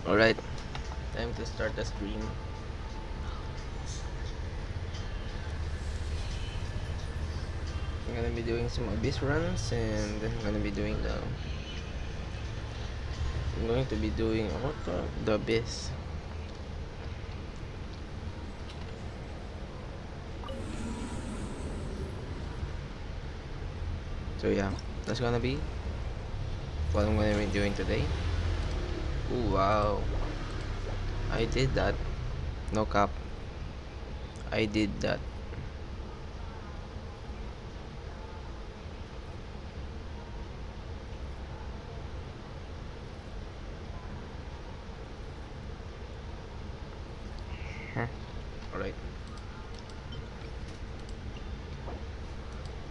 Alright, time to start the stream. I'm gonna be doing some abyss runs and I'm gonna be doing I'm going to be doing what the abyss. So yeah, that's gonna be what I'm gonna be doing today. Oh wow, I did that. No cap, I did that. Huh. Alright.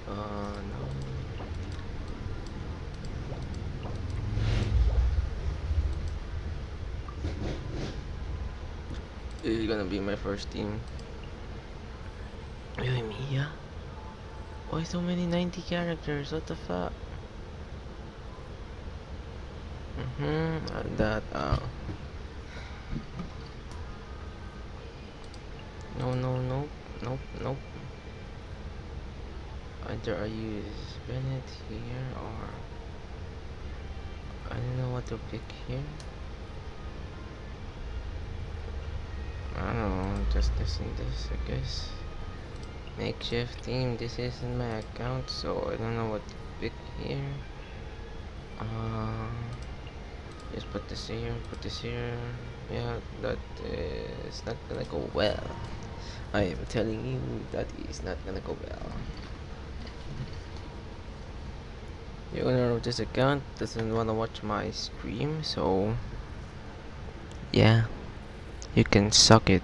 No. This is gonna be my first team. Really, Mia? Why so many 90 characters? What the fuck? That, no, no, no, nope, nope. Either I use Bennett here or I don't know what to pick here. I don't know, just this and this, I guess. Makeshift team, this isn't my account, so I don't know what to pick here. Just put this here, put this here. Yeah, that is not gonna go well. I am telling you, that is not gonna go well. The owner of this account doesn't wanna watch my stream, so yeah, you can suck it.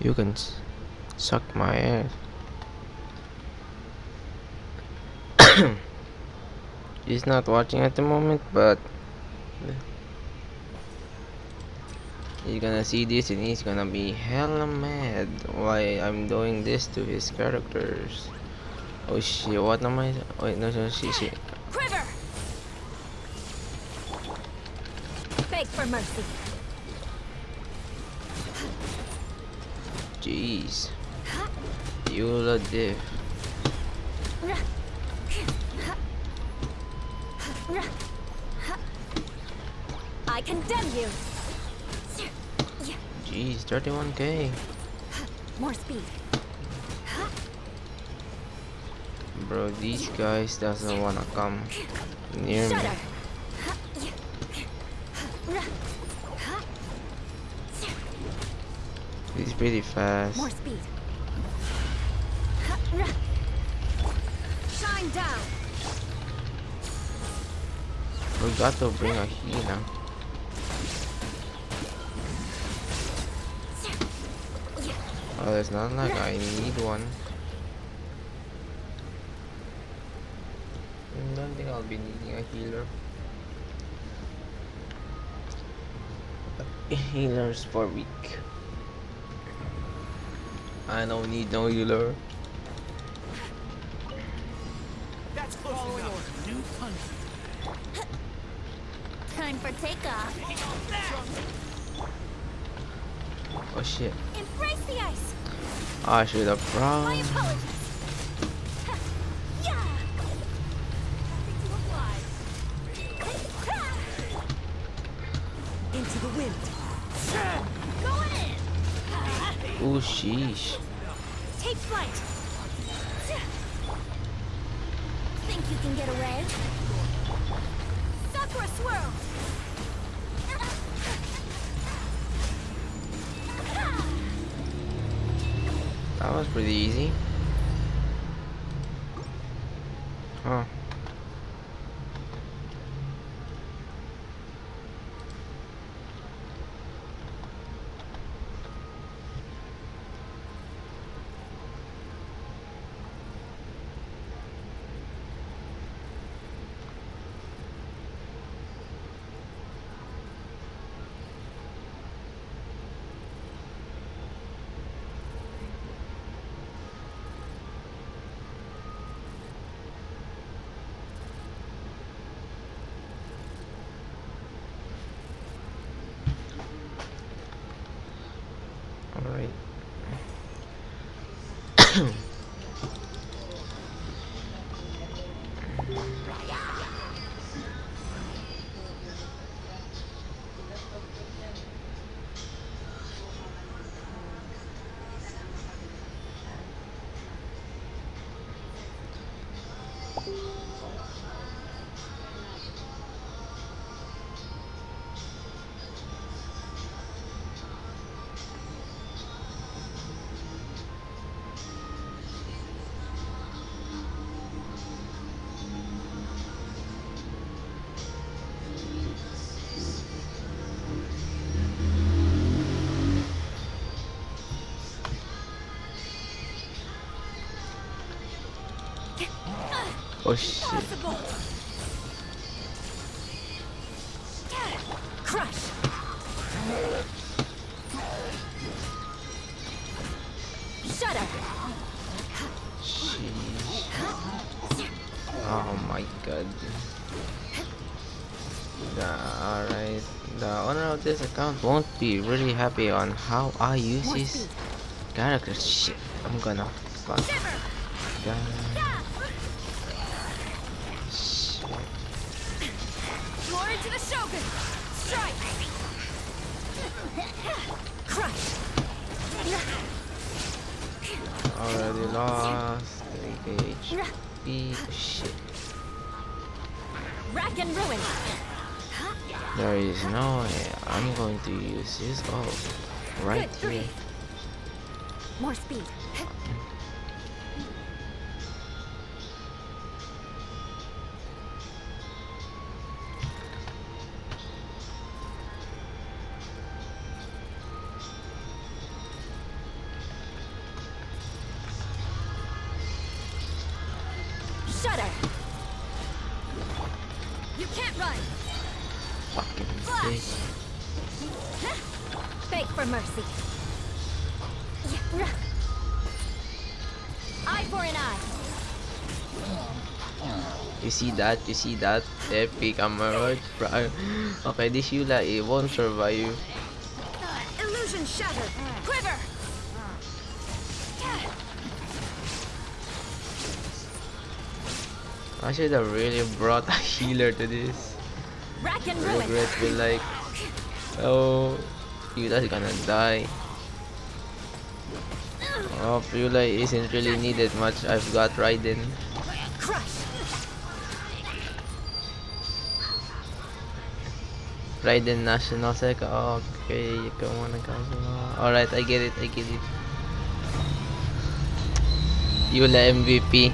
You can suck my ass. He's not watching at the moment, but he's gonna see this and he's gonna be hella mad why I'm doing this to his characters. Oh shit, what am I? Wait, no, no, she. Quiver! Beg for mercy. Jeez. Eula diff. I condemn you. Jeez, 31k. More speed. Bro, these guys doesn't wanna come near me. Shudder. He's pretty fast. More speed. Shine down. Forgot to bring a healer. Oh, it's not like I need one. I don't think I'll be needing a healer. Healers for weak. I don't need no healer. That's close enough. New country. Time for takeoff. Oh shit. Embrace the ice. I should have My brought. apologies. Yeah. Into the wind. Going in. Ooh, sheesh. Take flight. Think you can get away? Sakura swirl. That was pretty easy. Huh. Oh shit. Possible. Crush. Shudder. Sheesh. Oh my god. Alright. The owner of this account won't be really happy on how I use More his speed. character. Shit. I'm gonna fuck. Shiver. God. Yeah. Shit. Roar into the Shogun. Strike. Crush. Already lost. Engage. Beep. Shit. Rack and ruin. There is no way I'm going to use this. Oh, right Good here. three. More speed. Shudder. You can't run. Fucking Flash. bitch. Beg for mercy. Eye for an eye. You see that? You see that? Epic Emerald. Okay, this Yula, it won't survive. Illusion shattered. Quiver. I should have really brought a healer to this. Rack and ruin. Regret will like, oh, Yula's gonna die. Oh, Yula isn't really needed much. I've got Raiden. Crush. Raiden National Seka. Okay, come on, alright, I get it, I get it. Yula MVP.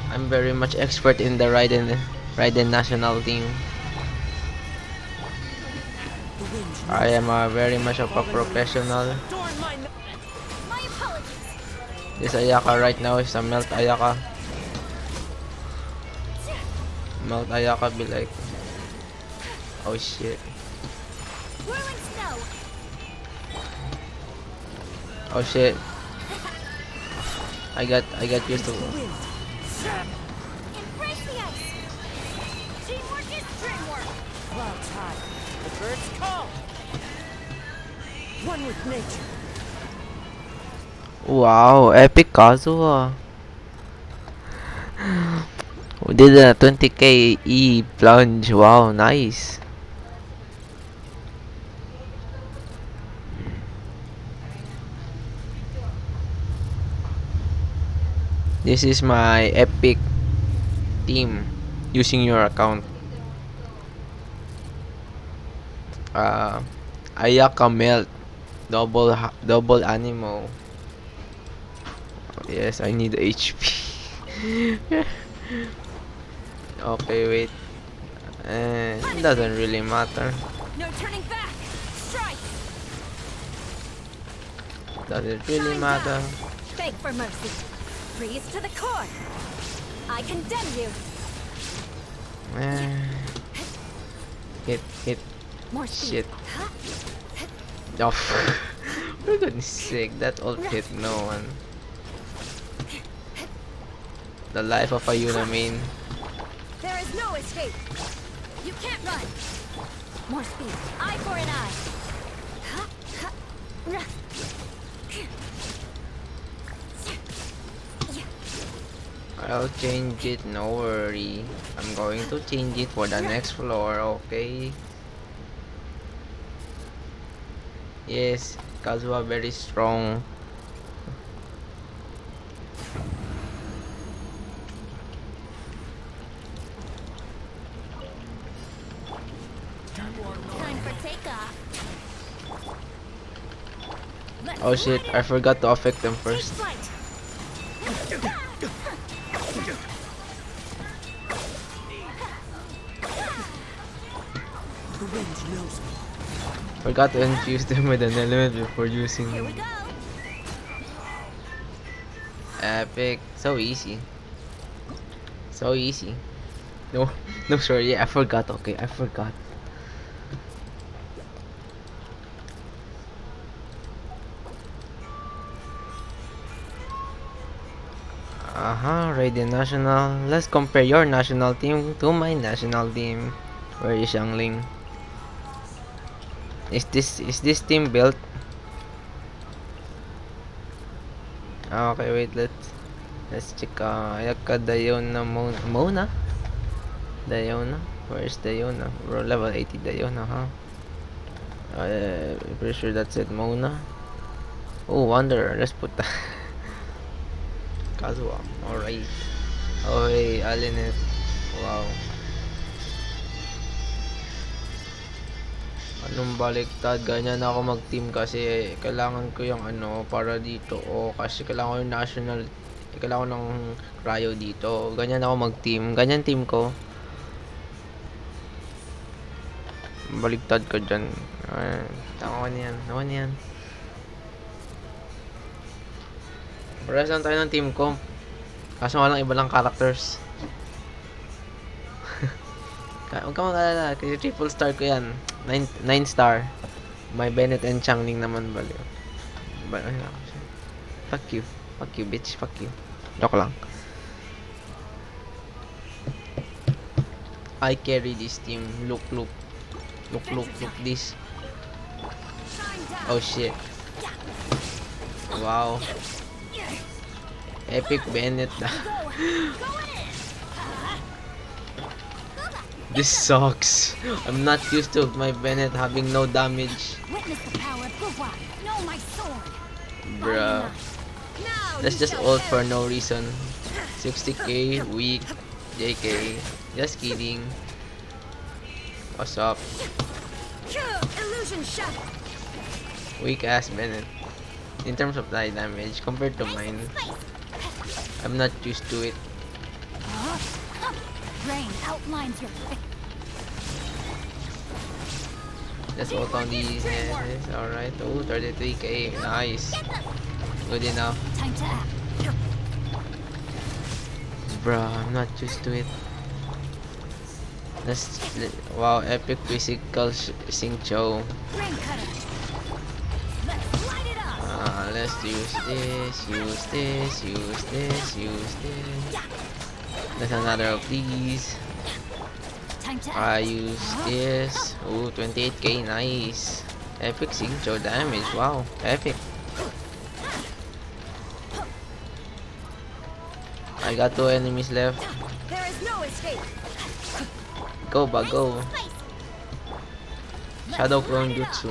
I'm very much expert in the Raiden National team. I am very much of a professional. My apologies. This Ayaka right now is a Melt Ayaka. Melt Ayaka be like, oh shit. Whirling snow. Oh shit. I got used to Embrace the ice. Teamwork is dreamwork. Clouds high. The birds call. One with nature. Wow, epic Kazuha. We did a 20k E plunge. Wow, nice. This is my epic team using your account. Ayaka Melt, double Animo. Yes, I need HP. Okay, wait. It doesn't really matter. No turning back. Strike. Does it really Shine matter? down. Beg for mercy. Freeze to the core. I condemn you. Hit. More speed. Shit. Oh, for goodness sake, that ult hit no one. The life of a Unamain. There is no escape. You can't run. More speed. Eye for an eye. I'll change it, no worry. I'm going to change it for the next floor, okay? Yes, Kazuha very strong. Time for takeoff. Let's Oh shit, light it I up. forgot to affect them Take first. flight. The wind knows me. Forgot to infuse them with an element before using Here we them. go. Epic. So easy. So easy. No, no, sorry, I forgot. Okay, I forgot. Ready national. Let's compare your national team to my national team. Where is Xiangling? Is this team built? Okay, wait, let's check. Yaka Dayona Mona? Dayona? Where is Dayona? Bro, level 80 Dayona, huh? Pretty sure that's it, Mona. Oh, Wanderer. Let's put that. Kazuha. Alright. Oh, hey, Alinet. Wow. Anong baliktad? Ganyan ako mag-team kasi kailangan ko yung ano para dito. O kasi kailangan ko yung national. Kailangan ko ng cryo dito. Ganyan ako mag-team. Ganyan team ko. Baliktad ka dyan. Tama ko niyan. Tama niyan. Parehas lang tayo ng team ko. Kaso nga lang iba lang characters. Huwag ka mag-alala. Kasi triple star ko yan. 9 star. May Bennett and Changling naman baliw. Fuck you. Fuck you, bitch. Fuck you. Joke lang. I carry this team. Look. Look this. Shine down. Oh shit. Wow. Epic Bennett. Go. Go in. This sucks. I'm not used to my Bennett having no damage. Witness the power of Gugwa. Know my sword. Bruh. Now That's you just shall old for perish. no reason. 60k, weak. JK. Just kidding. What's up? Illusion shot. Weak ass Bennett. In terms of die damage compared to mine, I'm not used to it. Rain outlines your face. Let's ult on these. Yes, alright. Oh, 33k. Nice. Good enough. Time to act. Bruh, I'm not used to it. Wow, epic physical Xingqiu. Rain cutter. Let's light it up. Let's use this. There's another of these. Time to I act. use this. Oh, 28k, nice. Epic Xingqiu damage, wow, epic. I got 2 enemies left. There is no escape. Go ba, go. Shadow Clone Jutsu.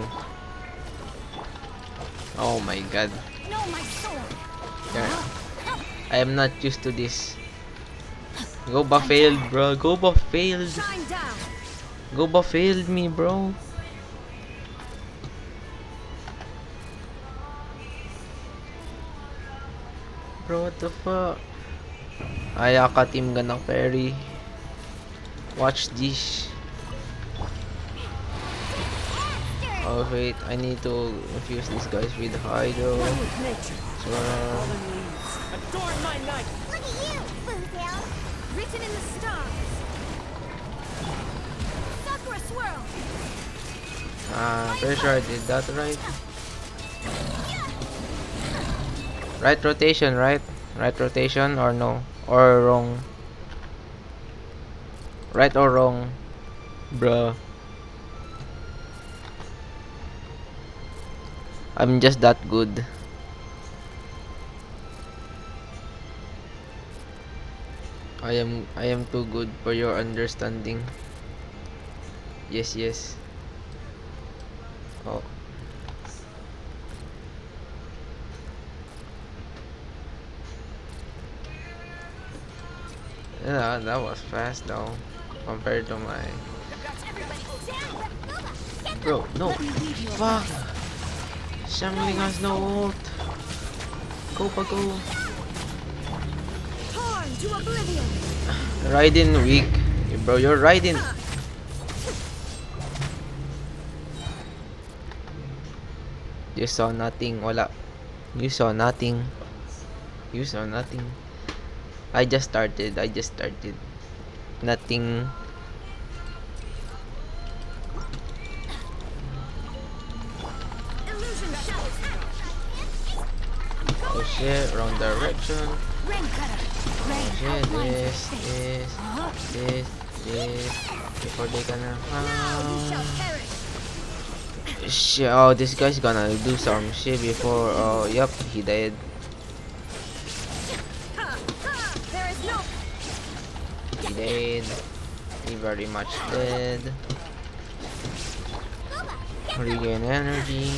Oh my god. Know my sword. Yeah. I am not used to this. Go ba failed, bro. Go ba failed. Shine down. Go ba failed me, bro. Bro, what the fuck? Ayaka team ganang Perry. Watch this. Oh wait, I need to infuse these guys with Hydro. One with nature. So, Fallen leaves. Adorn my night. Look at you, Fontaine. Written in the stars. Sakura swirl. pretty sure I did that right. Right rotation, right? Right rotation or no? Or wrong? Right or wrong? Bruh. I'm just that good. I am too good for your understanding. Yes, yes. Oh, yeah, that was fast though, compared to my. Everybody stand! Get them! Bro, no. Let me lead you a Fuck. path. Shangling has no ult. Go pa go. Torn to oblivion! Raiden weak. Bro, you're Raiden. You saw nothing. Wala. You saw nothing. You saw nothing. I just started. I just started. Nothing. Illusion shells! Oh shit, wrong direction. Rain cutter! Rain Oh shit, outlines your this, face. Huh? this. Before they gonna Now you shall perish! shit, oh, this guy's gonna do some shit before. Oh, yep, he died. Ha! Ha! There is no... He died. He very much dead. Regain energy.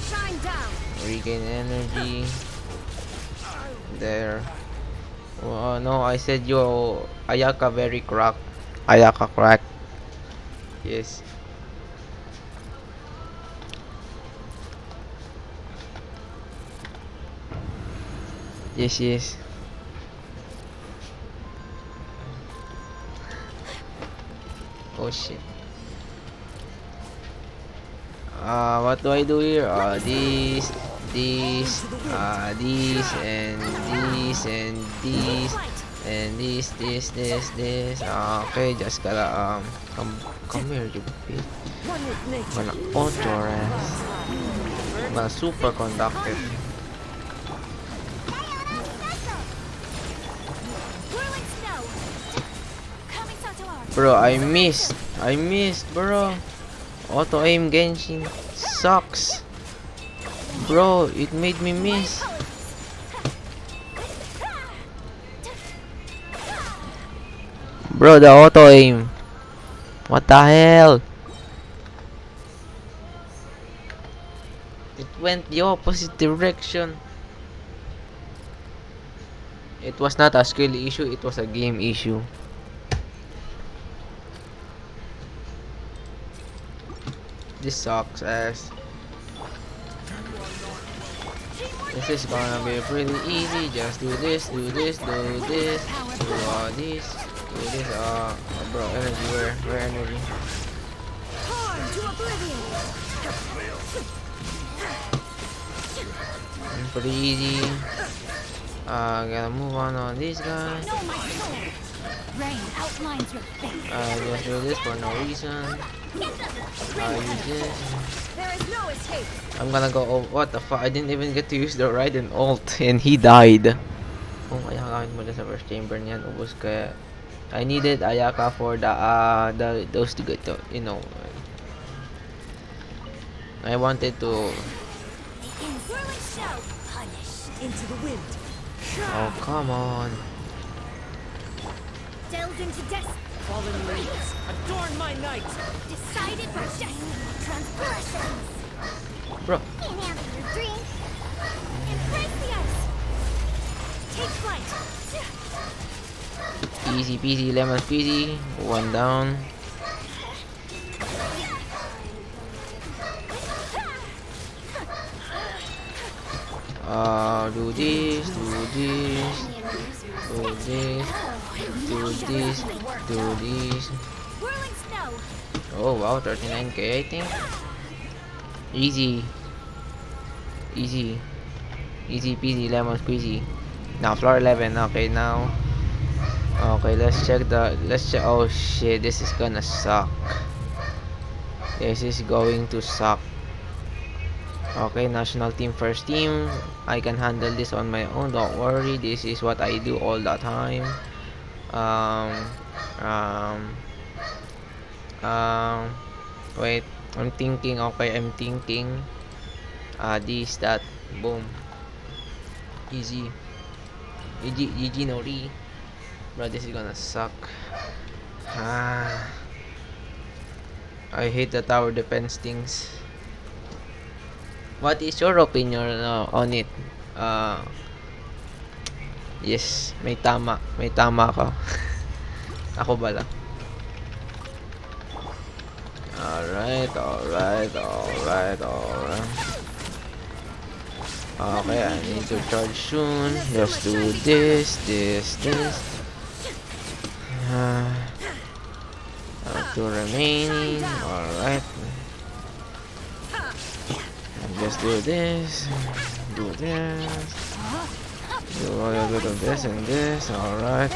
Shine down! Regain energy. There. Oh no, I said yo, Ayaka very crack. Ayaka crack. Yes. Yes, yes. Oh shit. What do I do here? This, and this, and this, and this. Okay, just gotta come here, you bitch. One with nature. Gonna auto rest. Gonna superconduct it. Whirling snow! Coming to our... Bro, I missed, bro. Auto aim Genshin sucks. Bro, it made me miss. Bro, the auto aim. What the hell? It went the opposite direction. It was not a skill issue, it was a game issue. This sucks ass. This is gonna be pretty easy. Just do this, do this, do this, do all this, do this. Bro, energy, where energy? Torn to oblivion! Pretty easy. Gotta move on this guy. Know my soul! Rain outlines your face. Just do this for no reason. Use this. There is no escape! I'm gonna go. Oh, what the fuck? I didn't even get to use the Raiden ult, and he died. Kung ayakamit mo dyan sa first chamber niyan, ubos kaya. I needed Ayaka for the those to get to, you know. I wanted to. Whirling snow! Punished! Into the wind. Oh come on, Delved into destiny! Fallen leaves. Adorn my night. Decided for destiny! Transgressions! bro. Handle your drink! Embrace the ice! Take flight! Easy peasy lemon squeezy. One down. Do this, do this, do this, do this, do this. Whirling snow! Oh wow, 39k I think. Easy. Easy. Easy peasy lemon squeezy. Now floor 11. Okay, now. Okay, let's check. Oh shit, this is gonna suck. This is going to suck. Okay, national team first team. I can handle this on my own, don't worry. This is what I do all the time. Um, um, Wait, I'm thinking. Okay, I'm thinking. This, that, boom. Easy. GG, GG, Nori. Bro, this is gonna suck. Ah, I hate the tower defense things. What is your opinion on it? Uh, yes, may tama. May tama ka. Ako bala. Alright, alright, alright, alright. Okay, I need to charge soon. Just do this. Two remaining. Alright. Just do this. Do this. Do a little bit of this and this. Alright.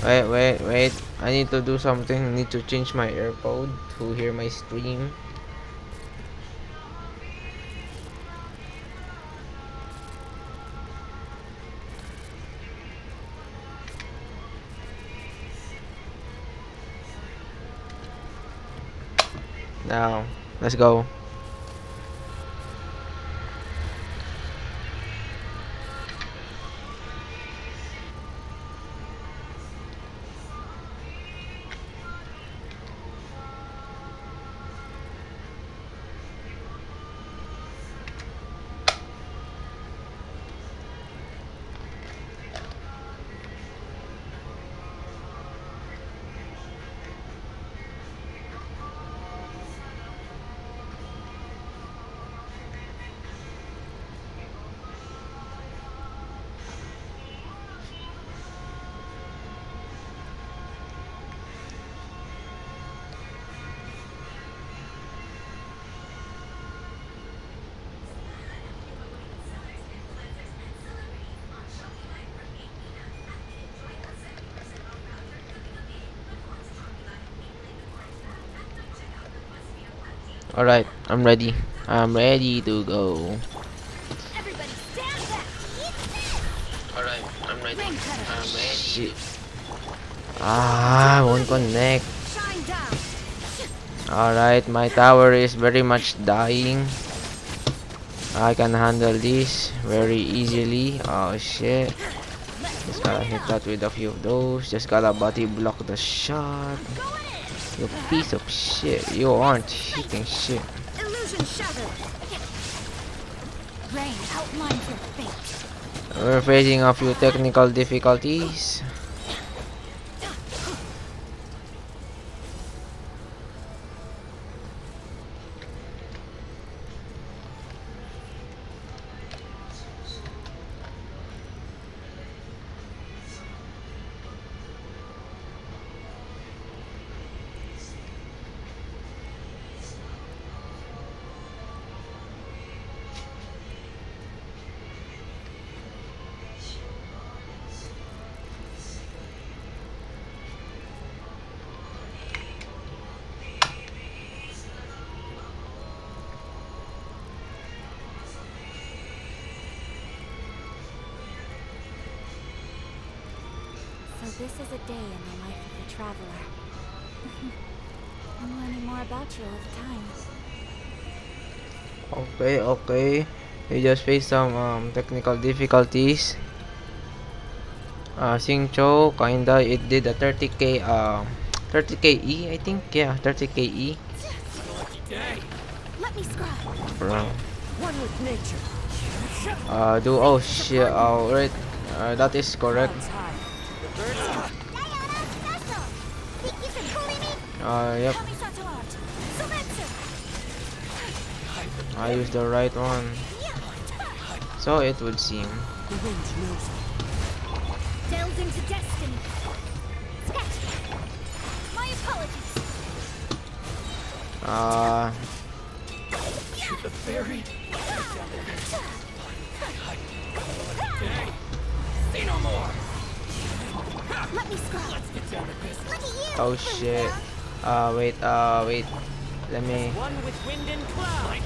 Wait. I need to do something. I need to change my AirPod to hear my stream. Now, let's go. Alright, I'm ready. I'm ready to go. Everybody stand back. Alright, I'm ready. Rain cutter. I'm ready. Shit. Ah, won't connect. Shine down. Alright, my tower is very much dying. I can handle this very easily. Oh shit. Just gotta hit that with a few of those. Just gotta body block the shot. You piece of shit. You aren't hitting shit. Illusion shattered. Rain outlines your fate. We're facing a few technical difficulties. So this is a day in the life of a traveler. I'm learning more about you all the time. Okay. We just faced some technical difficulties. Singcho kinda it did a 30k 30k E I think, yeah, 30k E. Let me scrub. Bro. One with nature. Do oh shit, alright. That is correct. Clouds high. The birds Yep. I used the right one. So it would seem. the wind knows me. Delved into destiny. My apologies. Shoot the fairy. Say no more. Let me scrub. Let's get down to business. Look at you. Oh shit. Wait. Let me One with wind and cloud.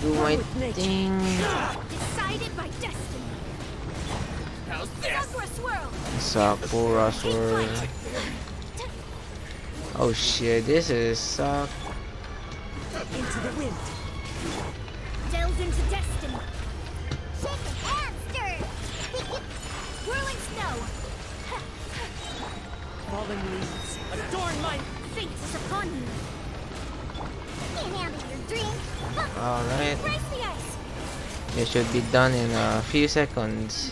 do my thing. Decided by destiny. How's this? Sakura swirl. Sakura swirl. Oh shit, this is suck. Into the wind. Delved into destiny. Shake and stir. Whirling snow. Alright. Brace the ice. It should be done in a few seconds.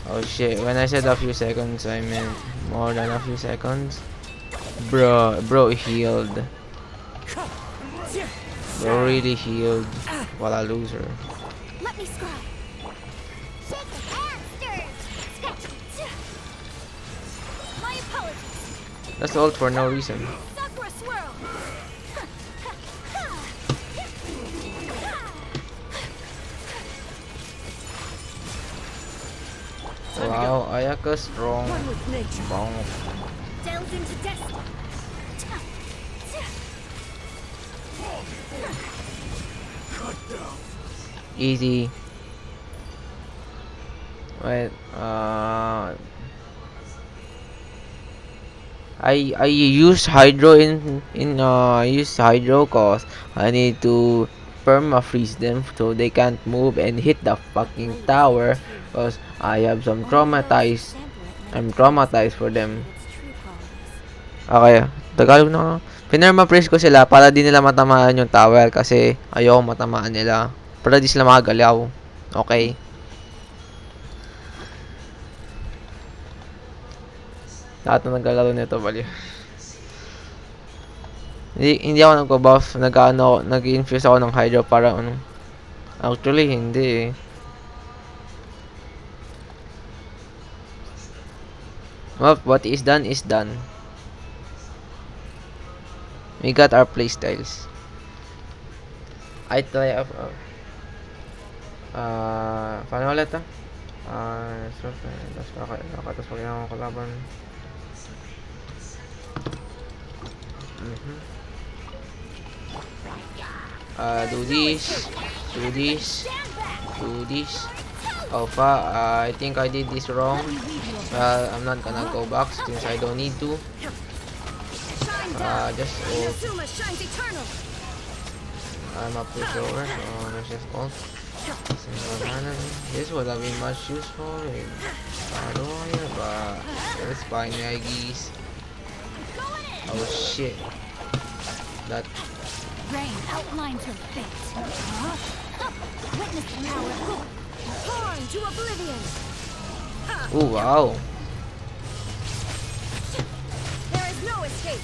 Oh shit, when I said a few seconds, I meant more than a few seconds. Bro healed. Bro really healed. What a loser. Let me scribe. Shake the monster. My apologies. That's ult for no reason. Sakura swirl. Wow, Ayaka strong. One with nature. Bonk. Delve into destiny. Easy. Wait, I use hydro use hydro cause I need to perma freeze them so they can't move and hit the fucking tower cause I have some traumatized. I'm traumatized for them. Okay, Tagalog na. Pinerma freeze ko sila para di nila matamaan yung tower kasi ayoko matamaan nila. Para di sila makagalaw. Okay. Lahat na naglalaro nito bali. Hindi ako nagko-buff, nag-infuse ako ng hydro para ano. Actually hindi eh. Well, what is done is done. We got our playstyles. I try paano ulit ah? Tapos pag yung kalaban. Do this. Alpha, I think I did this wrong. I'm not gonna go back since I don't need to. Just ult. Inazuma shines eternal. I'm a pushover, so let's just ult. This would have been much useful in Baroya, but it's fine, I guess. Oh shit. That. Rain outlines your fate. Witness the power of God. Torn to oblivion. Oh wow. There is no escape.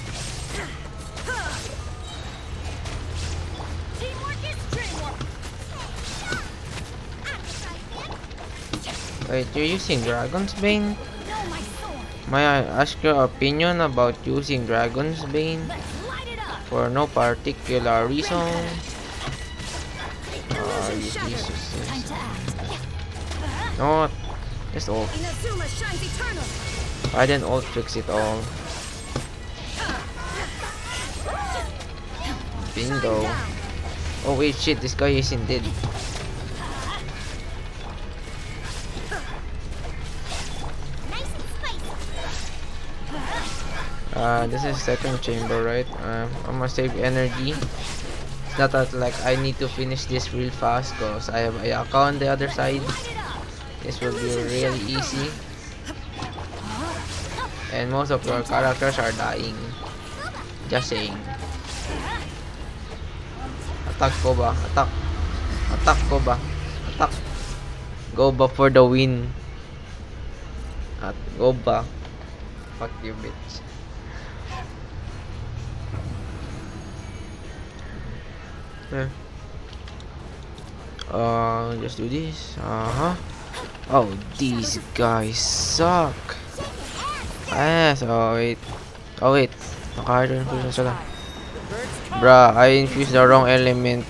Teamwork is dreamwork. Wait, you're using Dragon's Bane? Know my sword. May I ask your opinion about using Dragon's Bane? Let's light it up. For no particular reason. Illusion Jesus. shattered. Time to act. No, just ult. Inazuma shines eternal. I didn't ult fix it all. Bingo. Oh wait, shit, this guy isn't dead. Nice and spicy. This is second chamber, right? I'm gonna save energy. It's not that like I need to finish this real fast cause I have Ayaka on the other side. Light it up. This will be really easy. And most of your characters are dying. Just saying. Attack ko ba? Attack. Attack ko ba? Attack. Go ba for the win. At go ba. Fuck you, bitch. Just do this. Oh, these guys suck. Yes. Oh wait. Naka-hard infusion sila. Bruh, I infused the wrong element.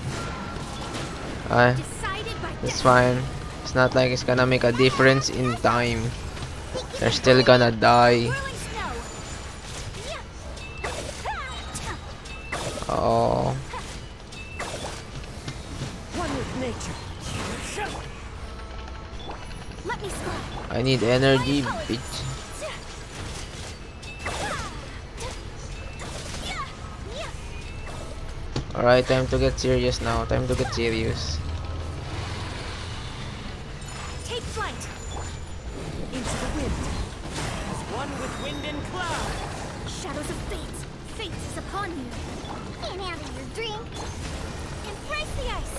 Decided by It's fine. It's not like it's gonna make a difference in time. They're still gonna die. whirling snow. Oh. One with nature. Let me scribe. I need energy, bitch. Alright, time to get serious now. Time to get serious. Take flight. Into the wind. One with wind and cloud. Shadows of fate. Fate is upon you. Can't handle your drink. Embrace the ice.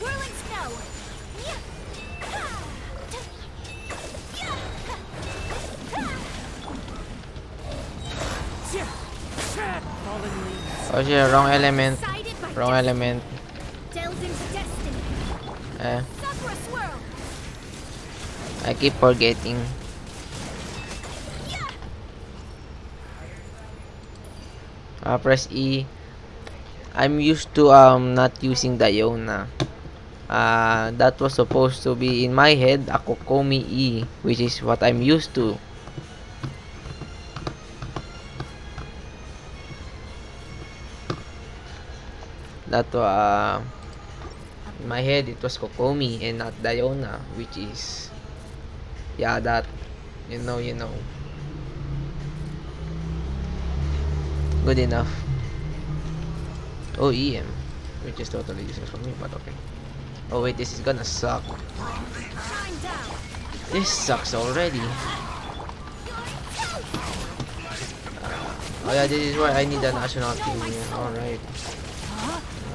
Whirling snow. Fallen leaves. Oh shit, wrong element. Decided by Wrong element. delved into destiny. Eh, Suffer a swirl. I keep forgetting. Press E. I'm used to not using Diona. That was supposed to be in my head a Kokomi E, which is what I'm used to. That in my head it was Kokomi and not Diona, which is yeah, that you know. Good enough. Oh, EM, which is totally useless for me, but okay. Oh wait, this is gonna suck. Shine down. This sucks already. Oh yeah, this is why I need a national team. Alright.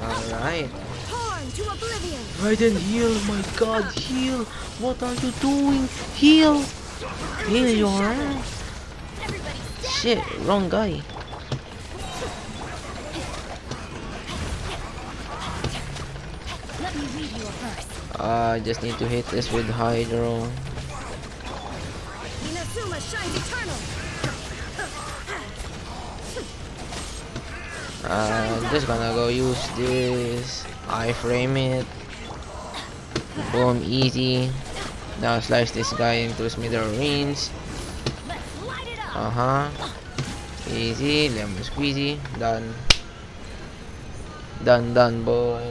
Alright. Torn to oblivion. Right, then heal, my god, heal! What are you doing? Heal! Heal your ass! Everybody stand Shit, back. wrong guy. Let me read you a verse. I just need to hit this with Hydro. Inazuma shines eternal. Just gonna go use this. I frame it. Boom, easy. Now slice this guy into smithereens. Let's light it up. Easy, lemon squeezy. Done. Done, boy.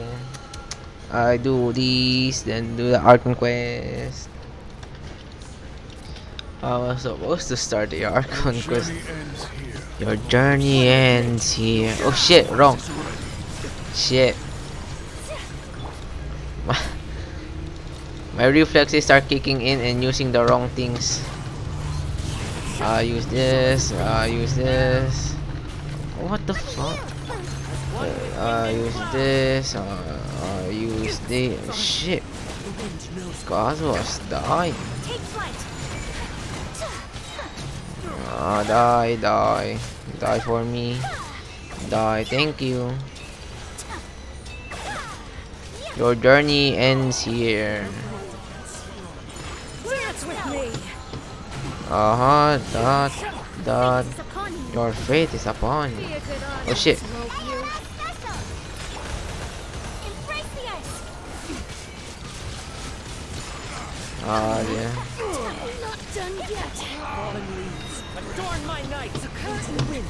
I do this, then do the Archon quest. I was supposed to start the Archon quest. Your journey ends here. Oh shit, wrong. Shit. My reflexes start kicking in and using the wrong things. Use this. Use this. What the fuck? Use this. Use this. Shit. God was dying. Take flight. Die. Die for me. Die. Thank you. Your journey ends here. Dance with me. That. It's upon you. Your fate is upon Be you. a good honor. Oh shit. Smoke you. Embrace the ice. Yeah. I'm not done yet. Fallen leaves. Adorn my night. The curtain wind.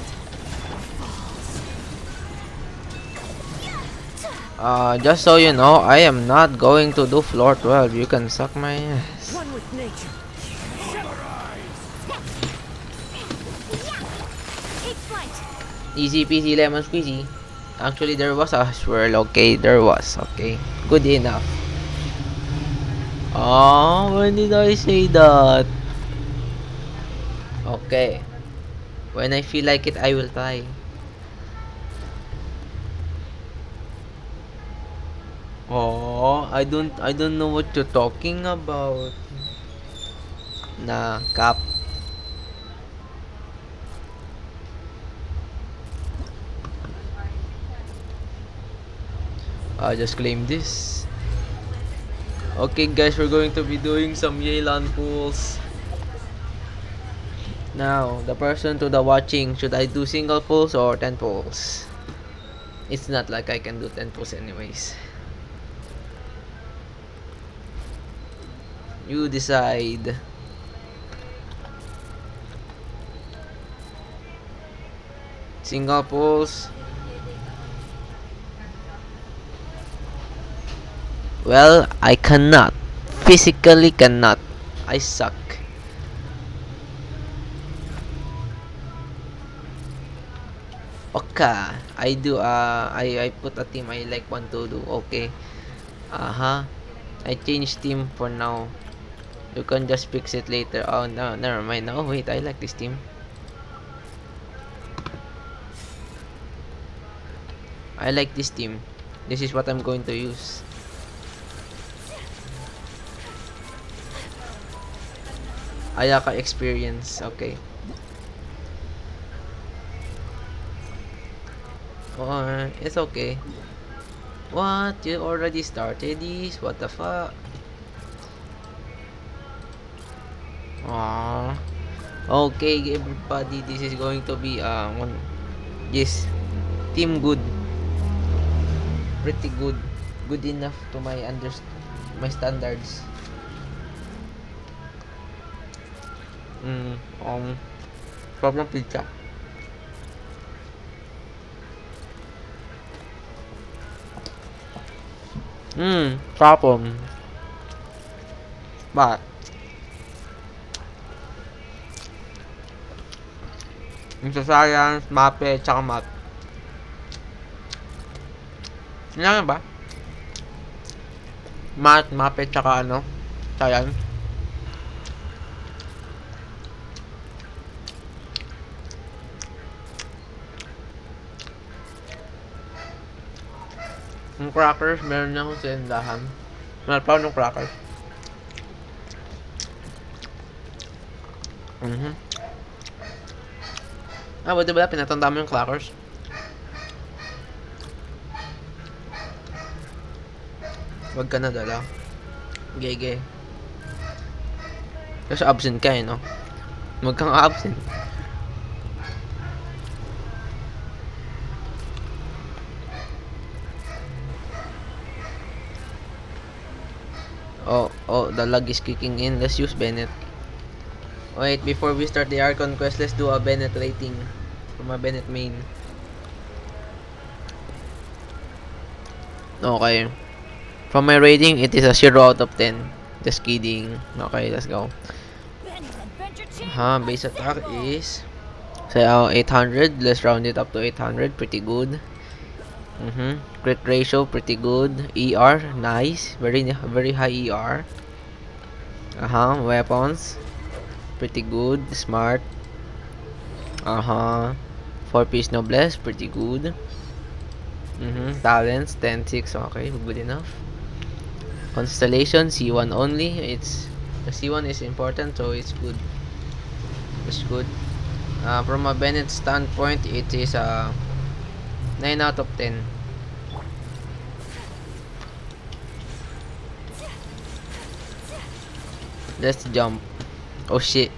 Just so you know, I am not going to do floor 12. You can suck my ass. One with nature. Take flight. Easy peasy lemon squeezy. Actually, there was a swirl. Okay, there was. Okay, good enough. Oh, when did I say that? Okay. When I feel like it, I will try. Oh, I don't know what you're talking about. Nah, cap. I just claim this. Okay, guys, we're going to be doing some Yelan pulls. Now, the person to the watching, should I do single pulls or 10 pulls? It's not like I can do 10 pulls anyways. You decide. Single pulls. Well, I cannot. Physically cannot. I suck. Okay, I do, I put a team I like want to do. Okay. I changed team for now. You can just fix it later. Oh, no, never mind. Oh, wait, I like this team. I like this team. This is what I'm going to use. Ayaka experience. Okay. Oh, it's okay. What? You already started this? What the fuck? Aww. Okay, everybody. This is going to be one. Yes, team good. Pretty good. Good enough to my standards. Mm, problem pizza. Problem. But yung sa science, mape, tsaka math. Ano ba? Math, mape, tsaka ano? Science. Yung crackers, meron na akong sindahan. Meron pa ako ng crackers. Buti ba pinatanda mo yung crackers? Wag ka na dala. Gege. Kasi absent ka no? Wag kang absent. Oh, the lag is kicking in. Let's use Bennett. Wait, before we start the Archon quest, let's do a Bennett rating from a Bennett main. Okay. From my rating, it is a 0 out of 10. Just kidding. Okay, let's go. Base attack is 800. Let's round it up to 800. Pretty good. Crit ratio, pretty good. ER, nice. Very high ER. Weapons, pretty good. Smart. 4-piece noblesse, pretty good. Talents, 10-6. Okay, good enough. Constellation, C1 only. The C1 is important, so it's good. It's good. From a Bennett standpoint, it is a 9 out of 10. Let's jump. Oh shit.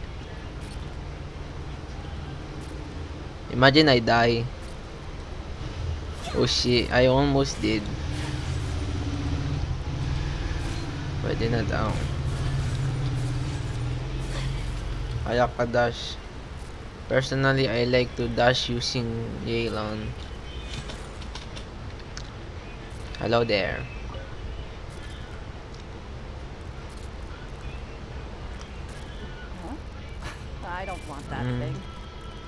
Imagine I die. Oh shit, I almost did. Pwede na daw. Ayak ka dash. Personally, I like to dash using Yelan. Hello there. I don't want that thing.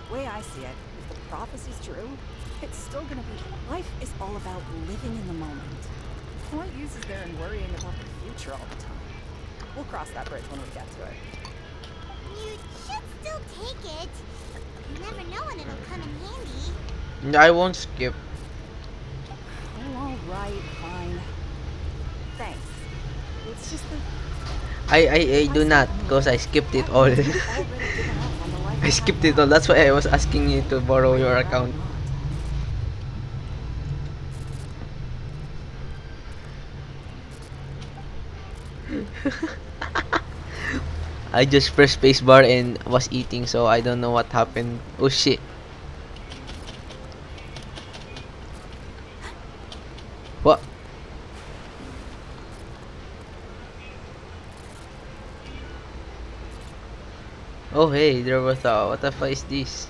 The way I see it, if the prophecy's true, it's still gonna be. Life is all about living in the moment. What use is there in worrying about the future all the time? We'll cross that bridge when we get to it. You should still take it. You never know when it'll come in handy. I won't skip. Oh, alright, fine. Thanks. It's just that I do not, because I skipped it all. I skipped it all. That's why I was asking you to borrow your account. I just pressed spacebar and was eating, so I don't know what happened. Oh shit. What? Oh hey, there was a, what the fuck is this?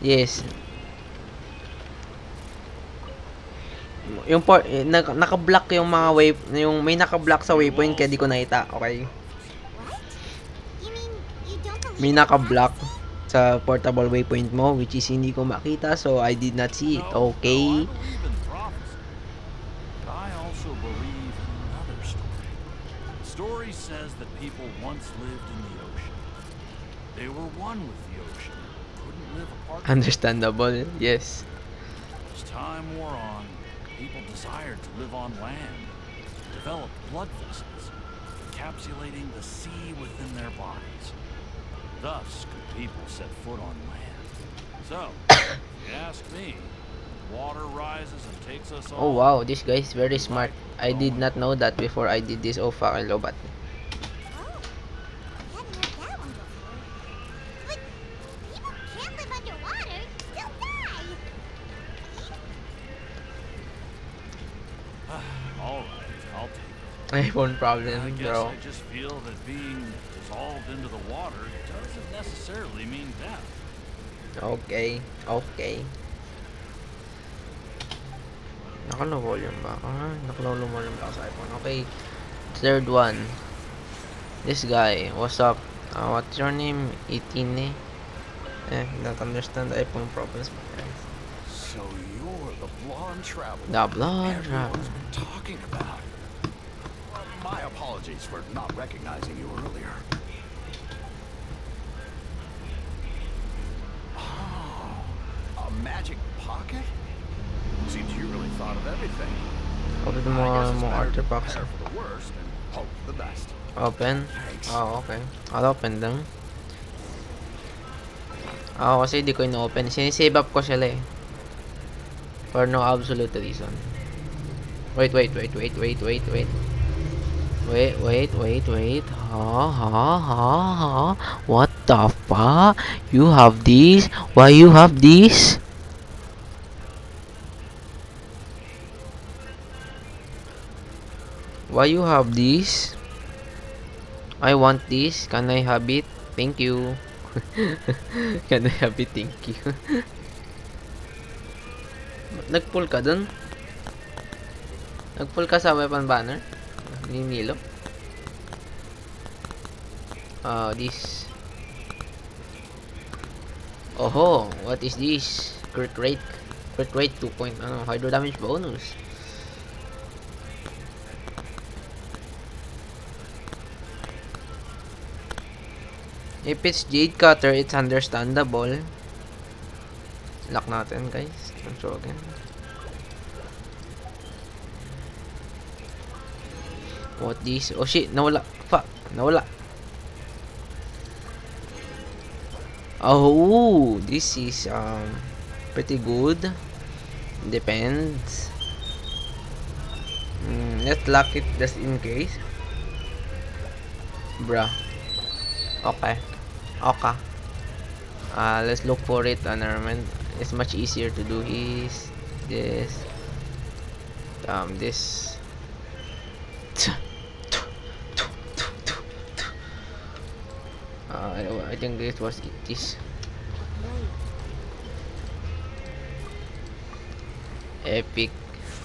Yes. Yung naka-block yung mga may naka-block sa waypoint kaya di ko nakita, okay? What? You mean may naka-block sa portable waypoint mo, which is hindi ko makita, so I did not see it. No, I Okay. believe in prophecy. But I also believe in another story. The story says that people once lived in the ocean. They were one with the ocean. Couldn't live apart from it. Understandable. Yes. As time wore on, people desired to live on land, developed blood vessels, encapsulating the sea within their bodies. Thus could people set foot on land. So, if you ask me, water rises and takes us Oh all. wow, this guy is very smart. I did not know that before I did this. Oh fucking lobat. Oh, I hadn't heard that one before. But people can't live underwater. They'll die. All right, I'll take it. iPhone I problem, guess bro. I just feel that being dissolved into the water doesn't necessarily mean death. Okay. Okay. Naka-low volume ba? Ah, naka-low volume ba sa iPhone? Okay. Third one. This guy. What's up? What's your name? 18 eh? Not understand iPhone problems. So you're the blonde traveler The blonde everyone's traveler. been talking about. My apologies for not recognizing you earlier. Oh, a magic pocket? Seems you really thought of everything. Open I guess it's more better to artifacts. prepare for the worst and hope for the best. Open? Thanks. Oh, okay. I'll open them. Kasi di ko ino-open. Sinisave up ko sila eh. For no absolute reason. Wait. Wait. Ha. What the fuck? You have this? Why you have this? Why you have this? I want this. Can I have it? Thank you. Can I have it? Thank you. Nag-pull ka dun? Nag-pull ka sa weapon banner? Ninilo? This. Oh, what is this? Crit rate. Crit rate 2 point, hydro damage bonus. If it's Jade Cutter, it's understandable. Lock natin, guys. Control again. What this? Oh shit, nawala. Fuck, nawala. Oh, this is pretty good. Depends. Let's lock it just in case. Bruh. Okay. Let's look for it. Armament. It's much easier to do is this. This. I think this was this. Epic.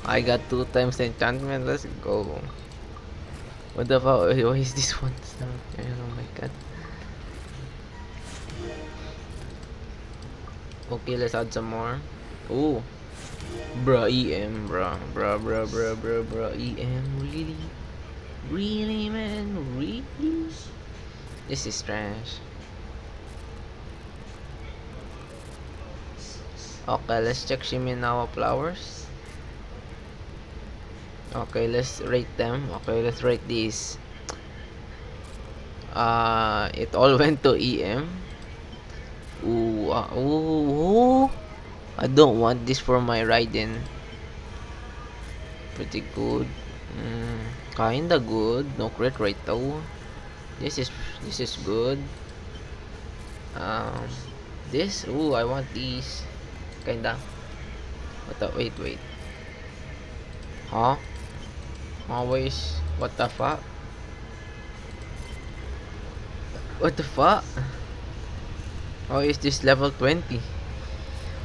I got 2 times the enchantment. Let's go. What the fuck? Why is this one? Oh my god. Okay, let's add some more. Ooh. Bruh, EM, bruh. EM, really? Really, man? Really? This is trash. Okay, let's check Shiminawa flowers. Okay, let's rate them. Okay, let's rate these. It all went to EM. Ooh. I don't want this for my Raiden. Pretty good. Kinda good. No crit rate though. This is good. This. Ooh, I want these. Kinda. Wait. Huh? Always. What the fuck? What the fuck? How is this level 20?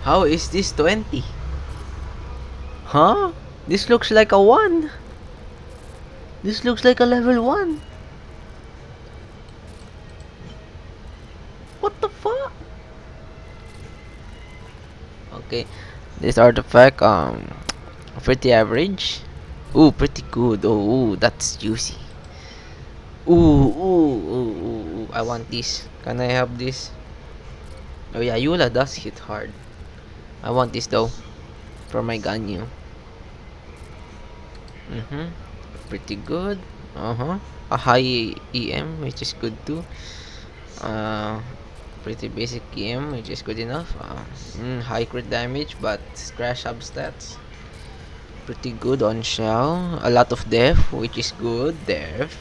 How is this 20? Huh? This looks like a 1. This looks like a level 1. Okay, this artifact, pretty average. Ooh, pretty good. Oh, ooh, that's juicy. Ooh, I want this. Can I have this? Oh yeah, Yula does hit hard. I want this though, for my Ganyu. Pretty good. A high EM, which is good too. Uh, Pretty basic EM, which is good enough. High crit damage, but crash stats. Pretty good on Shell. A lot of def, which is good. Def.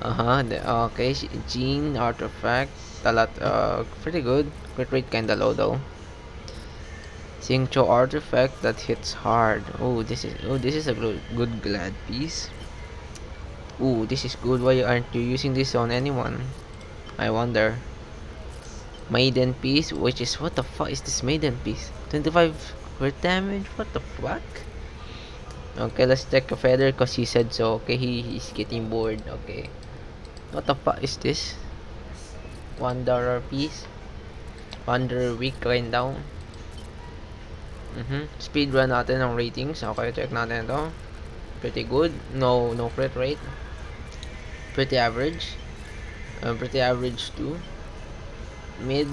Okay, Gene artifact. A lot. Pretty good. Crit rate kinda low though. Xingqiu artifact that hits hard. Oh, this is a good glad piece. Ooh, this is good. Why aren't you using this on anyone? I wonder. Maiden piece, which is what the fuck is this maiden piece? 25 crit damage? What the fuck? Okay, let's check a feather because he said so. Okay, he's getting bored. Okay. What the fuck is this? $1 piece. Wanderer weak going down. Speedrun natin ang ratings. Okay, check natin ito. Pretty good. No crit rate. Pretty average. Pretty average too. Mid.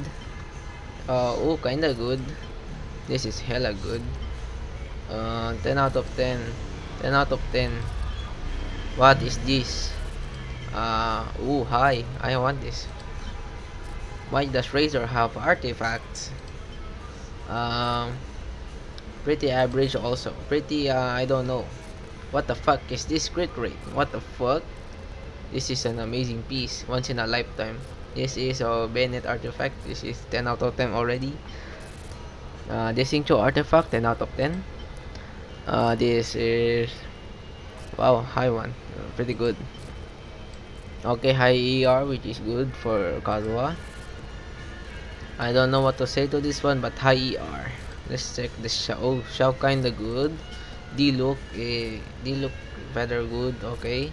Oh, kinda good. This is hella good. 10 out of 10. 10 out of 10. What is this? High. I want this. Why does Razor have artifacts? Um, Pretty average also. Pretty, I don't know. What the fuck is this crit rate? What the fuck? This is an amazing piece. Once in a lifetime. This is a Bennett artifact. This is 10 out of 10 already. This Xingqiu artifact, 10 out of 10. This is... Wow, high one. Pretty good. Okay, high ER, which is good for Kazuha. I don't know what to say to this one, but high ER. Let's check the Shao. Oh, Shao kinda good. D look better good. Okay.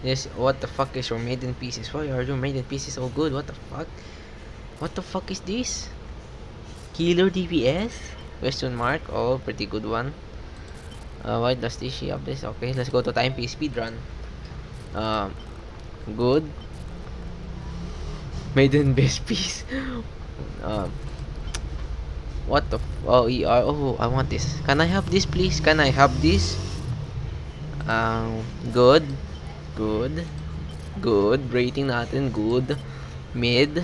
This, what the fuck is your maiden pieces? Why are your maiden pieces so good? What the fuck? What the fuck is this? Healer DPS? Question mark. Oh, pretty good one. Why does this she have this? Okay, let's go to timepiece speedrun. Good. Maiden best piece. um, what the? Oh, ER. Oh, I want this. Can I have this, please? Can I have this? Good. Good. Rating natin good. Mid.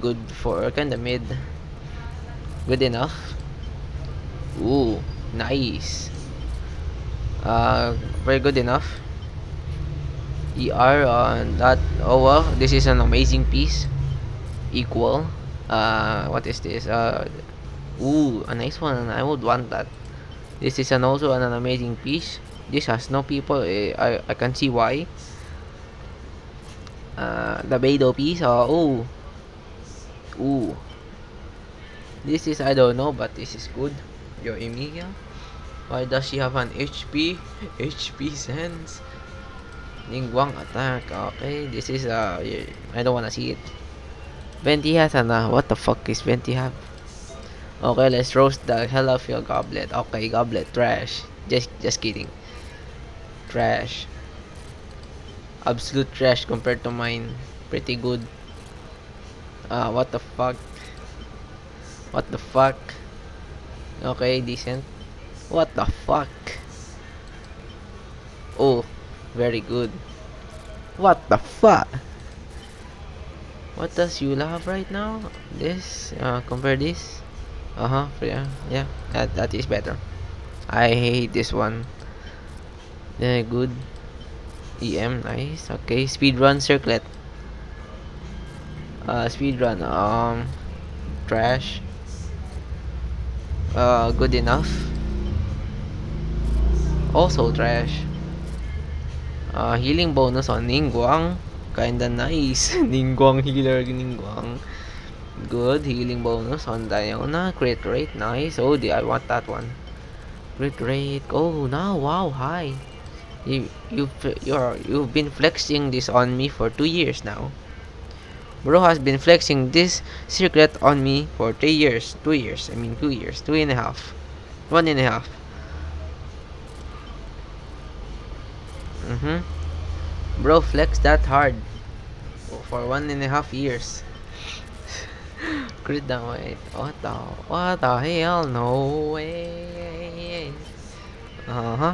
Good for kinda mid. Good enough. Ooh, nice. Very good enough. ER on that. Oh well, this is an amazing piece. Equal. What is this? A nice one. I would want that. This is also an amazing piece. This has no people. I can see why. The Beidou piece. Ooh. This is, I don't know, but this is good. Your Emilia. Why does she have an HP? HP sense. Ningguang attack. Okay, this is I don't wanna see it. Venti has an what the fuck is Venti have? Okay, let's roast the hell of your goblet. Okay, goblet trash. Just kidding. Trash. Absolute trash compared to mine. Pretty good. What the fuck? What the fuck? Okay, decent. What the fuck? Oh, very good. What the fuck? What does Yula have right now? This, compare this. Yeah, that is better. I hate this one. Yeah, good. EM, nice. Okay, speedrun circlet. Speedrun, trash. Good enough. Also trash. Healing bonus on Ningguang. Kinda nice. Ningguang healer, Ningguang. Good. Healing bonus on Diona. Crit rate, nice. Oh, I want that one. Crit rate. Oh, now, wow, high. You've been flexing this on me for 2 years now. Bro has been flexing this secret on me for 3 years. 2 years. I mean 2 years. 2.5. 1.5. Mm-hmm. Bro flex that hard for 1.5 years. Crit down, wait. What the hell? No way. Uh-huh.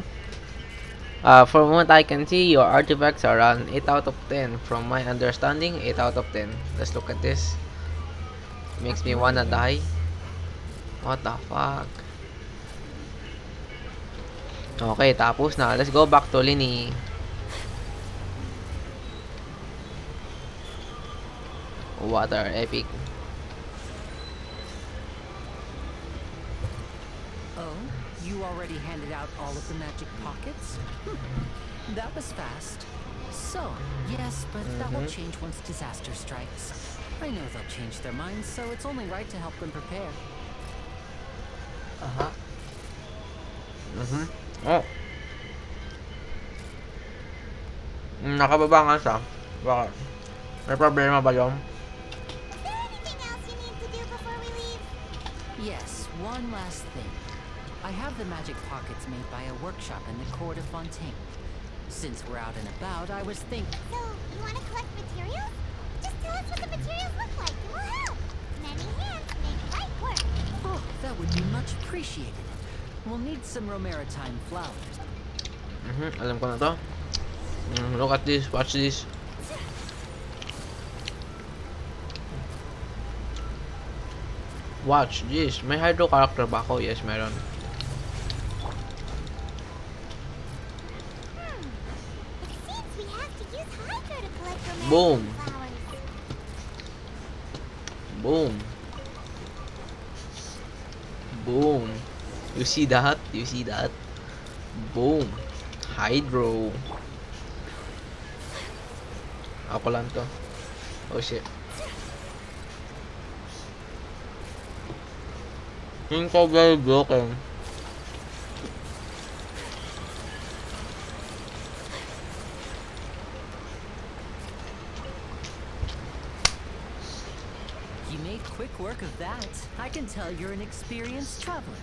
From what I can see, your artifacts are an 8 out of 10. From my understanding, 8 out of 10. Let's look at this. Makes me wanna die. What the fuck? Okay, tapos na. Let's go back to Lini. Water, epic. Oh, you already handed out all of the magic pockets? That was fast. So, yes, but that will change once disaster strikes. I know they'll change their minds, so it's only right to help them prepare. Aha. Oh. Nakababa nga siya. Bakit? May problema ba yun? Is there anything else you need to do before we leave? Yes, one last thing. I have the magic pockets made by a workshop in the court of Fontaine. Since we're out and about, I was thinking... So, you want to collect materials? Just tell us what the materials look like and we'll help. Many hands make light work. Oh, that would be much appreciated. We'll need some Romaritime flowers. Alam ko na to. Look at this. Watch this. Watch this. May hydro character ba ako? Yes, meron. It seems we have to use hydro to collect romantic Boom. flowers. Boom. Boom. You see that? You see that? Boom. Hydro. Ako lang to. Oh shit. Yung ko very broken. You made quick work of that. I can tell you're an experienced traveler.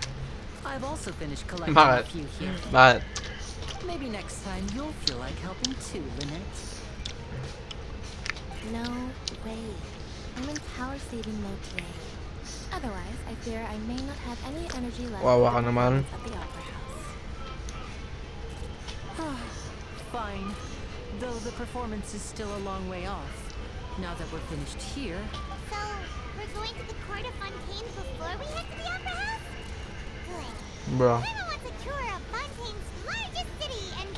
I've also finished collecting a Bakit? few here. Bakit? Maybe next time you'll feel like helping too, Lynette. No way. I'm in power saving mode today. Otherwise, I fear I may not have any energy left Wawa for ka the naman. performance at the opera house. Fine. Though the performance is still a long way off. Now that we're finished here, So, we're going to the court of Fontaine before we head to the opera house? Good. Bro. Everyone wants a tour of Fontaine's largest city and...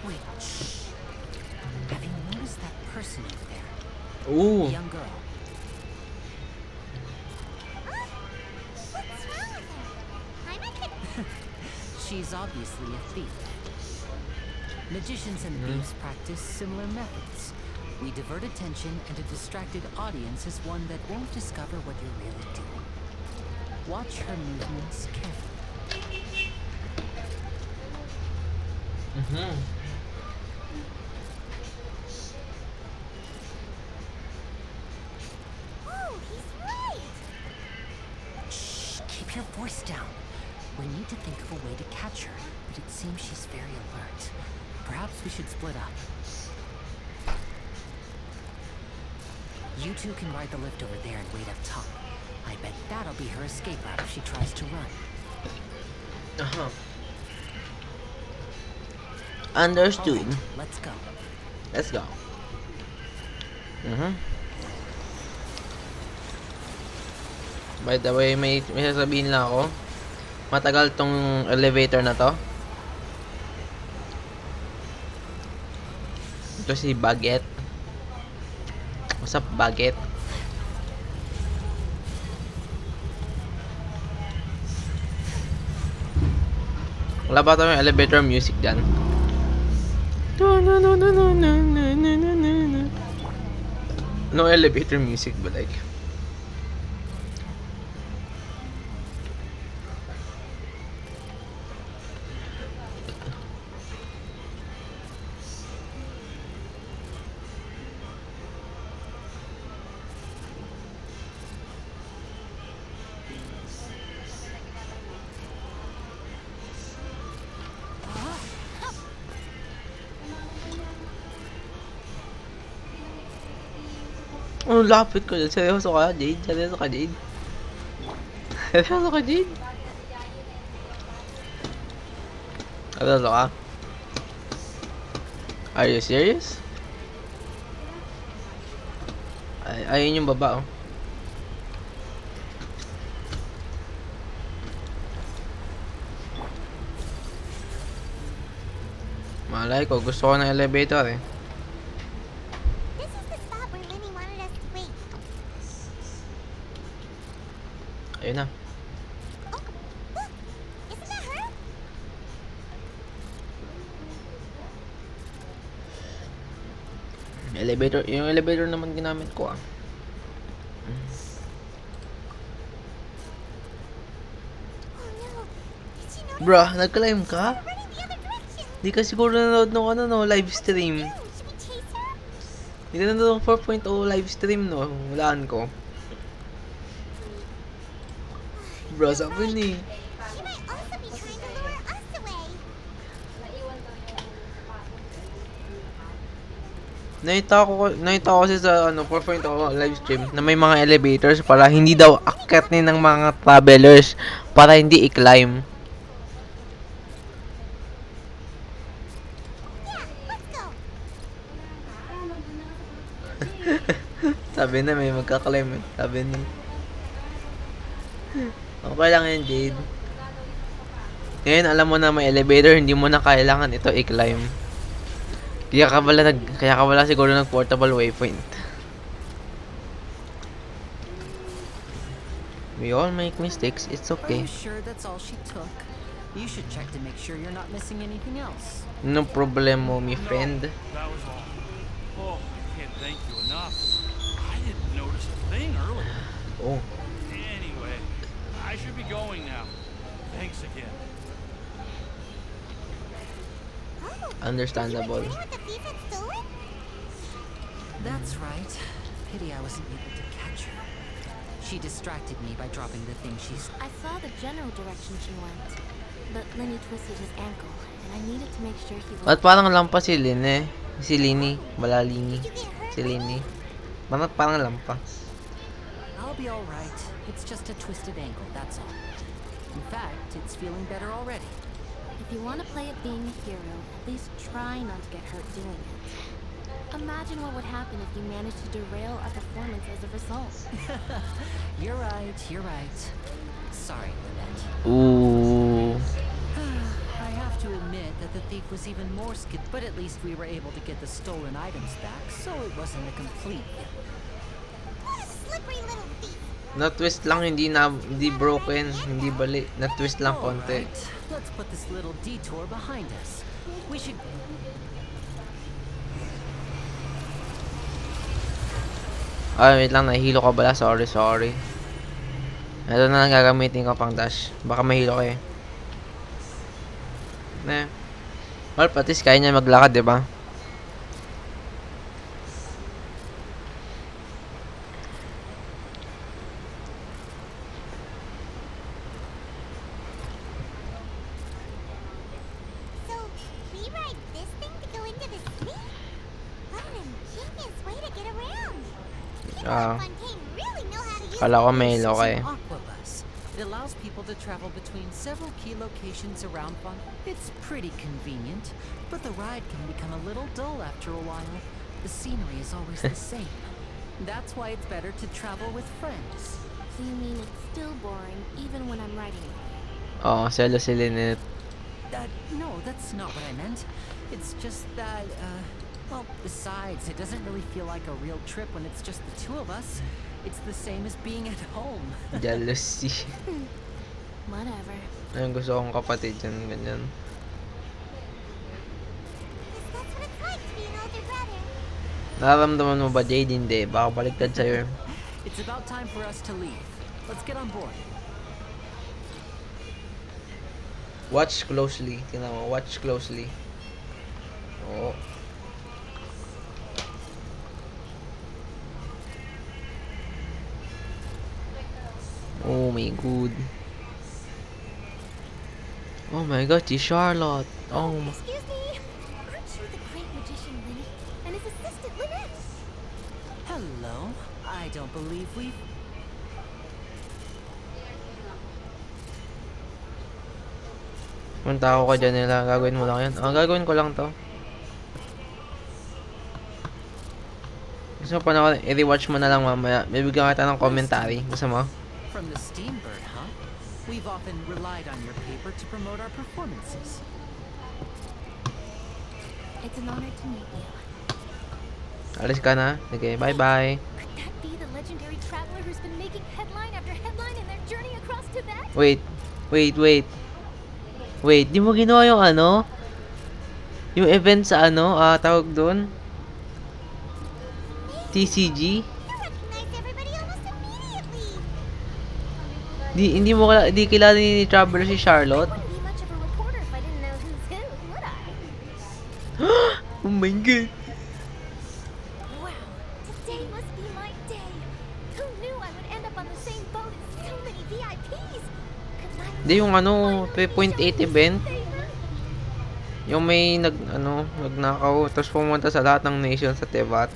wait, shh. Have you noticed that person over there? Ooh. The young girl. What's wrong with her? I'm at the... She's obviously a thief. Magicians and thieves practice similar methods. We divert attention, and a distracted audience is one that won't discover what you're really doing. Watch her movements carefully. Oh, he's right! Shh, keep your voice down. We need to think of a way to catch her, but it seems she's very alert. Perhaps we should split up. You two can ride the lift over there and wait up top. I bet that'll be her escape route if she tries to run. Understood. Alright, let's go. Let's go. By the way, may sasabihin lang ako. Matagal tong elevator na to. Ito si Baguette. What's up, Baguette? Wala ba tayong elevator music dyan? No elevator music, but like... Oh, lapit ko dyan. Seryoso ka, Jade? Seryoso ka, Jade? Seryoso ka, Jade? Seryoso ka? Are you serious? Ayun yung baba, oh. Malay ko, gusto ko ng elevator, eh. This is the spot where Lenny wanted us to wait. Ayun na. Oh, look! Isn't that her? Elevator, yung elevator naman ginamit ko, ah. Oh no! Did she notice Bruh, nag-climb ka? her running the other direction? Di ka siguro nanood ng ano, no, live stream. Should we chase her? Di ka nanood ng 4.0 live stream, no? Walaan ko. Bro, sabi ni. She might also be trying to lure us away. Nakita ko kasi sa ano, 4.0 live stream na may mga elevators para hindi daw akyatin ng mga travelers para hindi i-climb. Yeah, let's go. Sabi na may magka-climb, eh. Sabi na. Okay lang yan, Jade. Ngayon, alam mo na may elevator, hindi mo na kailangan ito i-climb. Kaya ka wala siguro nag portable waypoint. We all make mistakes, it's Are okay. you sure that's all she took? You should check to make sure you're not missing anything else. No problemo, my friend. That was all. Oh, I can't thank you enough. I didn't notice a thing earlier. Oh, Anyway, I should be going now. Thanks again. Oh, understandable. you returning what the thief had stolen? That's right. Pity I wasn't able to catch her. She distracted me by dropping the thing she's... I saw the general direction she went, but Lenny twisted his ankle, and I needed to make sure he was... Ba't parang lampa si Lin, eh? Si Lini, Balalini. Did you get hurt? Si Lini. Bakit parang lampa? I'll be alright. It's just a twisted ankle, that's all. In fact, it's feeling better already. If you want to play at being a hero, at least try not to get hurt doing it. Imagine what would happen if you managed to derail our performance as a result. You're right, you're right. Sorry, Lynette. Ooh. I have to admit that the thief was even more skilled, but at least we were able to get the stolen items back, so it wasn't a complete failure. What a slippery little thief! Na-twist lang, hindi broken, hindi bali. Na-twist lang konti. Alright, let's put this little detour behind us. We should... Ay, wait lang, nahihilo ka bala. Sorry. Ito na lang gagamitin ko pang dash. Baka mahilo ka, eh. Well, patis kaya niya maglakad, di ba? So, we ride this thing to go into the city? What an ingenious way to get around! People Ah. at Fontaine really know how to use Kala ko may This hilo is ka, an eh. aquabus. It allows people to travel between several key locations around Fontaine. It's pretty convenient, but the ride can become a little dull after a while. The scenery is always the same. That's why it's better to travel with friends. So you mean it's still boring even when I'm riding it? Oo, selo si Lynette. No, that's not what I meant. It's just that, well, besides, it doesn't really feel like a real trip when it's just the two of us. It's the same as being at home. Jealousy. Whatever. Ayun, gusto kong kapatid yan, ganyan. Guess that's what it's like to be an older brother. Nararamdaman mo ba, Jade? Hindi. Baka baliktad sa'yo. It's about time for us to leave. Let's get on board. Watch closely. Tingnan mo, watch closely. Oo. Oh my god. Oh my god, si Charlotte. Oh my. Excuse me? Aren't you the great magician Lenny? And his assistant Lynette? Hello. I don't believe we've... Punta ako ka dyan nila. Gagawin mo lang yan. Gagawin ko lang to. Gusto mo pa na i-rewatch mo na lang mamaya. Bibigyan kita ng commentary. Gusto mo? From the Steambird, huh? We've often relied on your paper to promote our performances. It's an honor to meet you. Alis ka na. Sige, bye-bye. Could that be the legendary traveler who's been making headline after headline in their journey across Tibet? Wait. Wait, di mo ginawa yung ano? Yung event sa ano? Tawag doon? TCG? You recognize everybody almost immediately. Hindi mo di kilala ni Traveler si Charlotte? I wouldn't be much of a reporter if I didn't know who's who, would I? Oh my god. Wow, today must be my day. Who knew I would end up on the same boat as so many VIPs? Could my Hindi yung ano, 3.8 event. Yung may nagnakaw, tapos pumunta sa lahat ng nation sa Tibet.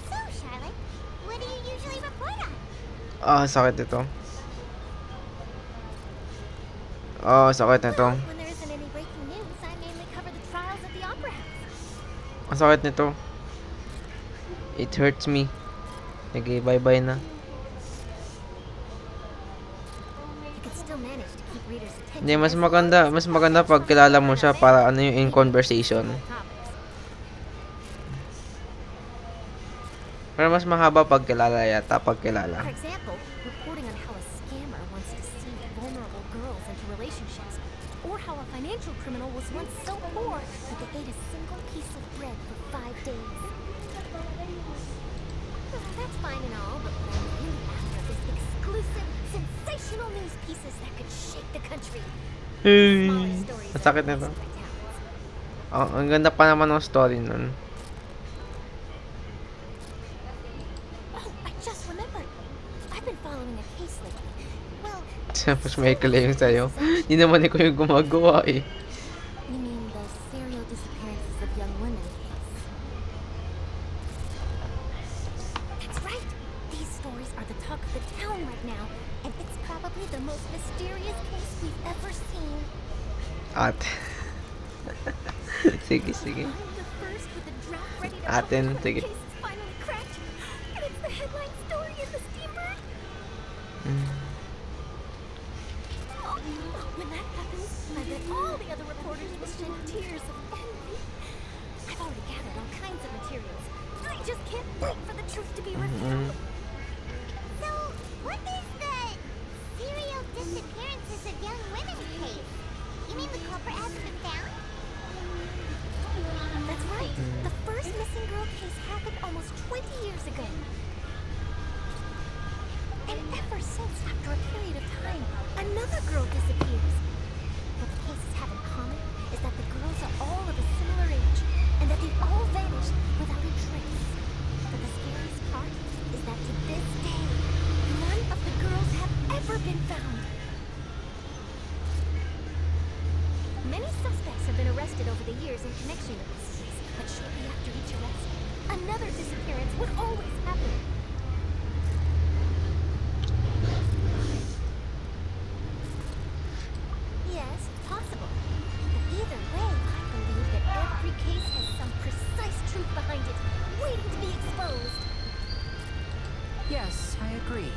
So, Charlotte, what do you usually report on? Sakit ito. Sakit nito. When there isn't any breaking news, I mainly cover the trials at the Opera House. Ang sakit nito. It hurts me. Sige, bye-bye na. You could still manage to keep readers' attention. Hindi, mas maganda pag kilala mo siya para ano yung in conversation. Pero mas mahaba pag kilala yata, pag kilala. For example, reporting on how a scammer once deceived vulnerable girls into relationships, or how a financial criminal was once so poor that they ate a single piece of bread for 5 days. That's fine and all, but what I'm really after is exclusive, sensational news pieces that could shake the country. Smaller stories Ang sakit are nito. my talents. Ang ganda pa naman ng story nun. Oh, I just remembered. I've been following a case lately. Well, Mas may kala yung sa'yo. Hindi naman ikaw yung gumagawa eh. you mean the serial disappearances of young women case? That's right. These stories are the talk of the town right now, and it's probably the most mysterious case we've ever seen. Ate. Sige. I'm the first with a draft ready to Atin, publish when sige. the case is finally cracked, and it's the headline story in the Steambird. Oh, when that happens, I bet all the other reporters will shed tears of envy. I've already gathered all kinds of materials. I just can't wait for the truth to be revealed. So, what is the serial disappearances of young women case? You mean the culprit hasn't been found? That's right. The first missing girl case happened almost 20 years ago. And ever since, after a period of time, another girl disappears. What the cases have in common is that the girls are all of a similar age, and that they've all vanished without a trace. But the scariest part is that to this day, none of the girls have ever been found. Many suspects have been arrested over the years in connection with this case, but shortly after each arrest, another disappearance would always happen. Yes, it's possible. But either way, I believe that every case has some precise truth behind it, waiting to be exposed. Yes, I agree.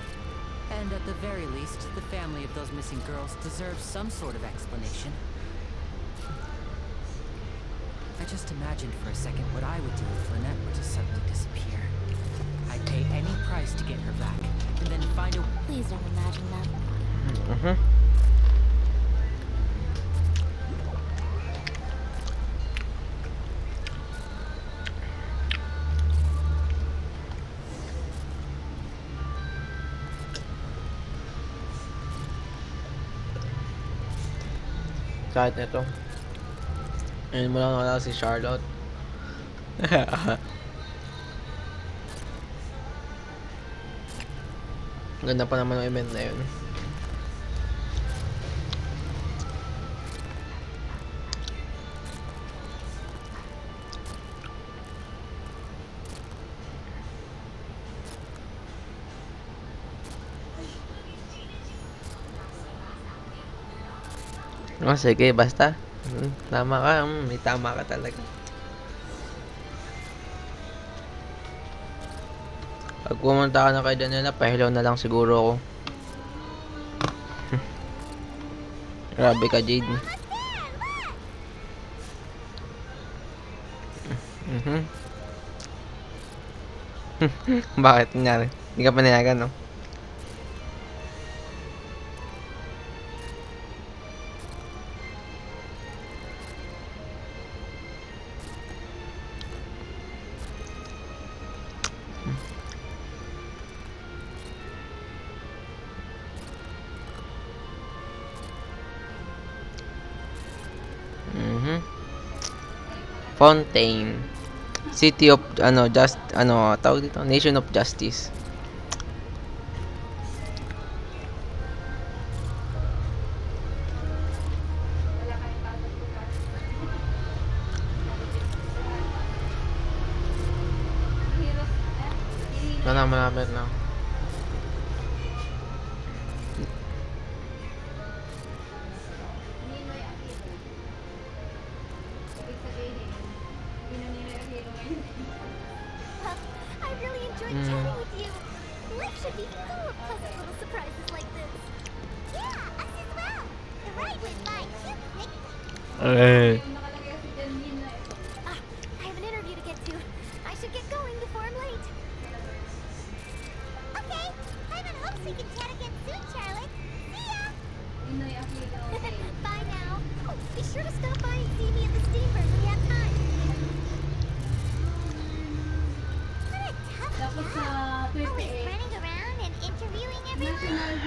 And at the very least, the family of those missing girls deserves some sort of explanation. I just imagined for a second what I would do if Lynette were to suddenly disappear. I'd pay any price to get her back, and then find a... Please don't imagine that. Kahit ito. Ayun mo lang wala si Charlotte. Ganda pa naman ng event na yun. Oh, sige, basta. Tama ka. May tama ka talaga. Pag pumunta ka na kay Daniela, pahilaw na lang siguro ako. Grabe ka, Jade. Mhm. Bakit nangyari? Hindi ka panayagan, no? Mhm. Fontaine. City of, tawag dito? Nation of Justice. Malapit na. Well, I really enjoyed chatting with you. Life should be full of pleasant little surprises like this. Yeah, us as well. The ride went by too quickly. I have an interview to get to. I should get going before I'm late. Okay, I'm in hopes we can chat again soon, Charlotte. See ya! Bye now. Oh, be sure to stop by and see me at the Steamboat when you have time. What a tough job. Always running around and interviewing everyone.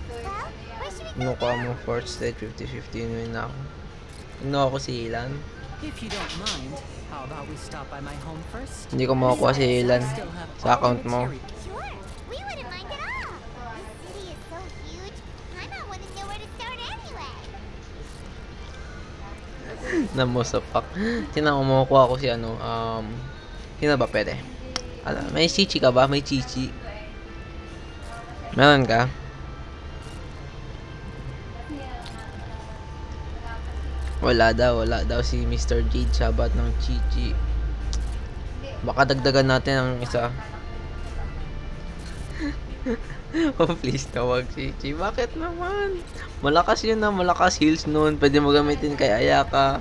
Well, where should we go Mukha now? mo fourth stage, 50-50 win na ako. Ano ako si Ilan? If you don't mind, how about we stop by my home first? Hindi ko makukuha si Ilan Still have sa all account the mo. material. Sure, we wouldn't mind at all. This city is so huge, I might want to know where to start anyway. Namusapak. Tinan ko makukuha ko si sino ba pwede? May chichi ka ba? May chichi. Meron ka? Wala daw si Mr. Jade sabat ng chichi. Baka dagdagan natin ang isa. Oh please, tawag chichi. Bakit naman? Malakas yun na, malakas heals noon. Pwede mo gamitin kay Ayaka.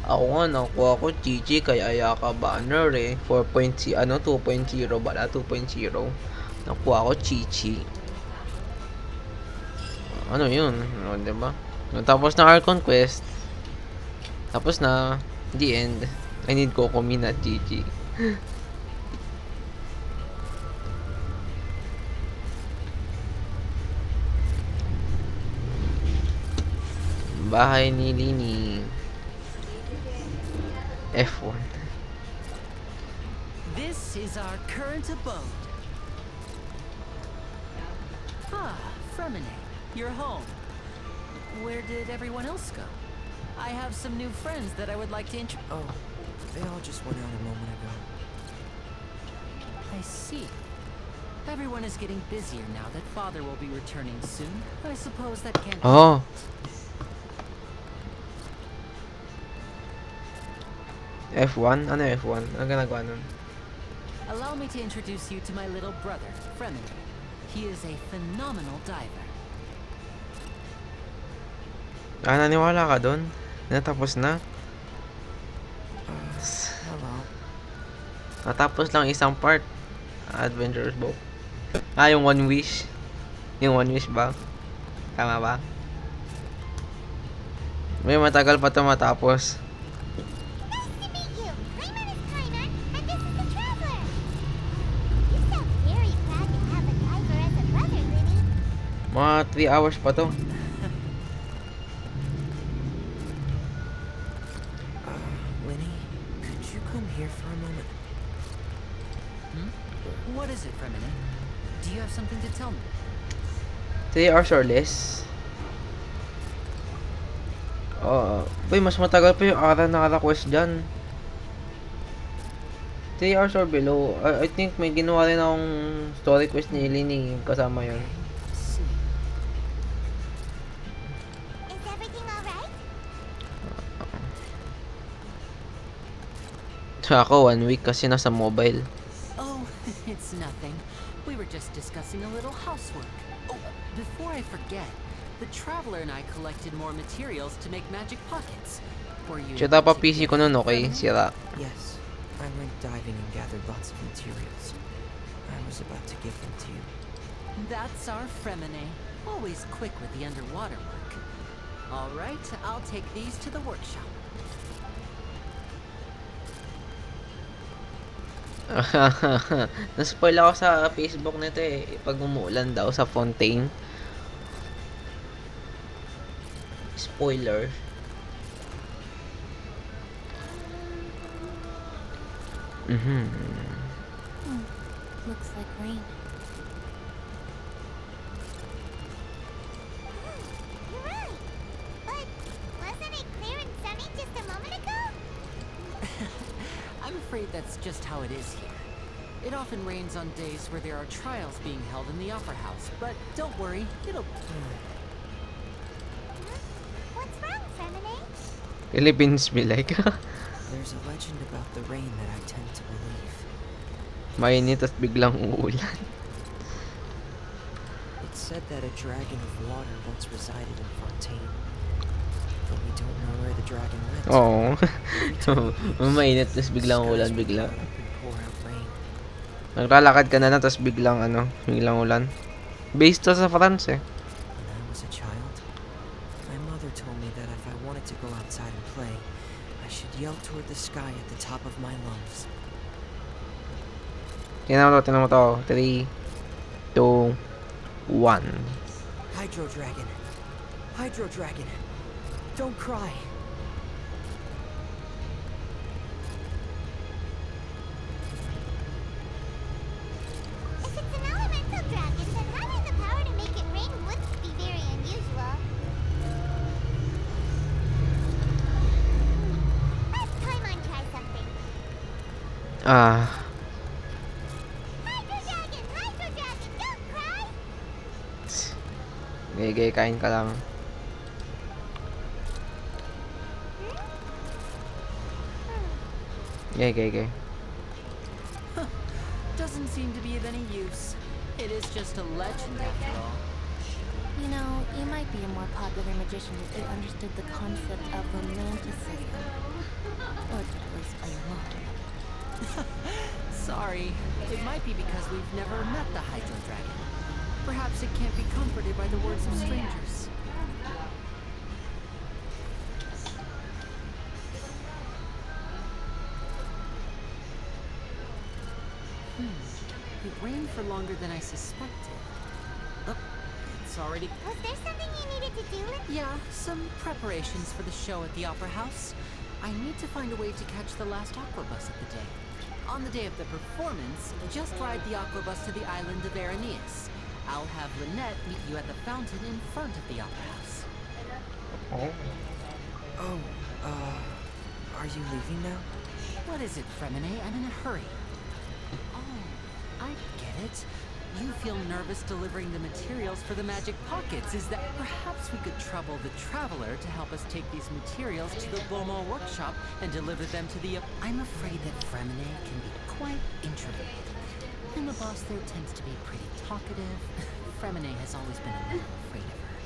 Ako nga, nakuha ko Chichi kay Ayaka banner eh. 2.0 bala, 2.0. Nakuha ko Chichi. Ano yun? Diba? Tapos na Archon quest. Tapos na, the end. I need Kokomi na Chichi. Bahay ni Lini. F1. This is our current abode. Ah, Fremine, you're home. Where did everyone else go? I have some new friends that I would like to Oh, they all just went out a moment ago. I see. Everyone is getting busier now that Father will be returning soon. I suppose that can't be Oh. F1? Ano F1? Ano ginagawa nun? Allow me to introduce you to my little brother, Fremine. He is a phenomenal diver. Naniwala ka dun? Natapos na? Hello. Natapos lang isang part. Adventurous Boat. Yung One Wish. Yung One Wish ba? Tama ba? May matagal pa ito matapos. Nice to meet you. My name is Kainan, and this is the Traveler. You sound very proud to have a diver as a brother, Linny. Mga 3 hours pa to. Winnie, could you come here for a moment? What is it, Fremine? Do you have something to tell me? 3 hours or less. Boy, mas matagal pa yung ara na quest dyan. 3 hours or below. I think may ginawa rin akong story quest ni Eileen eh, kasama yun. See. Is everything alright? So ako, 1 week kasi nasa mobile. Oh, it's nothing. We were just discussing a little housework. Oh, before I forget, the Traveler and I collected more materials to make magic pockets. Were you Chita able pa to PC get ko nun, any okay? from them? Sira. Yes, I went diving and gathered lots of materials. I was about to give them to you. That's our Fremine. Always quick with the underwater work. All right, I'll take these to the workshop. Naspoil ako sa Facebook nito eh. Pag umuulan daw sa Fontaine. Spoiler. Looks like rain. You're right. But wasn't it clear and sunny just a moment ago? I'm afraid that's just how it is here. It often rains on days where there are trials being held in the Opera House, but don't worry, it'll... What's wrong, Femine? Philippines be like. There's a legend about the rain that I tend to believe. Mainit at biglang uulan. It's said that a dragon of water once resided in Fontaine. But we don't know where the dragon went. Oo. Mainit tapos biglang ulan bigla. Up and pour out rain. Naglalakad ka na lang tapos biglang biglang ulan. Based to sa France eh. When I was a child, my mother told me that if I wanted to go outside and play, I should yell toward the sky at the top of my lungs. Tingnan mo to. 3, 2, 1. Hydro Dragon! Hydro Dragon! Don't cry! If it's an elemental dragon, then having the power to make it rain would be very unusual. Let's Paimon try something. Hydro dragon, don't cry! Gay, kain ka lang. Gay. Doesn't seem to be of any use. It is just a legend after all. You know, you might be a more popular magician if you understood the concept of romanticism. Or could at least play along. Sorry, it might be because we've never met the Hydro Dragon. Perhaps it can't be comforted by the words of strangers. It rained for longer than I suspected. Oh, it's already... Was there something you needed to do? Yeah, some preparations for the show at the Opera House. I need to find a way to catch the last aquabus of the day. On the day of the performance, just ride the aquabus to the island of Araneus. I'll have Lynette meet you at the fountain in front of the Opera House. Oh, are you leaving now? What is it, Fremine? I'm in a hurry. Oh, I get it. You feel nervous delivering the materials for the magic pockets. Is that perhaps we could trouble the Traveler to help us take these materials to the Beaumont workshop and deliver them to the... I'm afraid that Fremine can be quite introverted. And the boss there tends to be pretty talkative. Fremine has always been a little afraid of her.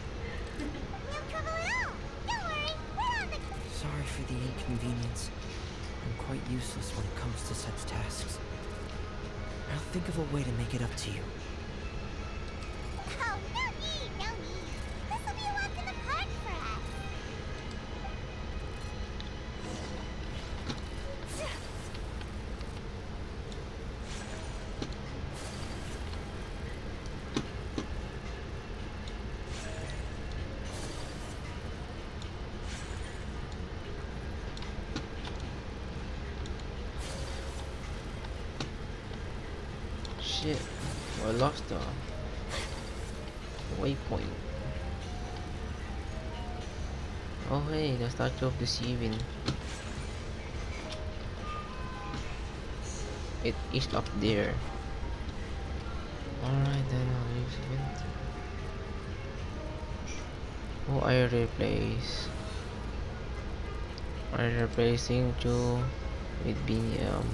No trouble at all. Don't worry, we're on the... Sorry for the inconvenience. I'm quite useless when it comes to such tasks. I'll think of a way to make it up to you. Oh, no need. This will be a walk in the park for us. Shit. I lost the waypoint. Oh hey, the Statue of Deceiving. It is up there. Alright then, I'll use it. Oh, I'm replacing two with BM.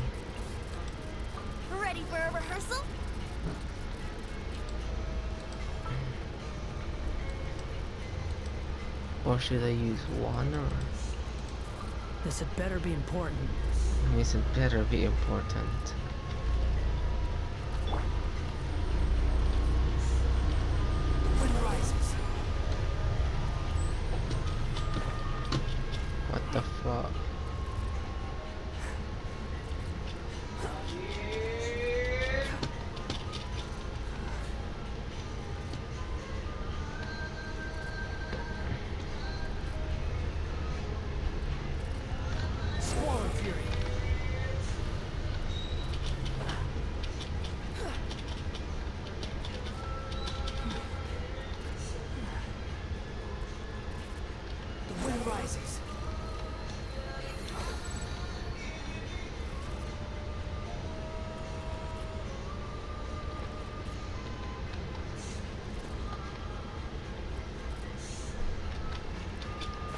Ready for a rehearsal? Or should I use one, or This had better be important. is it better be important? Wind rises. What the fuck? Squall and fury. The wind rises.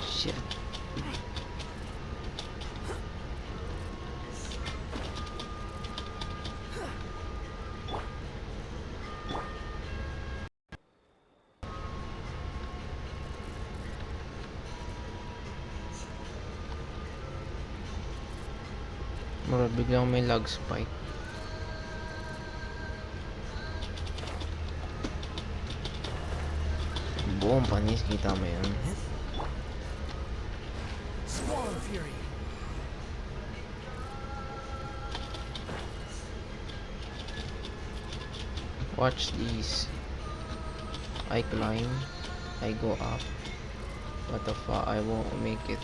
Shit. Bro, biglang may lag spike. Boom, panis, kita mo yun. Squall and fury. Watch these. I climb, I go up. What the fuck, I won't make it.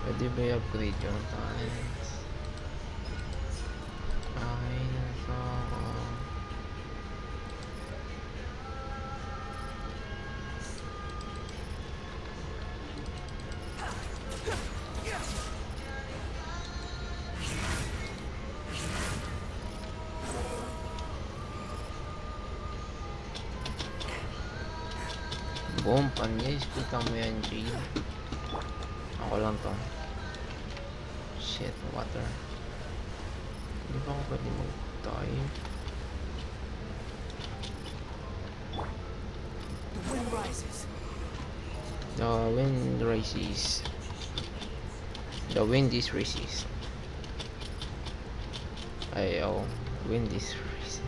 Pwede ba i-upgrade yung talents? Okay na to. Boom, panis. Kita mo yan, G. Ako lang to. Shit, water. Hindi ba ako pwede mag-dive? The wind rises. The wind rises. The wind is racist. Oh, wind is racist.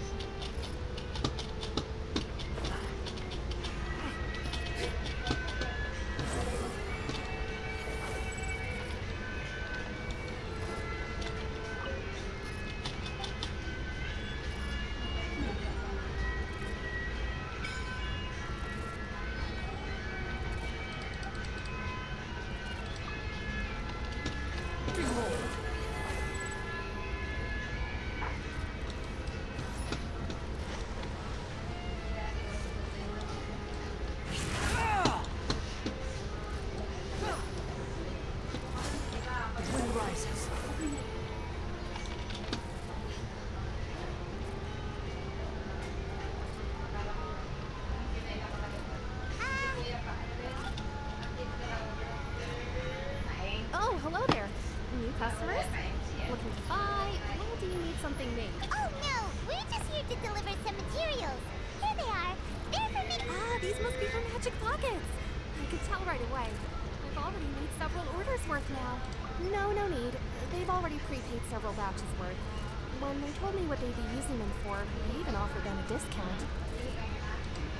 Oh, hello there. New customers? Looking to buy? Or do you need something made? Oh no, we're just here to deliver some materials. Here they are. They're for me. Ah, these must be from Magic Pockets. I could tell right away. I've already made several orders worth now. No need. They've already prepaid several batches worth. When they told me what they'd be using them for, I even offered them a discount.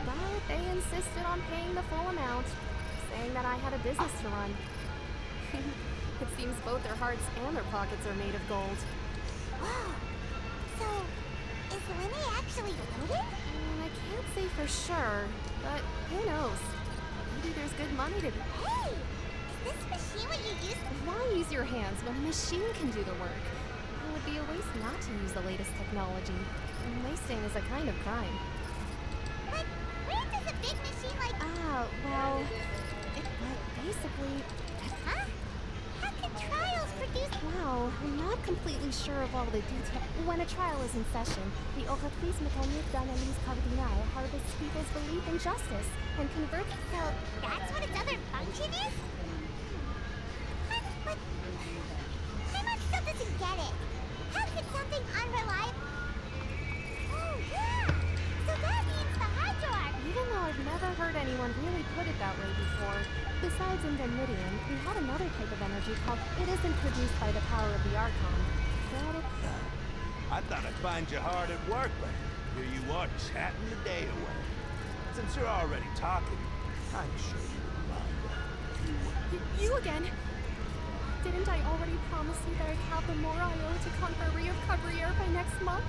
But they insisted on paying the full amount, saying that I had a business to run. It seems both their hearts and their pockets are made of gold. Wow. So, is Winnie actually loaded? I can't say for sure, but who knows? Maybe there's good money to be. Hey! Is this machine what you use? Why use your hands when a machine can do the work? It would be a waste not to use the latest technology. And wasting is a kind of crime. But where does a big machine like... Well, basically... Huh? How can trials produce... Wow, I'm not completely sure of all the details. When a trial is in session, the Orchis Mécanique d'Analyse Cardinale harvests people's belief in justice and converts... So that's what its other function is? But Paimon still doesn't get it. How could something unreliable... Oh, yeah! So that means the Hydro Even though I've never heard anyone really put it that way before, besides Indemnidium, we have another type of energy called... It isn't produced by the power of the Archon, but it... I thought I'd find you hard at work, but here you are chatting the day away. Since you're already talking, I'm sure you wouldn't mind. You again! Didn't I already promise you that I'd have the Moraio to Conferry of Cabriere by next month?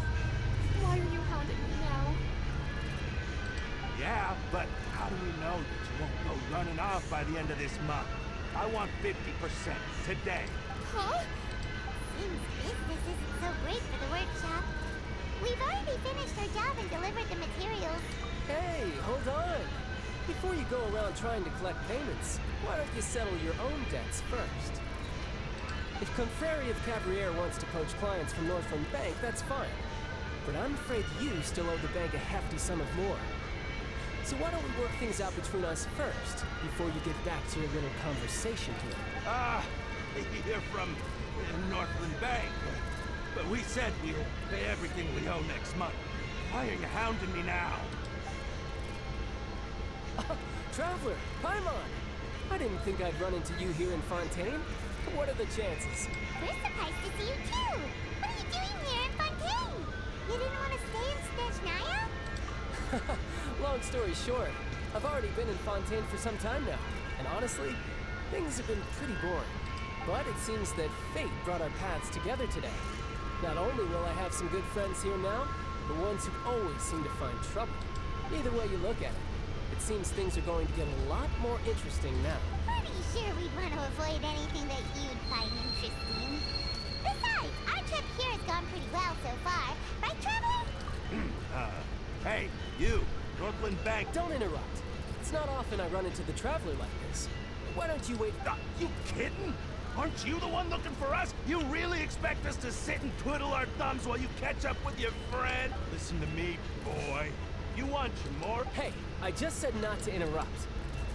Why are you hounding me now? Yeah, but how do we know that you won't go running off by the end of this month? I want 50% today. Huh? Seems business isn't so great for the workshop. We've already finished our job and delivered the materials. Hey, hold on! Before you go around trying to collect payments, why don't you settle your own debts first? If Confrere of Cabriere wants to poach clients from Northland Bank, that's fine. But I'm afraid you still owe the bank a hefty sum of more. So why don't we work things out between us first, before you get back to your little conversation here? You're from Northland Bank. But we said we'll pay everything we owe next month. Why are you hounding me now? Traveler, Paimon! I didn't think I'd run into you here in Fontaine. What are the chances? We're surprised to see you too. What are you doing here in Fontaine? You didn't want to stay in Snezhnaya? Long story short, I've already been in Fontaine for some time now, and honestly, things have been pretty boring. But it seems that fate brought our paths together today. Not only will I have some good friends here now, but ones who always seem to find trouble. Either way you look at it, it seems things are going to get a lot more interesting now. Pretty sure we'd want to avoid anything that you'd find interesting. Besides, our trip here has gone pretty well so far. Right, Traveler? Hey, you! Northland Bank! Don't interrupt. It's not often I run into the Traveler like this. Why don't you wait? You kidding? Aren't you the one looking for us? You really expect us to sit and twiddle our thumbs while you catch up with your friend? Listen to me, boy. You want your more? Hey, I just said not to interrupt.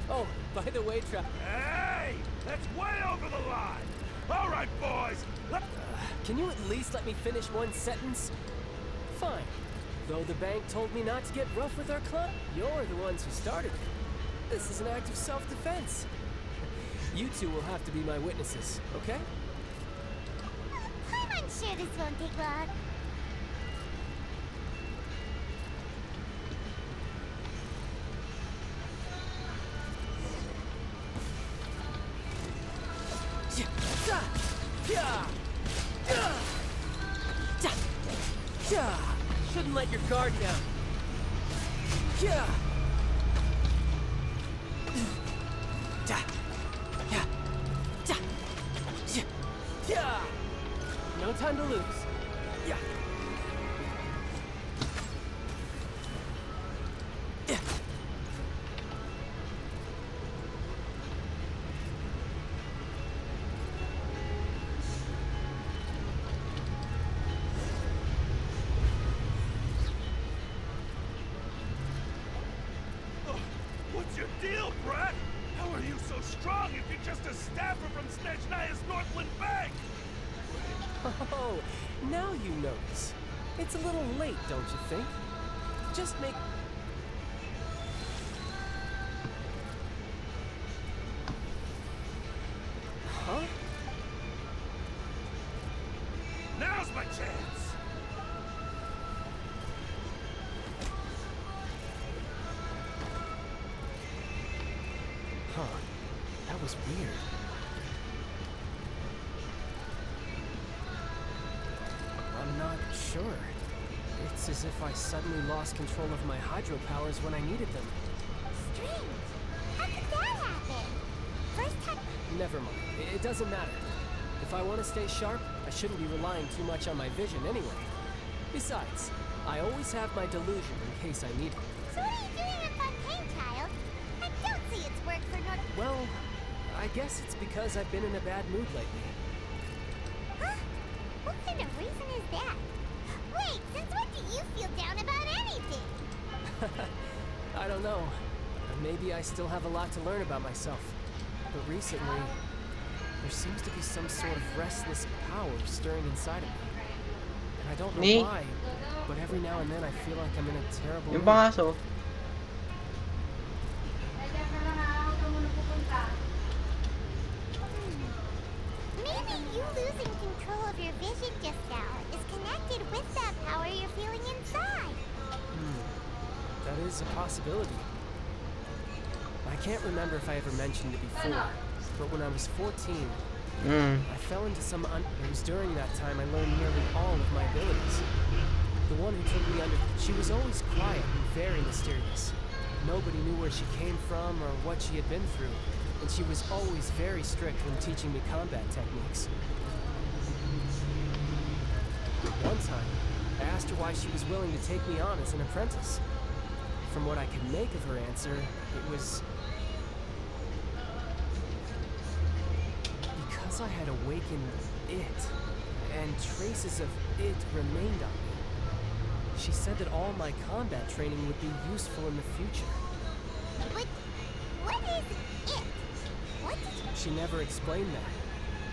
Oh, by the way, Hey! That's way over the line! All right, boys! Can you at least let me finish one sentence? Fine. Though the bank told me not to get rough with our club, you're the ones who started it. This is an act of self-defense. You two will have to be my witnesses, okay? I'm sure this won't take long. Shouldn't let your guard down. No time to lose. What's your deal, Brett? How are you so strong if you're just a staffer from Snezhnaya's Northland Bank? Oh, now you notice. It's a little late, don't you think? Just make... Huh? Now's my chance! Huh. That was weird. I'm not sure. It's as if I suddenly lost control of my hydro powers when I needed them. Strange. How could that happen? First time... Never mind. It doesn't matter. If I want to stay sharp, I shouldn't be relying too much on my vision anyway. Besides, I always have my delusion in case I need it. So what are you doing in Fontaine, child? I don't see its work for North... Well, I guess it's because I've been in a bad mood lately. Huh? What kind of reason is that? Wait, since when do you feel down about anything? I don't know. Maybe I still have a lot to learn about myself. But recently, there seems to be some sort of restless power stirring inside of me. And I don't know why, but every now and then I feel like I'm in a terrible Yung mood. pangaso. Maybe you losing control of your vision just now is connected with that power you're feeling inside. That is a possibility. I can't remember if I ever mentioned it before, but when I was 14, I fell into some it was during that time I learned nearly all of my abilities. The one who took me under, she was always quiet and very mysterious. Nobody knew where she came from or what she had been through, and she was always very strict when teaching me combat techniques. One time, I asked her why she was willing to take me on as an apprentice. From what I could make of her answer, it was because I had awakened it, and traces of it remained on me. She said that all my combat training would be useful in the future. But what is it? What did you... She never explained that,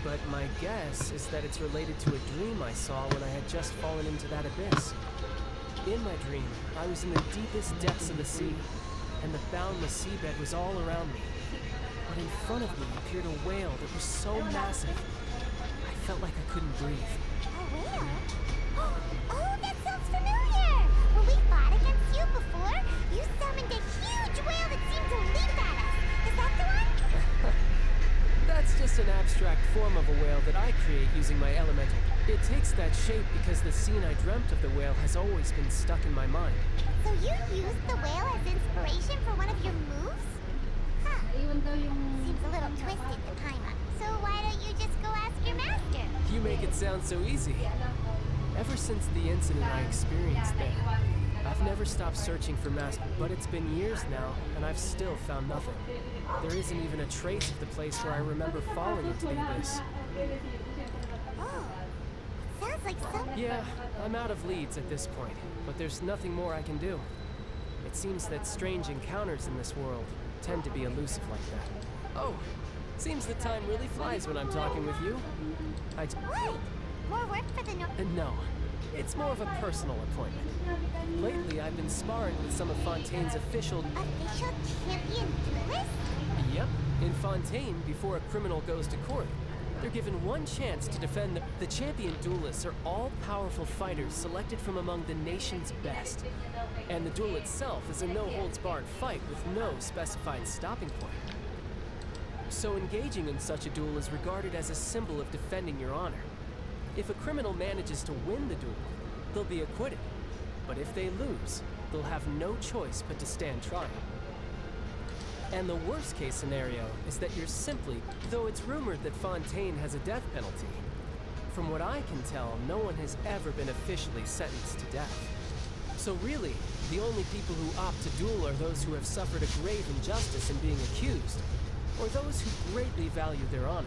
but my guess is that it's related to a dream I saw when I had just fallen into that abyss. In my dream, I was in the deepest depths of the sea, and the boundless seabed was all around me. But in front of me appeared a whale that was so massive, I felt like I couldn't breathe. A whale? Oh, that sounds familiar! When we fought against you before, you summoned a huge whale that seemed to leap at us. Is that the one? That's just an abstract form of a whale that I create using my elemental. It takes that shape because the scene I dreamt of the whale has always been stuck in my mind. So you used the whale as inspiration for one of your moves? Huh. Seems a little twisted, the Paimon. So why don't you just go ask your master? You make it sound so easy. Ever since the incident I experienced there, I've never stopped searching for Master, but it's been years now, and I've still found nothing. There isn't even a trace of the place where I remember falling into the abyss. Oh, sounds like some... Yeah, I'm out of leads at this point, but there's nothing more I can do. It seems that strange encounters in this world tend to be elusive like that. Oh, seems the time really flies when I'm talking with you. Wait, more work for the No, it's more of a personal appointment. Lately, I've been sparring with some of Fontaine's official champion duelists? Yep. In Fontaine, before a criminal goes to court, they're given one chance to defend the champion duelists are all-powerful fighters selected from among the nation's best. And the duel itself is a no-holds-barred fight with no specified stopping point. So engaging in such a duel is regarded as a symbol of defending your honor. If a criminal manages to win the duel, they'll be acquitted. But if they lose, they'll have no choice but to stand trial. And the worst-case scenario is that you're simply, though it's rumored that Fontaine has a death penalty, from what I can tell, no one has ever been officially sentenced to death. So really, the only people who opt to duel are those who have suffered a grave injustice in being accused, or those who greatly value their honor.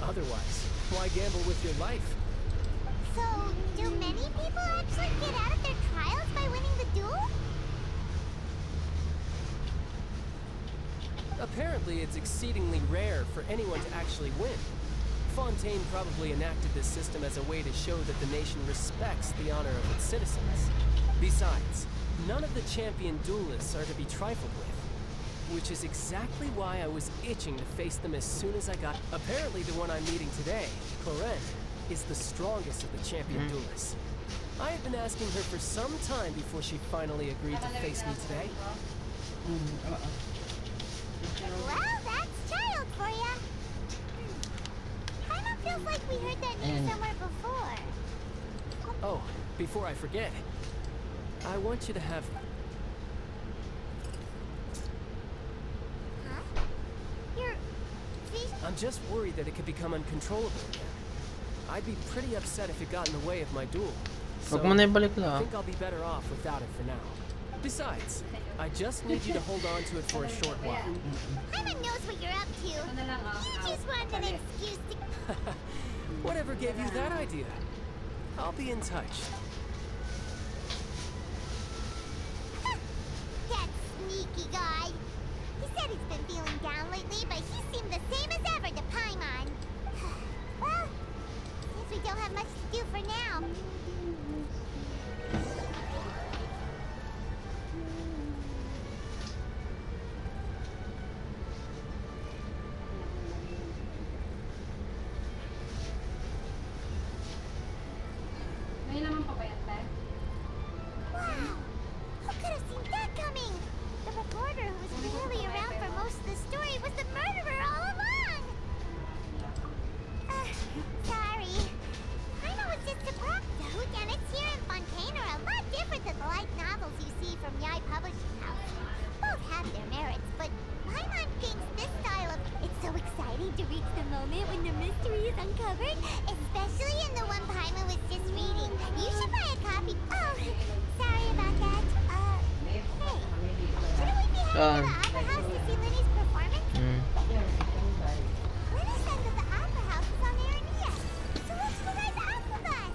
Otherwise, why gamble with your life? So, do many people actually get out of their trials by winning the duel? Apparently, it's exceedingly rare for anyone to actually win. Fontaine probably enacted this system as a way to show that the nation respects the honor of its citizens. Besides, none of the champion duelists are to be trifled with, which is exactly why I was itching to face them as soon as I got... Apparently, the one I'm meeting today, Corinne, is the strongest of the champion duelists. I had been asking her for some time before she finally agreed to face me today. Well, that's child for ya. Kinda feels like we heard that name somewhere before. Oh, before I forget, I want you to have... Huh? Your vision? I'm just worried that it could become uncontrollable again. I'd be pretty upset if it got in the way of my duel. So, Wag mo na ibalik I lang. think I'll be better off without it for now. Besides, I just need you to hold on to it for a short while. Paimon knows what you're up to. He just wanted an excuse to... Whatever gave you that idea? I'll be in touch. That sneaky guy. He said he's been feeling down lately, but he seemed the same as ever to Paimon. Well, since we don't have much to do for now. Wow! Who could have seen that coming? The reporter who was clearly around for most of the story was the murderer all along! Sorry. I know it's just a prop note, and it's here in Fontaine are a lot different than the light novels you see from Yai Publishing House. Both have their merits, but Paimon thinks this style of it's so exciting to reach the moment when the mystery is uncovered, especially in the one Paimon was just reading. You should buy a copy. Oh, sorry about that. Hey, shouldn't we be heading to the Opera House to see Linny's performance? Linny said that the Opera House is on Aranea, so let's ride the Aqua Bus.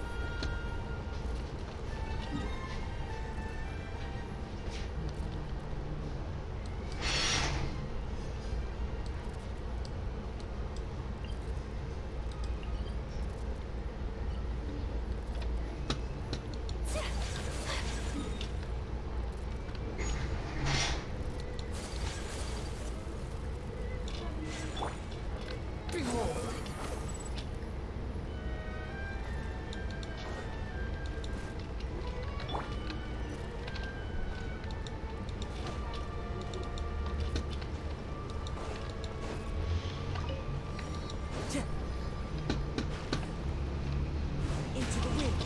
Into the wind.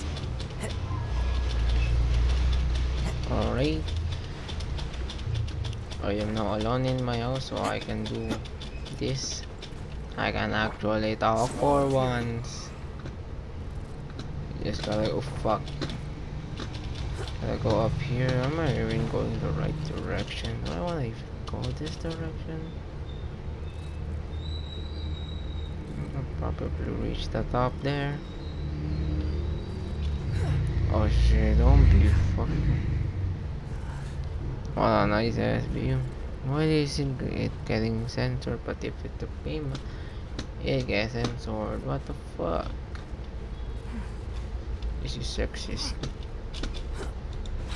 Alright. I am now alone in my house, so I can do this. I can actually talk for once. Just gotta, oh fuck. Gotta go up here. Am I even going the right direction? Do I wanna even go this direction? I'll probably reach the top there. Oh shit, don't be fucking. What a nice ass view. Why isn't it getting censored? But if it's a payment, it gets censored. What the fuck? This is sexist.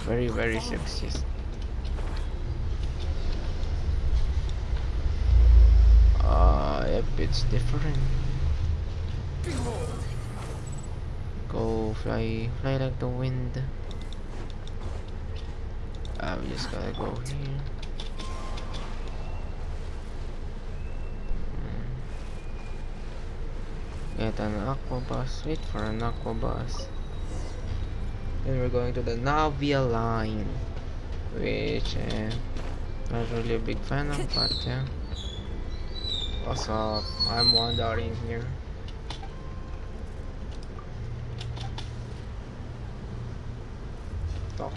Very, very sexist. Yep, it's different. Go fly like the wind. We just gotta go here. Get an aqua bus. Wait for an aqua bus. Then we're going to the Navia line, which not really a big fan of, but yeah. What's up? I'm wandering here. Talk.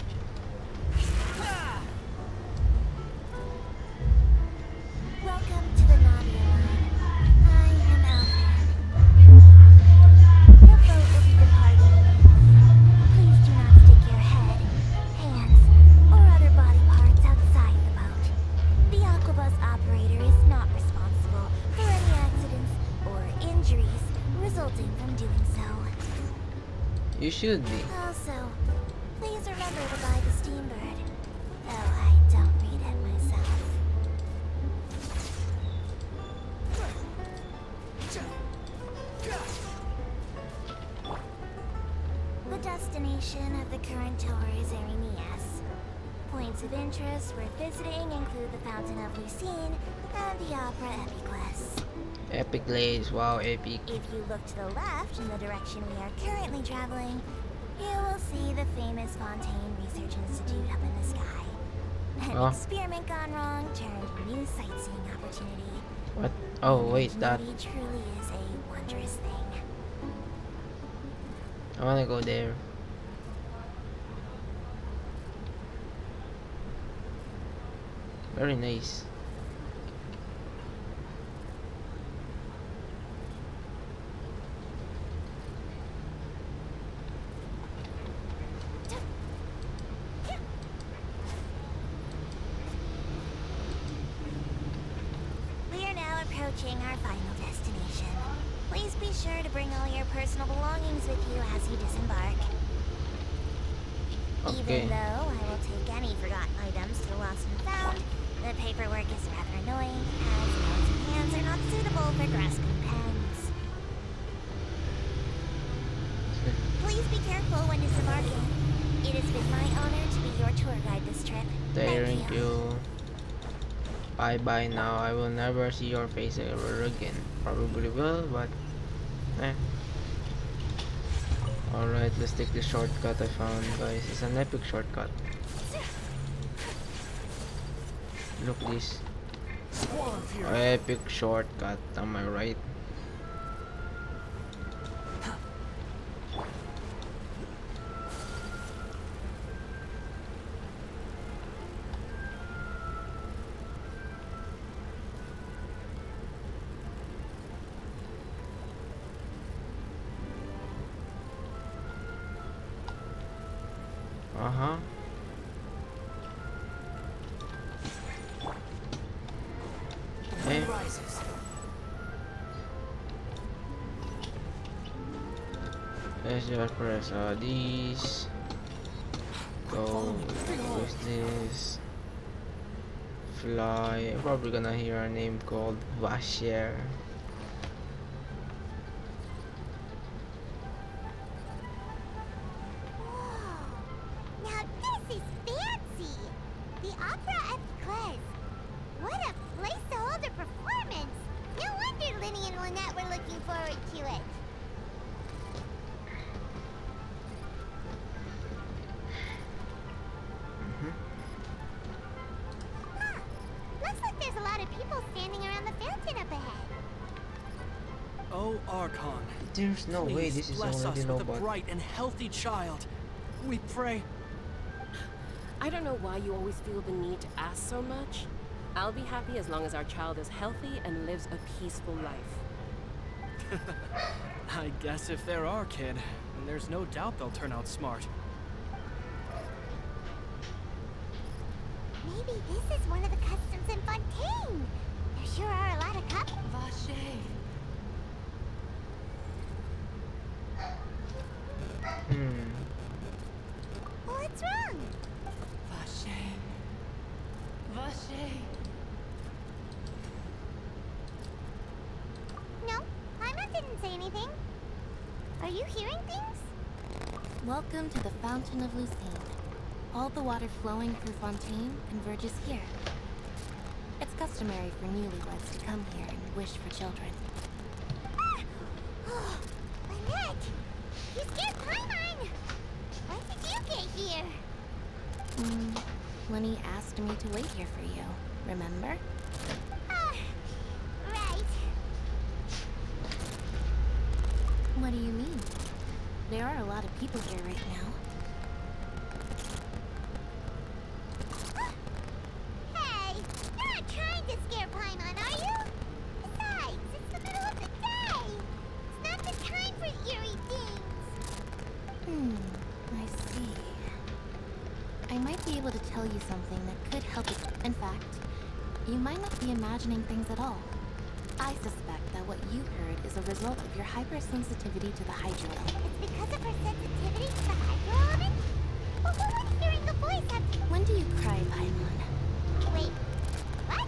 Welcome to the Navia line. I am Alvin. The boat will be departing. Please do not stick your head, hands, or other body parts outside the boat. The Aquabus operator is not responsible for any accidents or injuries resulting from doing so. You should be. Also, please remember to buy the Steambird, though I don't read it myself. The destination of the current tour is Areneas. Points of interest worth visiting include the Fountain of Lucine and the Opera Epiclese. Epic Lays, wow, epic. If you look to the left in the direction we are currently traveling, you will see the famous Fontaine Research Institute up in the sky. An Oh. experiment gone wrong turned new sightseeing opportunity. What? Oh, wait, that. Ingenuity truly is a wondrous thing. I wanna go there. Very nice. We are now approaching our final destination. Please be sure to bring all your personal belongings with you as you disembark. Okay. Even though I will take any forgotten items to lost and found, the paperwork is rather annoying, as notes and hands are not suitable for grasping pens. Please be careful when disembarking. It has been my honor to be your tour guide this trip. Thank you. Bye bye now. I will never see your face ever again. Probably will, but eh. Alright, let's take the shortcut I found, guys. It's an epic shortcut. Look this. Epic shortcut, am I right? Uh-huh. Hey. Let's just press these. Go with this. Fly. I'm probably gonna hear a name called Vasher. Now this is fancy! The Opera at Claire's. What a place to hold a performance! No wonder Linny and Lynette were looking forward to it. Huh. Looks like there's a lot of people standing around the fountain up ahead. Oh, Archon. There's no way Please this is bless already us no with a bot. bright and healthy child. We pray. I don't know why you always feel the need to ask so much. I'll be happy as long as our child is healthy and lives a peaceful life. I guess if they're our kid, then there's no doubt they'll turn out smart. Maybe this is one of the customs in Fontaine. There sure are a lot of cups. Vache. What's wrong? Vache. Vache. No, Paimon didn't say anything. Are you hearing things? Welcome to the Fountain of Lucine. All the water flowing through Fontaine converges here. It's customary for newlyweds to come here and wish for children. Ah! Lynette! You scared Paimon! When did you get here? Lenny asked me to wait here for you, remember? Ah, right. What do you mean? There are a lot of people here right now. Hey, you're not trying to scare Paimon, are you? Besides, it's the middle of the day. It's not the time for eerie things. I see. I might be able to tell you something that could help you. In fact, you might not be imagining things at all. I suspect that what you heard is a result of your hypersensitivity to the hydro element. It's because of her sensitivity to the hydro element? But what would hearing a voice have to... When do you cry, Paimon? Wait, what?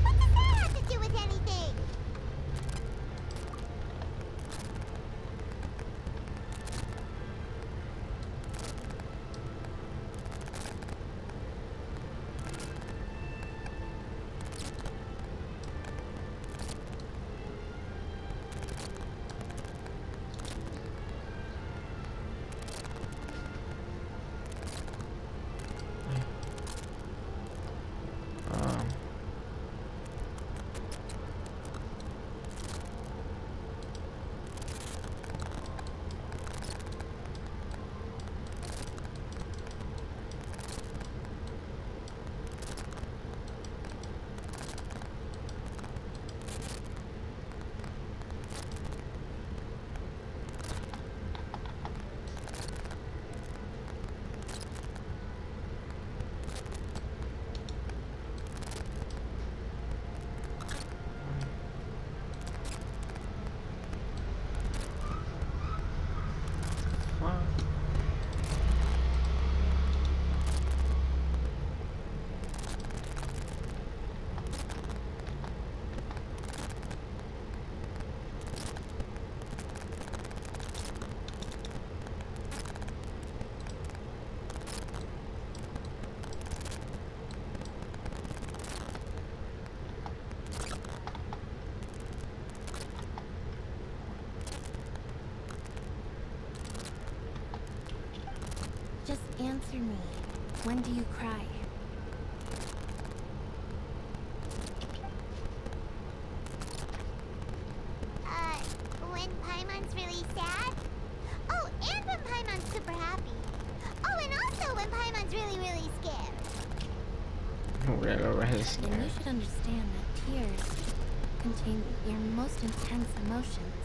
What does that have to do with anything? Just answer me. When do you cry? When Paimon's really sad? Oh, and when Paimon's super happy. Oh, and also when Paimon's really, really scared. Really Then you scared. should understand that tears contain your most intense emotions.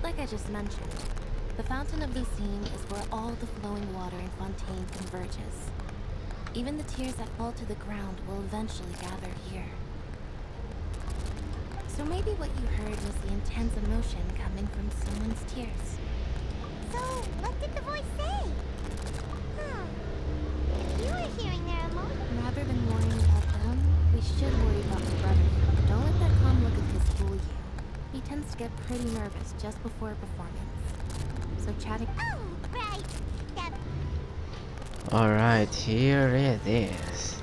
Like I just mentioned, the Fountain of Lucine is where all the flowing water in Fontaine converges. Even the tears that fall to the ground will eventually gather here. So maybe what you heard was the intense emotion coming from someone's tears. So, what did the voice say? You were hearing their emotions. Rather than worrying about them, we should worry about my brother. Don't let that calm look of his fool you. He tends to get pretty nervous just before a performance. So chatting. Oh, right. That Alright, here it is.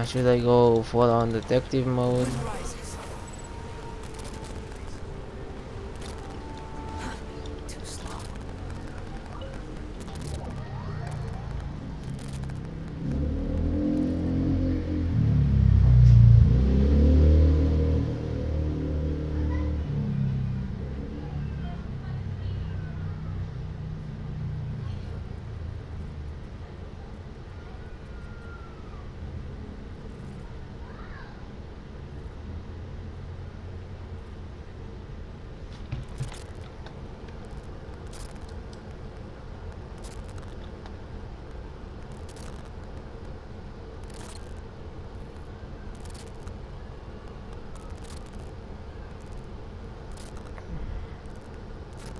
Should I go full on detective mode? Rises. Too slow.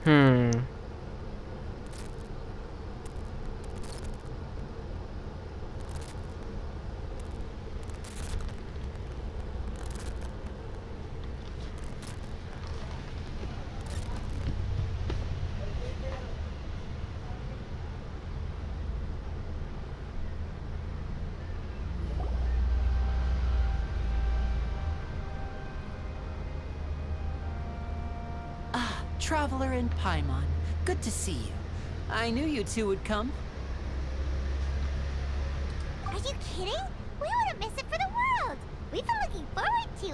Hmm. Traveler in Paimon, good to see you. I knew you two would come. Are you kidding? We wouldn't miss it for the world. We've been looking forward to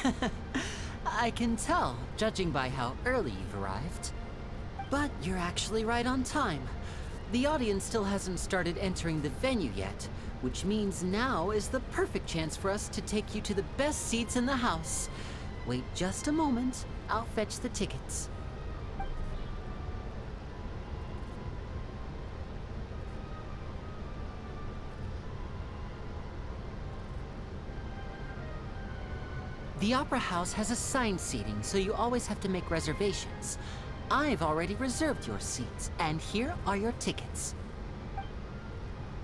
it. I can tell, judging by how early you've arrived. But you're actually right on time. The audience still hasn't started entering the venue yet, which means now is the perfect chance for us to take you to the best seats in the house. Wait just a moment, I'll fetch the tickets. The Opera House has assigned seating, so you always have to make reservations. I've already reserved your seats, and here are your tickets.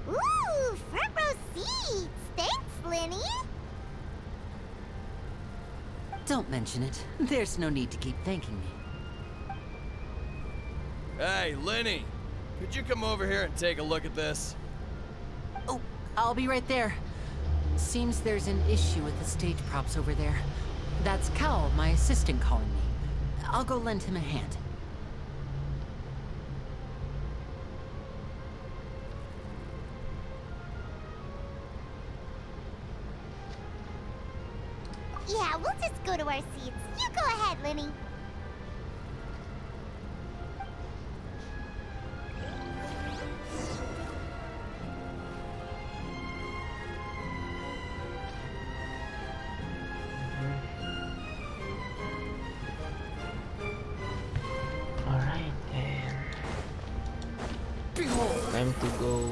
Ooh, front row seats. Thanks, Lenny. Don't mention it. There's no need to keep thanking me. Hey, Lenny, could you come over here and take a look at this? Oh, I'll be right there. Seems there's an issue with the stage props over there. That's Cal, my assistant, calling me. I'll go lend him a hand. Yeah, we'll just go to our seats. You go ahead, Lenny. Alright then. Time to go.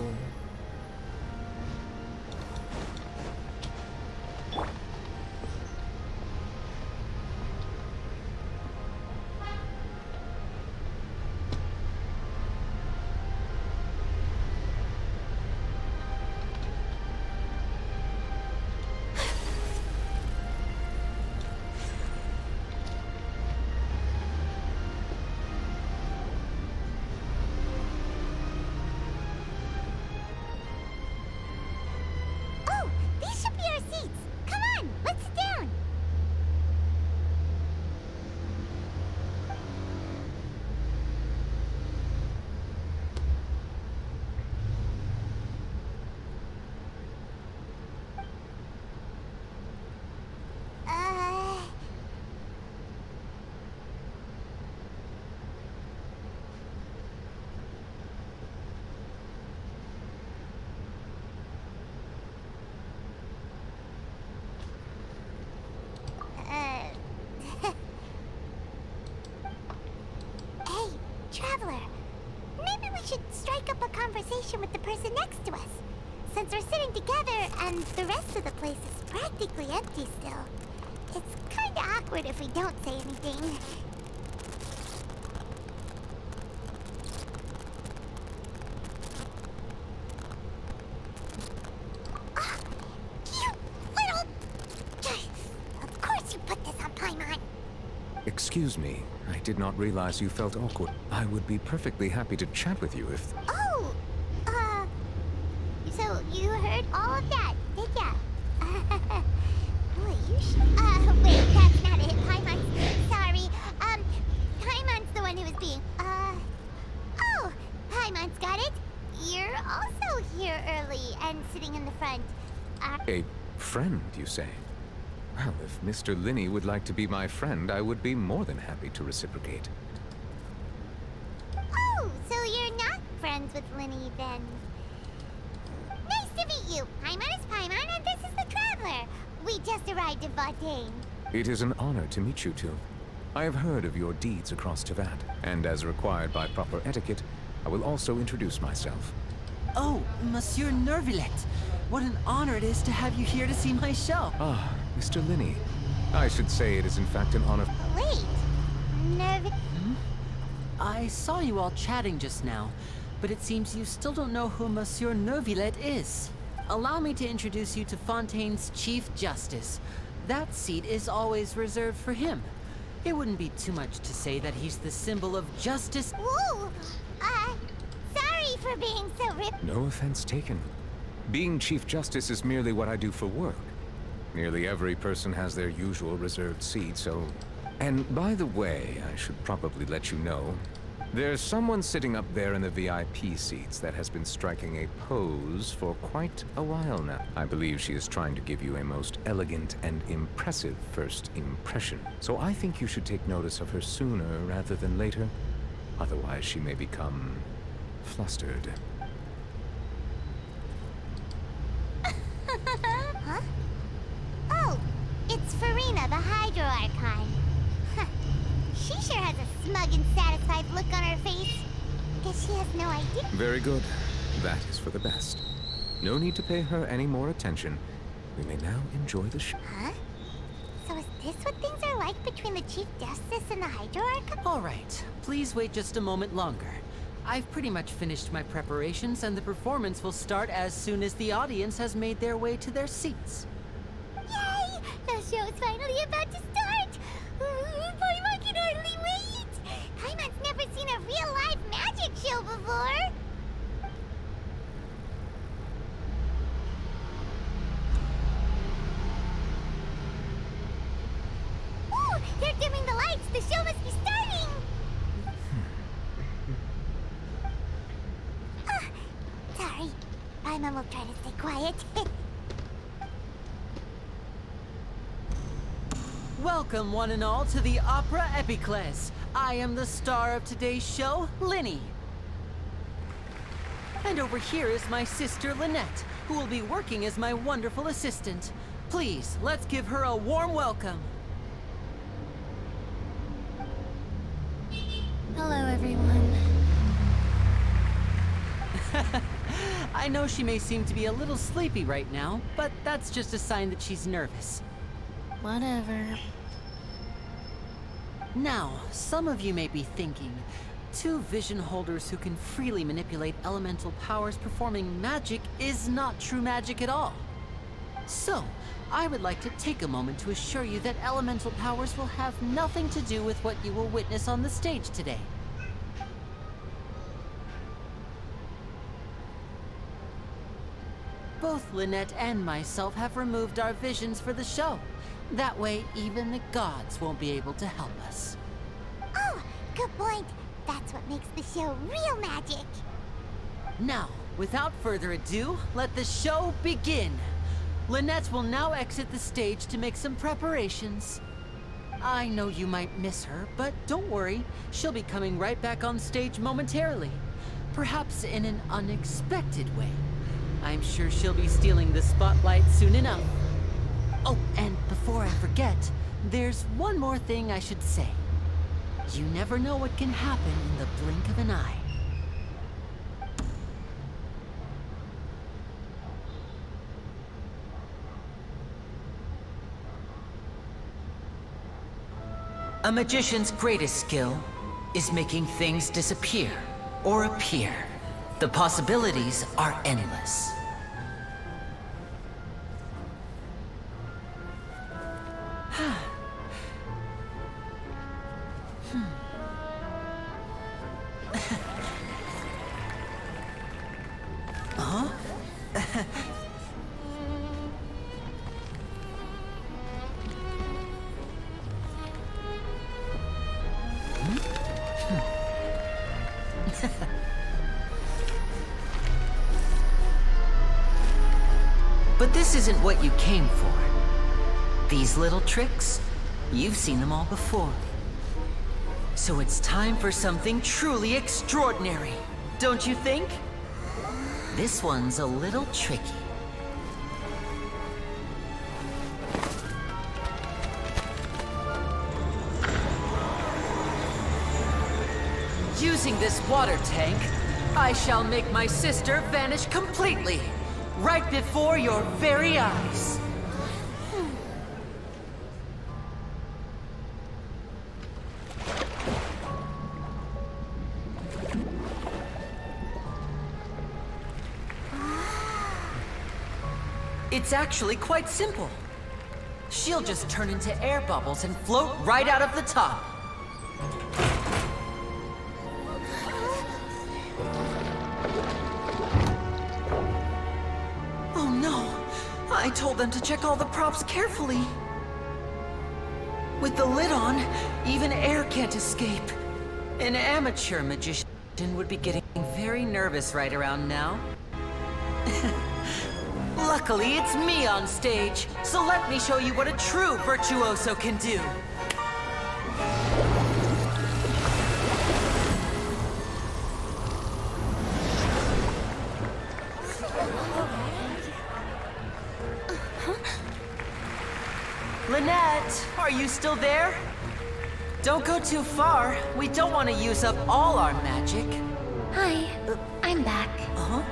up a conversation with the person next to us. Since we're sitting together and the rest of the place is practically empty still, it's kinda awkward if we don't say anything. Ah, you little... Of course you put this on Paimon. Excuse me, I did not realize you felt awkward. I would be perfectly happy to chat with you if... Oh, so you heard all of that, did ya? Boy, you should... wait, that's not it. Paimon's... Sorry. Paimon's the one who was being... Oh, Paimon's got it. You're also here early and sitting in the front. A friend, you say? Well, if Mr. Linney would like to be my friend, I would be more than happy to reciprocate. Oh, so you're not friends with Linney, then? Nice to meet you. Paimon is Paimon, and this is the Traveler. We just arrived in Fontaine. It is an honor to meet you two. I have heard of your deeds across Teyvat, and as required by proper etiquette, I will also introduce myself. Oh, Monsieur Nervillet. What an honor it is to have you here to see my show. Ah, Mr. Linney. I should say it is in fact an honor. Wait. Nervous. I saw you all chatting just now, but it seems you still don't know who Monsieur Nervillet is. Allow me to introduce you to Fontaine's Chief Justice. That seat is always reserved for him. It wouldn't be too much to say that he's the symbol of justice. Ooh, sorry for being so No offense taken. Being Chief Justice is merely what I do for work. Nearly every person has their usual reserved seat, so... And by the way, I should probably let you know, there's someone sitting up there in the VIP seats that has been striking a pose for quite a while now. I believe she is trying to give you a most elegant and impressive first impression. So I think you should take notice of her sooner rather than later. Otherwise, she may become flustered. Huh? Oh, it's Farina, the Hydro Archon. Huh. She sure has a smug and satisfied look on her face. Guess she has no idea. Very good. That is for the best. No need to pay her any more attention. We may now enjoy the show. Huh? So is this what things are like between the Chief Justice and the Hydro Archon? All right, please wait just a moment longer. I've pretty much finished my preparations, and the performance will start as soon as the audience has made their way to their seats. Yay! The show is finally about to start! Paimon can hardly wait! Paimon's never seen a real live magic show before! Ooh! They're dimming the lights! The show must be starting! Sorry. Paimon will try to stay quiet. Welcome, one and all, to the Opera Epiclese. I am the star of today's show, Linney. And over here is my sister, Lynette, who will be working as my wonderful assistant. Please, let's give her a warm welcome. Hello, everyone. I know she may seem to be a little sleepy right now, but that's just a sign that she's nervous. Whatever. Now, some of you may be thinking, two vision holders who can freely manipulate elemental powers performing magic is not true magic at all. So, I would like to take a moment to assure you that elemental powers will have nothing to do with what you will witness on the stage today. Both Lynette and myself have removed our visions for the show. That way, even the gods won't be able to help us. Oh, good point. That's what makes the show real magic. Now, without further ado, let the show begin. Lynette will now exit the stage to make some preparations. I know you might miss her, but don't worry. She'll be coming right back on stage momentarily. Perhaps in an unexpected way. I'm sure she'll be stealing the spotlight soon enough. Oh, and before I forget, there's one more thing I should say. You never know what can happen in the blink of an eye. A magician's greatest skill is making things disappear or appear. The possibilities are endless. But this isn't what you came for. These little tricks, you've seen them all before. So it's time for something truly extraordinary, don't you think? This one's a little tricky. Using this water tank, I shall make my sister vanish completely, right before your very eyes. It's actually quite simple. She'll just turn into air bubbles and float right out of the top. Oh no! I told them to check all the props carefully. With the lid on, even air can't escape. An amateur magician would be getting very nervous right around now. Luckily, it's me on stage, so let me show you what a true virtuoso can do. Lynette, are you still there? Don't go too far. We don't want to use up all our magic. Hi, I'm back. Uh-huh.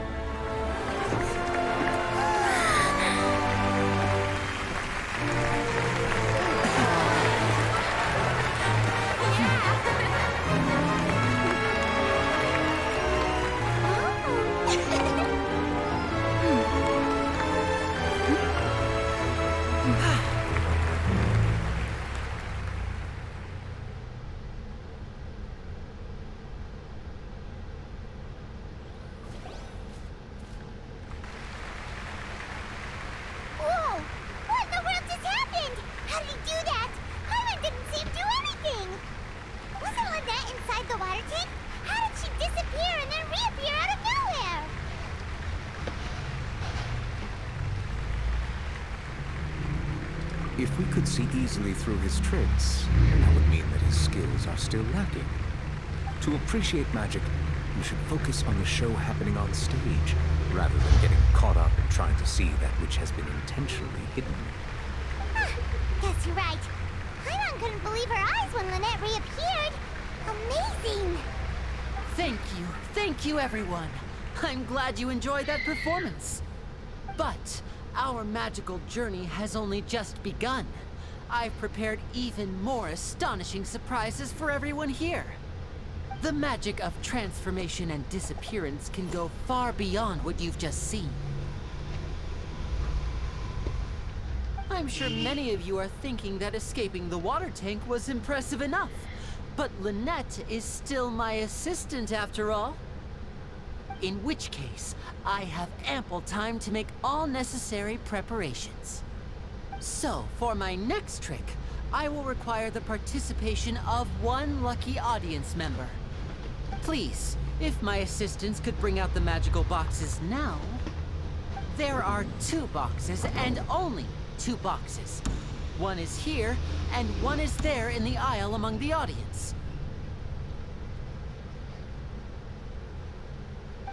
Whoa! What in the world just happened? How did he do that? Paimon didn't see him do anything. Wasn't Lynette inside the water tank? How did she disappear and then reappear out of nowhere? If we could see easily through his tricks, then that would mean that his skills are still lacking. To appreciate magic, you should focus on the show happening on stage, rather than getting caught up in trying to see that which has been intentionally hidden. Guess you're right. Paimon couldn't believe her eyes when Lynette reappeared. Amazing! Thank you everyone. I'm glad you enjoyed that performance. But our magical journey has only just begun. I've prepared even more astonishing surprises for everyone here. The magic of transformation and disappearance can go far beyond what you've just seen. I'm sure many of you are thinking that escaping the water tank was impressive enough. But Lynette is still my assistant after all. In which case, I have ample time to make all necessary preparations. So, for my next trick, I will require the participation of one lucky audience member. Please, if my assistants could bring out the magical boxes now. There are 2 boxes, and only 2 boxes. One is here, and one is there in the aisle among the audience.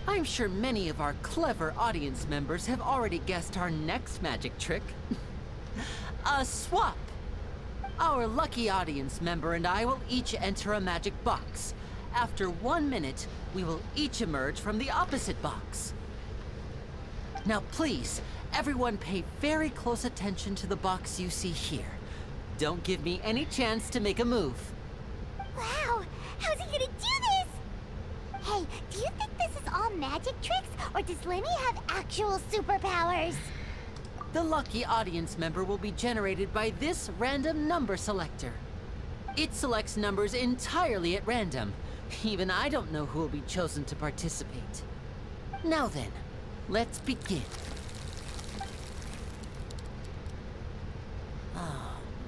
I'm sure many of our clever audience members have already guessed our next magic trick. A swap! Our lucky audience member and I will each enter a magic box. After 1 minute, we will each emerge from the opposite box. Now please, everyone pay very close attention to the box you see here. Don't give me any chance to make a move. Wow! How's he gonna do this? Hey, do you think this is all magic tricks, or does Lenny have actual superpowers? The lucky audience member will be generated by this random number selector. It selects numbers entirely at random. Even I don't know who will be chosen to participate. Now then, let's begin.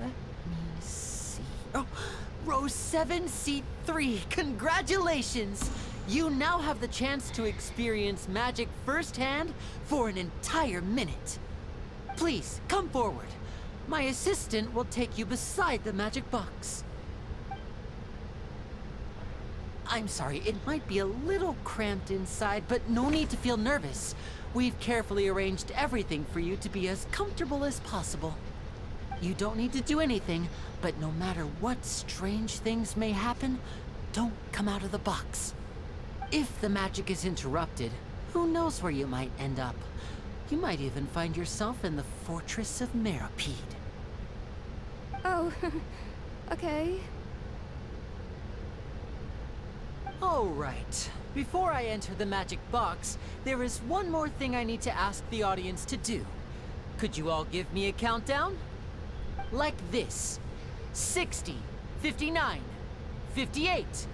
Let me see. Oh, row 7, seat 3. Congratulations! You now have the chance to experience magic firsthand for an entire minute. Please, come forward. My assistant will take you beside the magic box. I'm sorry, it might be a little cramped inside, but no need to feel nervous. We've carefully arranged everything for you to be as comfortable as possible. You don't need to do anything, but no matter what strange things may happen, don't come out of the box. If the magic is interrupted, who knows where you might end up? You might even find yourself in the Fortress of Meripede. Oh, okay. All right. Before I enter the magic box, there is one more thing I need to ask the audience to do. Could you all give me a countdown? Like this. 60, 59, 58.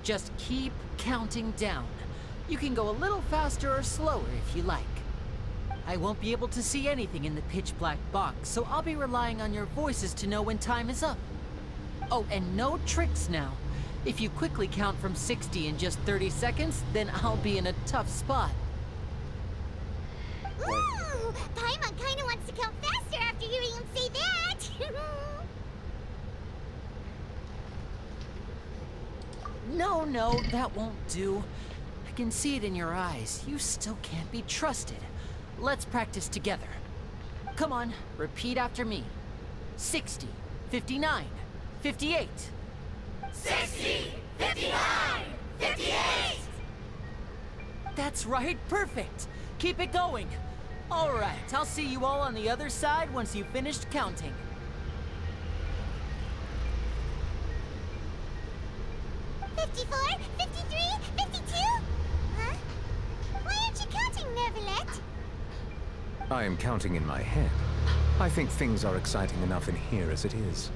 Just keep counting down. You can go a little faster or slower if you like. I won't be able to see anything in the pitch black box, so I'll be relying on your voices to know when time is up. Oh, and no tricks now. If you quickly count from 60 in just 30 seconds, then I'll be in a tough spot. Ooh! Paimon kinda wants to count faster after hearing him say that! No, that won't do. I can see it in your eyes. You still can't be trusted. Let's practice together. Come on, repeat after me. 60, 59, 58. 60! 59! 58! That's right, perfect. Keep it going. All right, I'll see you all on the other side once you've finished counting. $54, $53, $52? Huh? Why aren't you counting, Neverlet? I am counting in my head. I think things are exciting enough in here as it is.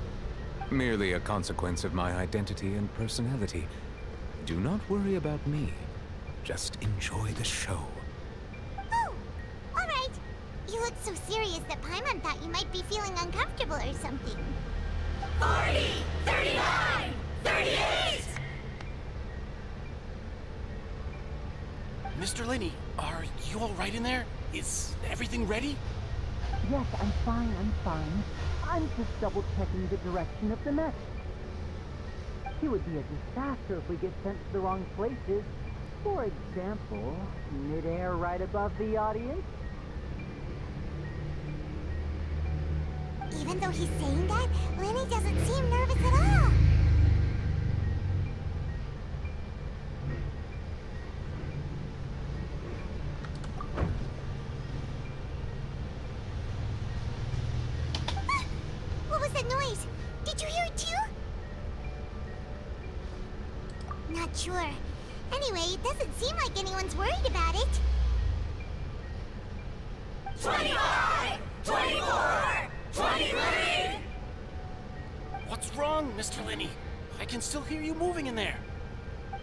Merely a consequence of my identity and personality. Do not worry about me. Just enjoy the show. Oh, all right. You look so serious that Paimon thought you might be feeling uncomfortable or something. 40, 39, 38! Mr. Linney, are you all right in there? Is everything ready? Yes, I'm fine. I'm just double-checking the direction of the message. It would be a disaster if we get sent to the wrong places. For example, mid-air right above the audience. Even though he's saying that, Lenny doesn't seem nervous at all. What was that noise? Did you hear it too? Not sure. Anyway, it doesn't seem like anyone's worried about it. 25! 24! 23! What's wrong, Mr. Linney? I can still hear you moving in there.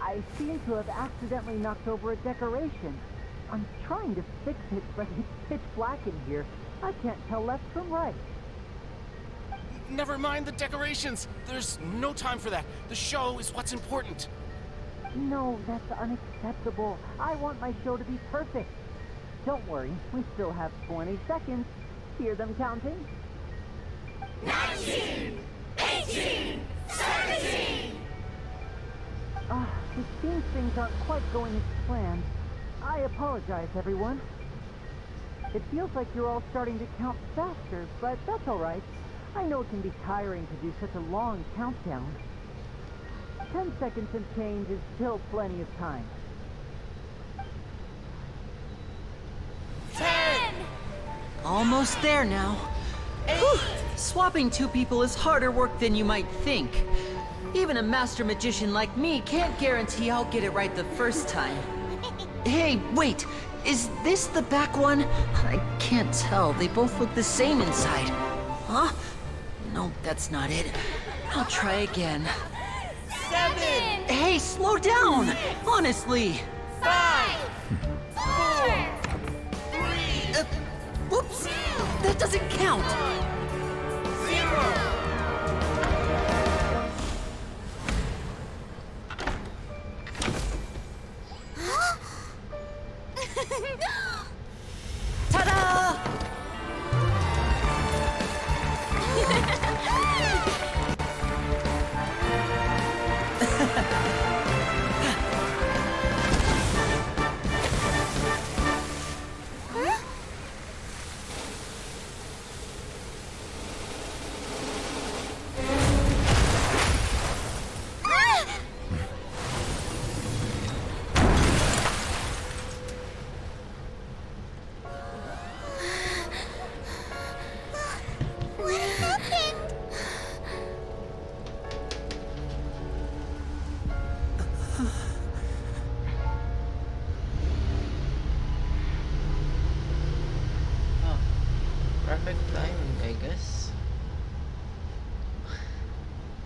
I seem to have accidentally knocked over a decoration. I'm trying to fix it, but it's pitch black in here. I can't tell left from right. Never mind the decorations. There's no time for that. The show is what's important. No, that's unacceptable. I want my show to be perfect. Don't worry, we still have 20 seconds. Hear them counting? 19! 18! 17! It seems things aren't quite going as planned. I apologize, everyone. It feels like you're all starting to count faster, but that's all right. I know it can be tiring to do such a long countdown. 10 seconds and change is still plenty of time. 10! Almost there now. 8! Swapping two people is harder work than you might think. Even a master magician like me can't guarantee I'll get it right the first time. Hey, wait! Is this the back one? I can't tell. They both look the same inside. Huh? No, that's not it. I'll try again. 7! Hey, slow down! Honestly! 5! 4! 3! Whoops! That doesn't count! 0! Ta-da! What happened? Oh, perfect timing, I guess.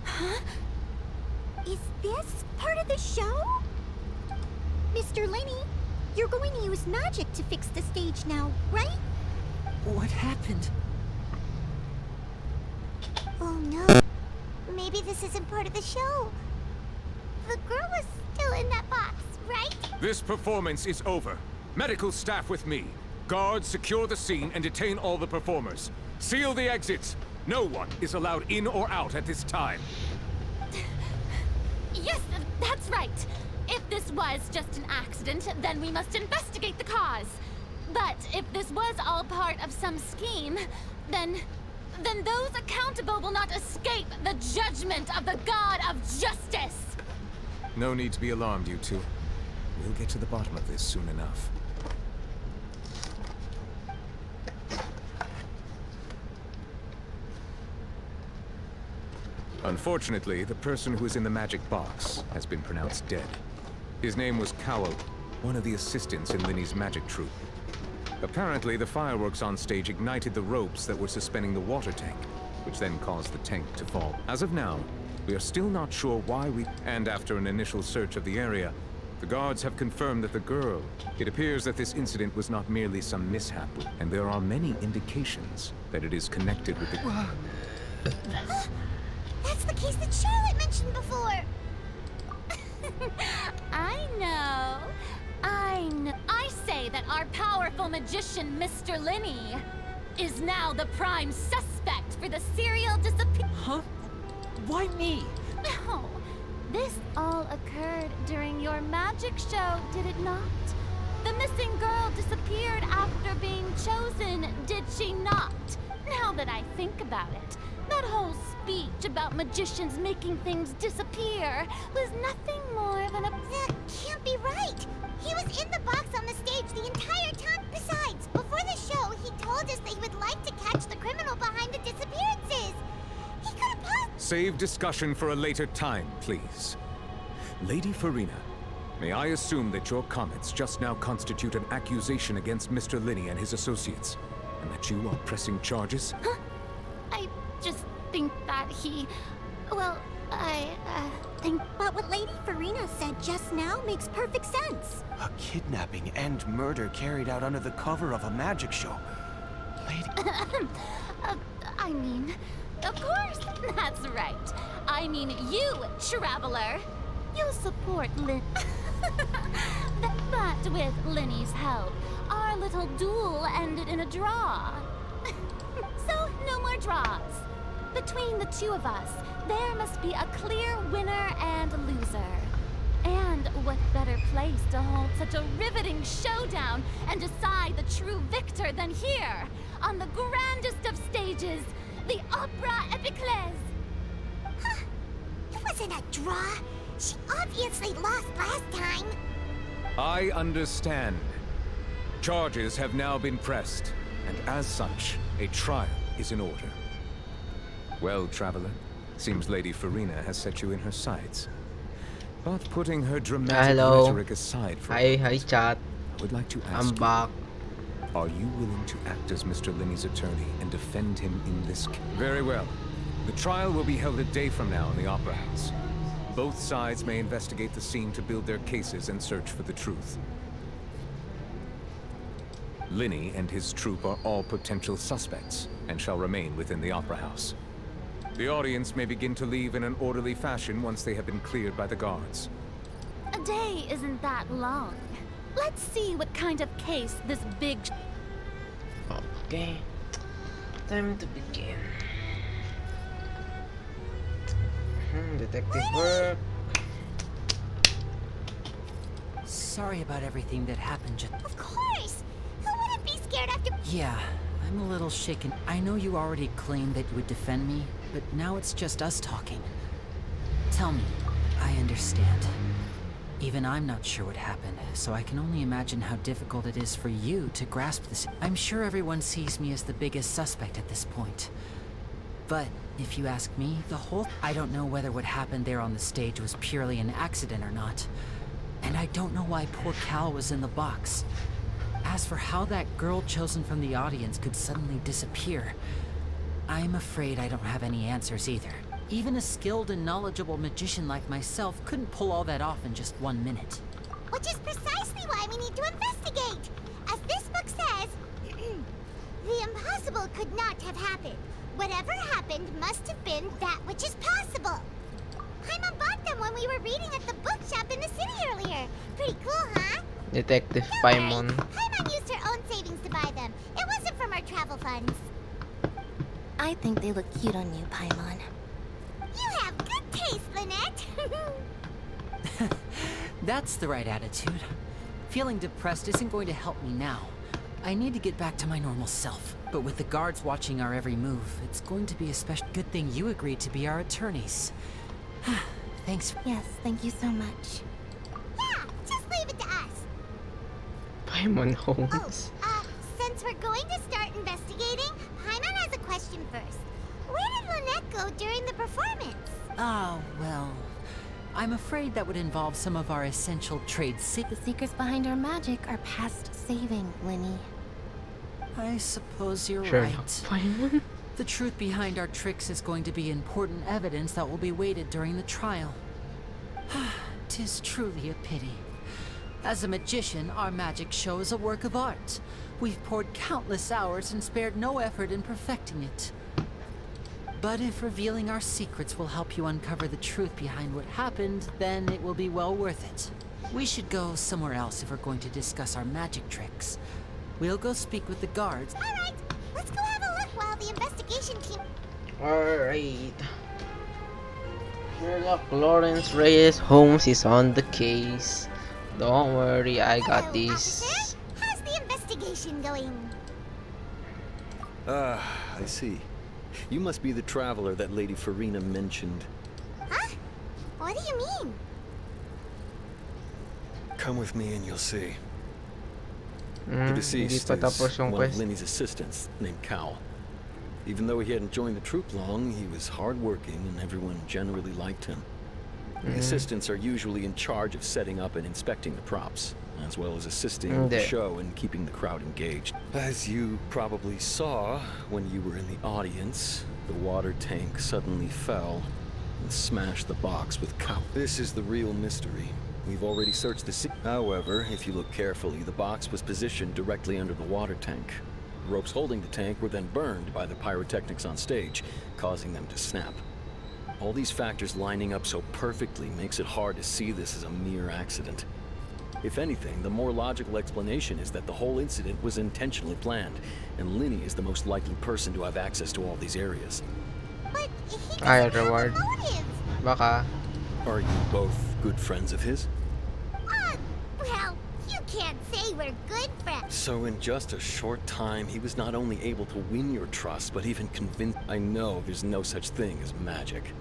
Huh? Is this part of the show? Mr. Lenny, you're going to use magic to fix the stage now, right? What happened? Oh no. Maybe this isn't part of the show. The girl was still in that box, right? This performance is over. Medical staff with me. Guards, secure the scene and detain all the performers. Seal the exits. No one is allowed in or out at this time. Yes, that's right. If this was just an accident, then we must investigate the cause. But if this was all part of some scheme, then those accountable will not escape the judgment of the God of Justice. No need to be alarmed, you two. We'll get to the bottom of this soon enough. Unfortunately, the person who is in the magic box has been pronounced dead. His name was Cowell, one of the assistants in Linny's magic troupe. Apparently, the fireworks on stage ignited the ropes that were suspending the water tank, which then caused the tank to fall. As of now, we are still not sure why And after an initial search of the area, the guards have confirmed that the girl... It appears that this incident was not merely some mishap, and there are many indications that it is connected with the... That's the case that Charlotte mentioned before. I know. I say that our powerful magician, Mr. Linny, is now the prime suspect for the serial disappearance. Huh? Why me? No. This all occurred during your magic show, did it not? The missing girl disappeared after being chosen, did she not? Now that I think about it, that whole speech about magicians making things disappear was nothing more than a... That can't be right. He was in the box on the stage the entire time. Besides, before the show, he told us that he would like to catch the criminal behind the disappearances. He could have possibly... Save discussion for a later time, please. Lady Farina, may I assume that your comments just now constitute an accusation against Mr. Linny and his associates, and that you are pressing charges? Huh? I just think that he... Well, I think... But what Lady Farina said just now makes perfect sense. A kidnapping and murder carried out under the cover of a magic show. Lady... I mean, of course, that's right. I mean you, traveler. You'll support Lin... But with Linny's help, our little duel ended in a draw. So, no more draws. Between the two of us, there must be a clear winner and loser. And what better place to hold such a riveting showdown and decide the true victor than here, on the grandest of stages, the Opera Epiclese. Huh. It wasn't a draw. She obviously lost last time. I understand. Charges have now been pressed, and as such, a trial is in order. Well, traveler, seems Lady Farina has set you in her sights. But putting her dramatic Hello. rhetoric aside for Hi, a hi, moment, chat. I would like to ask I'm you, back. are you willing to act as Mr. Linney's attorney and defend him in this case? Very well. The trial will be held a day from now in the Opera House. Both sides may investigate the scene to build their cases and search for the truth. Linney and his troupe are all potential suspects and shall remain within the Opera House. The audience may begin to leave in an orderly fashion once they have been cleared by the guards. A day isn't that long. Let's see what kind of case this big... Okay. Time to begin. Detective work. Sorry about everything that happened just... Of course! Who wouldn't be scared after... Yeah, I'm a little shaken. I know you already claimed that you would defend me, but now it's just us talking. Tell me, I understand. Even I'm not sure what happened, so I can only imagine how difficult it is for you to grasp this. I'm sure everyone sees me as the biggest suspect at this point. But if you ask me, I don't know whether what happened there on the stage was purely an accident or not. And I don't know why poor Cal was in the box. As for how that girl chosen from the audience could suddenly disappear, I'm afraid I don't have any answers either. Even a skilled and knowledgeable magician like myself couldn't pull all that off in just 1 minute. Which is precisely why we need to investigate! As this book says, the impossible could not have happened. Whatever happened must have been that which is possible. Paimon bought them when we were reading at the bookshop in the city earlier. Pretty cool, huh? Detective Don't Paimon. worry, Paimon used her own savings to buy them. It wasn't from our travel funds. I think they look cute on you, Paimon. You have good taste, Lynette. That's the right attitude. Feeling depressed isn't going to help me now. I need to get back to my normal self. But with the guards watching our every move, it's going to be a special good thing you agreed to be our attorneys. Thanks. Yes, thank you so much. Yeah, just leave it to us. Paimon Holmes. Since we're going to start investigating, Paimon has a question first. Where did Lynette go during the performance? Oh, well, I'm afraid that would involve some of our essential trade secrets. The secrets behind our magic are past saving, Linny. I suppose you're Sherlock right. Paimon. The truth behind our tricks is going to be important evidence that will be weighted during the trial. 'Tis truly a pity. As a magician, our magic show is a work of art. We've poured countless hours and spared no effort in perfecting it. But if revealing our secrets will help you uncover the truth behind what happened, then it will be well worth it. We should go somewhere else if we're going to discuss our magic tricks. We'll go speak with the guards. All right, let's go have a look while the investigation team... Alright. Sherlock Lawrence Reyes Holmes is on the case. Don't worry, I got Hello, this. officer. How's the investigation going? I see. You must be the traveler that Lady Farina mentioned. Huh? What do you mean? Come with me and you'll see. The Hindi deceased pa tapos is yung one of quest. Linny's assistants, named Cal. Even though he hadn't joined the troupe long, he was hardworking and everyone generally liked him. The assistants are usually in charge of setting up and inspecting the props, as well as assisting with the Hindi. show and keeping the crowd engaged. As you probably saw when you were in the audience, the water tank suddenly fell and smashed the box with Cal. This is the real mystery. We've already searched the sea. However, if you look carefully, the box was positioned directly under the water tank. The ropes holding the tank were then burned by the pyrotechnics on stage, causing them to snap. All these factors lining up so perfectly makes it hard to see this as a mere accident. If anything, the more logical explanation is that the whole incident was intentionally planned, and Linny is the most likely person to have access to all these areas. But he doesn't Ay, have a reward. motive. Baka. Are you both good friends of his? Well, you can't say we're good friends. So in just a short time, he was not only able to win your trust, but even convince... I know there's no such thing as magic.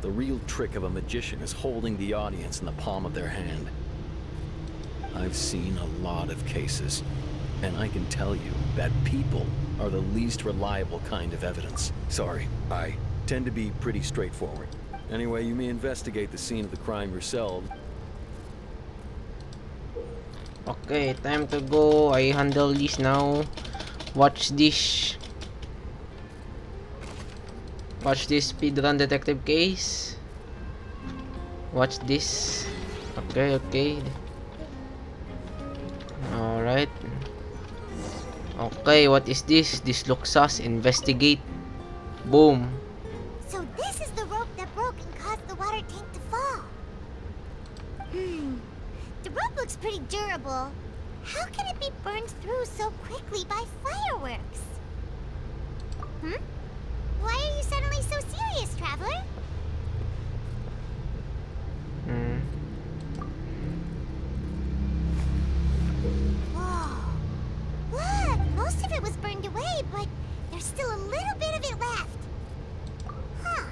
The real trick of a magician is holding the audience in the palm of their hand. I've seen a lot of cases, and I can tell you that people are the least reliable kind of evidence. Sorry, I tend to be pretty straightforward. Anyway, you may investigate the scene of the crime yourselves. Okay, time to go. I handle this now. Watch this. Watch this speedrun detective case. Watch this. Okay, okay. Alright. Okay, what is this? This looks sus. Investigate. Boom. So this is the rope that broke and caused the water tank to fall. The rope looks pretty durable. How can it be burned through so quickly by fireworks? Why are you suddenly so serious, Traveler? Whoa. Look, most of it was burned away, but there's still a little bit of it left. Huh.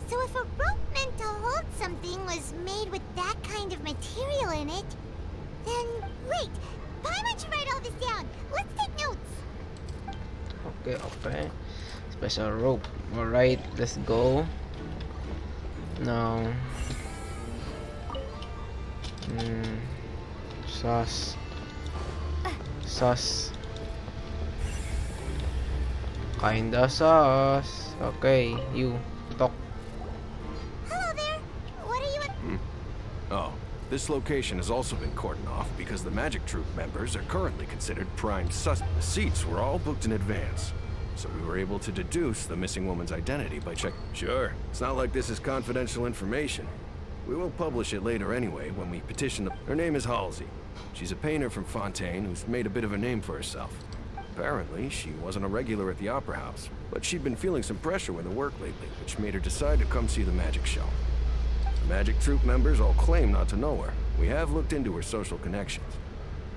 So if a rope meant to hold something was made with that kind of material in it, then wait, why don't you write all this down? Let's take notes. Okay, okay. Special rope. Alright, let's go. Now. Sus. Sus. Kinda sus. Okay, you talk. Hello there. What are you Oh, this location has also been cordoned off because the Magic Troop members are currently considered prime suspects. The seats were all booked in advance, so we were able to deduce the missing woman's identity by checking. Sure, it's not like this is confidential information. We will publish it later anyway when we petition the... Her name is Halsey. She's a painter from Fontaine who's made a bit of a name for herself. Apparently, she wasn't a regular at the Opera House, but she'd been feeling some pressure with her work lately, which made her decide to come see the magic show. The Magic Troop members all claim not to know her. We have looked into her social connections.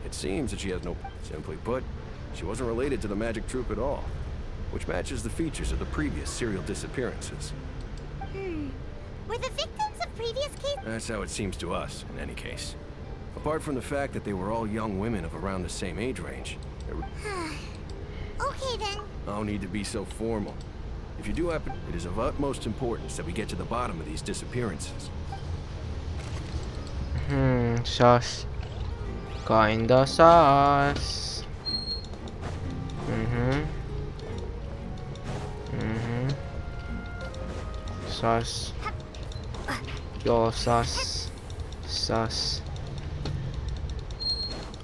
It seems that she has no... Simply put, she wasn't related to the Magic Troop at all, which matches the features of the previous serial disappearances. Were the victims of previous cases? That's how it seems to us, in any case. Apart from the fact that they were all young women of around the same age range, there were... Okay then. No need to be so formal. If you do happen, it is of utmost importance that we get to the bottom of these disappearances. Sus. Kinda sus. Sus. Yo, sus. Sus.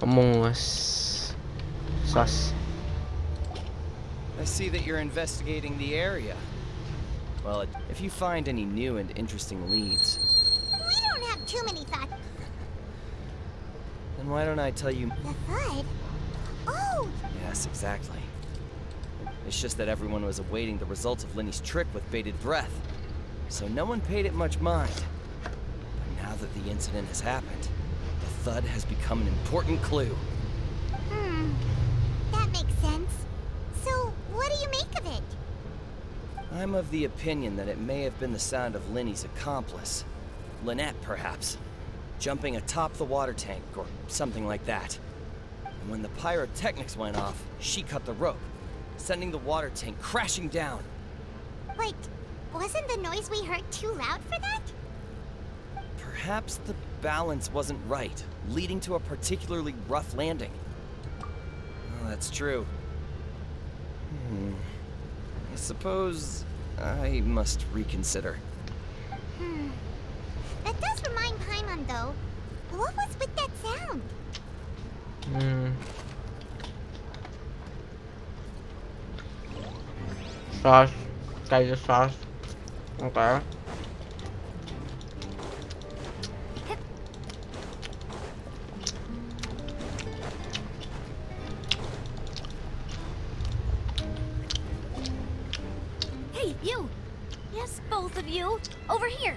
Among Us. Sus. I see that you're investigating the area. Well, if you find any new and interesting leads... We don't have too many thoughts. Then why don't I tell you... The Thud? Oh! Yes, exactly. It's just that everyone was awaiting the results of Lenny's trick with bated breath. So no one paid it much mind. But now that the incident has happened, the Thud has become an important clue. That makes sense. So, what do you make of it? I'm of the opinion that it may have been the sound of Lenny's accomplice. Lynette, perhaps. Jumping atop the water tank, or something like that. And when the pyrotechnics went off, she cut the rope, sending the water tank crashing down. Wait, wasn't the noise we heard too loud for that? Perhaps the balance wasn't right, leading to a particularly rough landing. Oh, that's true. I suppose I must reconsider. That does remind Paimon, though. What was with that sound? Sus. Kinda sus. Okay. Hey, you! Yes, both of you. Over here.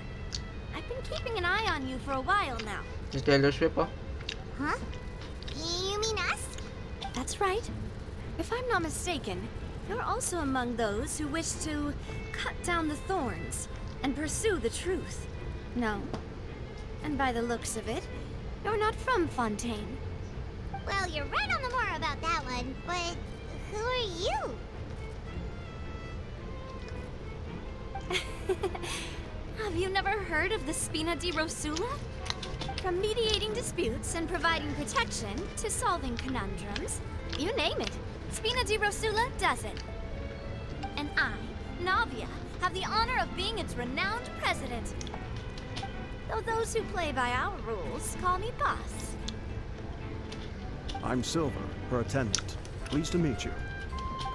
I've been keeping an eye on you for a while now. Is Taylor Swift, oh? Huh? You mean us? That's right. If I'm not mistaken, you're also among those who wish to cut down the thorns and pursue the truth. No? And by the looks of it, you're not from Fontaine. Well, you're right on the more about that one, but who are you? Have you never heard of the Spina di Rosula? From mediating disputes and providing protection to solving conundrums, you name it, Spina di Rosula does it. And I, Navia, have the honor of being its renowned president. Though those who play by our rules call me boss. I'm Silver, her attendant. Pleased to meet you.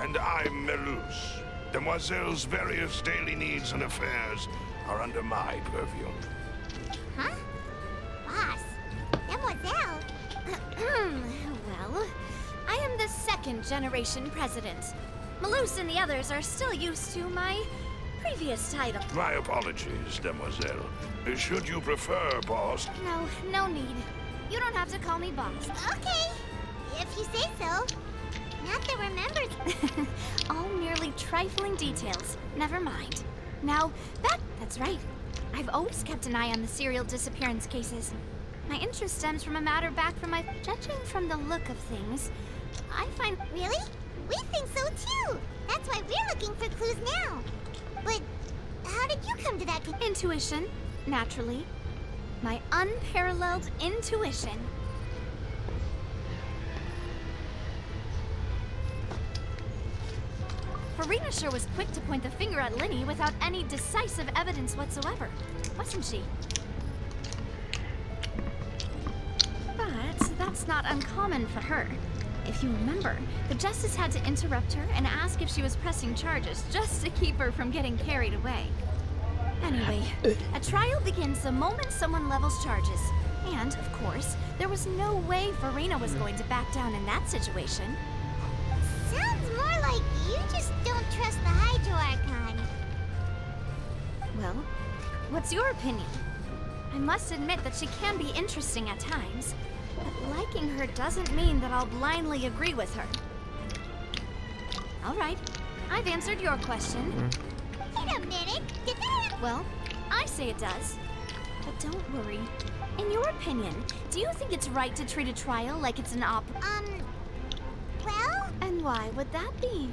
And I'm Melus. Demoiselle's various daily needs and affairs are under my purview. Huh? Boss? Demoiselle? Well, I am the second generation president. Malus and the others are still used to my previous title. My apologies, Demoiselle. Should you prefer, boss? No need. You don't have to call me boss. Okay, if you say so. Not that remembers. All merely trifling details. Never mind. Now, that's right. I've always kept an eye on the serial disappearance cases. My interest stems from a matter back from my... Judging from the look of things, I find... Really? We think so too. That's why we're looking for clues now. But how did you come to that Intuition, naturally. My unparalleled intuition. Farina sure was quick to point the finger at Linny without any decisive evidence whatsoever, wasn't she? But that's not uncommon for her. If you remember, the Justice had to interrupt her and ask if she was pressing charges just to keep her from getting carried away. Anyway, a trial begins the moment someone levels charges. And, of course, there was no way Farina was going to back down in that situation. Sounds more like you just don't trust the Hydro Archon. Well, what's your opinion? I must admit that she can be interesting at times, but liking her doesn't mean that I'll blindly agree with her. All right, I've answered your question. Wait a minute, did that... Well, I say it does. But don't worry. In your opinion, do you think it's right to treat a trial like it's an well? And why would that be?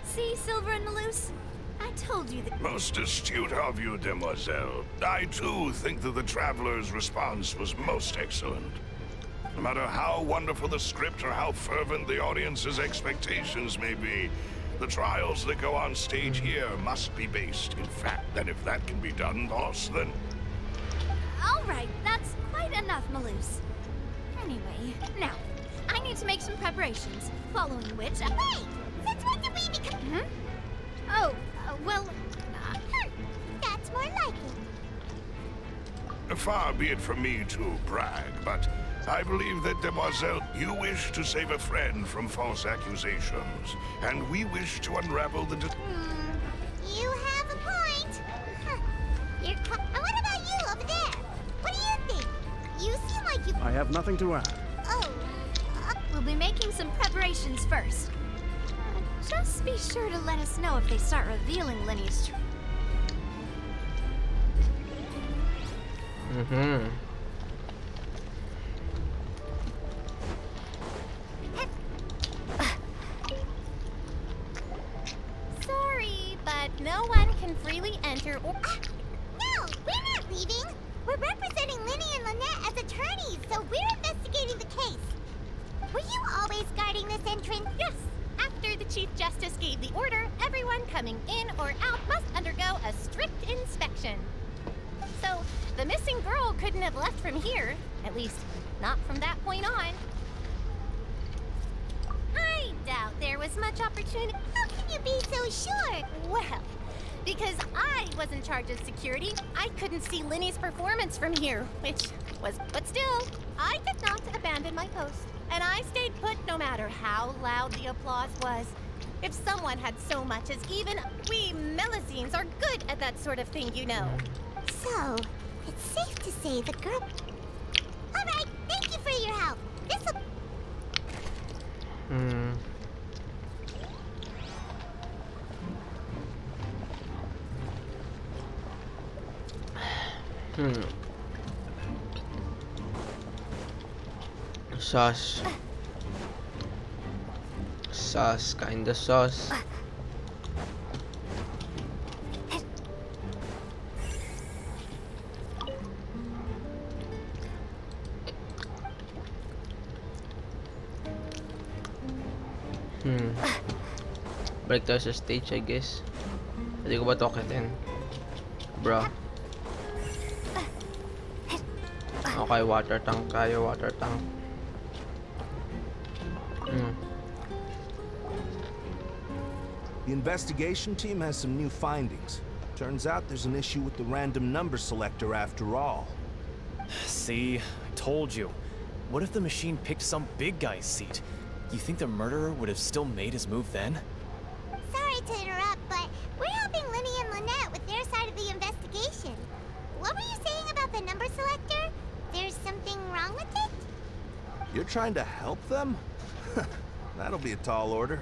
See, Silver and Malus? I told you that... Most astute of you, Demoiselle. I, too, think that the Traveler's response was most excellent. No matter how wonderful the script or how fervent the audience's expectations may be, the trials that go on stage here must be based in fact. And if that can be done, boss, then... All right, that's quite enough, Malus. Anyway, now, I need to make some preparations, following which... Wait! Since when did we become... Oh, well... That's more like it. Far be it from me to brag, but I believe that, Demoiselle, you wish to save a friend from false accusations, and we wish to unravel the... You have a point. You're what about you over there? What do you think? You seem like you... I have nothing to add. Oh. We'll be making some preparations first. Just be sure to let us know if they start revealing Linny's truth. Sorry, but no one can freely enter or... No, we're not leaving. We're representing Linny and Lynette as attorneys, so we're investigating the case. Were you always guarding this entrance? Yes. After the Chief Justice gave the order, everyone coming in or out must undergo a strict inspection. So, the missing girl couldn't have left from here. At least, not from that point on. I doubt there was much opportunity. How can you be so sure? Well, because I was in charge of security, I couldn't see Linny's performance from here, but still, I did not abandon my post. And I stayed put no matter how loud the applause was. If someone had so much as even... We Melusines are good at that sort of thing, you know. So, it's safe to say the girl... All right, thank you for your help. This'll... Sauce, kinda sauce. Break tayo sa stage, I guess. Pwede ko ba toketin? Bro. Okay, water tank tayo, water tank. The investigation team has some new findings. Turns out there's an issue with the random number selector after all. See, I told you. What if the machine picked some big guy's seat? You think the murderer would have still made his move then? Sorry to interrupt, but we're helping Linny and Lynette with their side of the investigation. What were you saying about the number selector? There's something wrong with it? You're trying to help them? That'll be a tall order.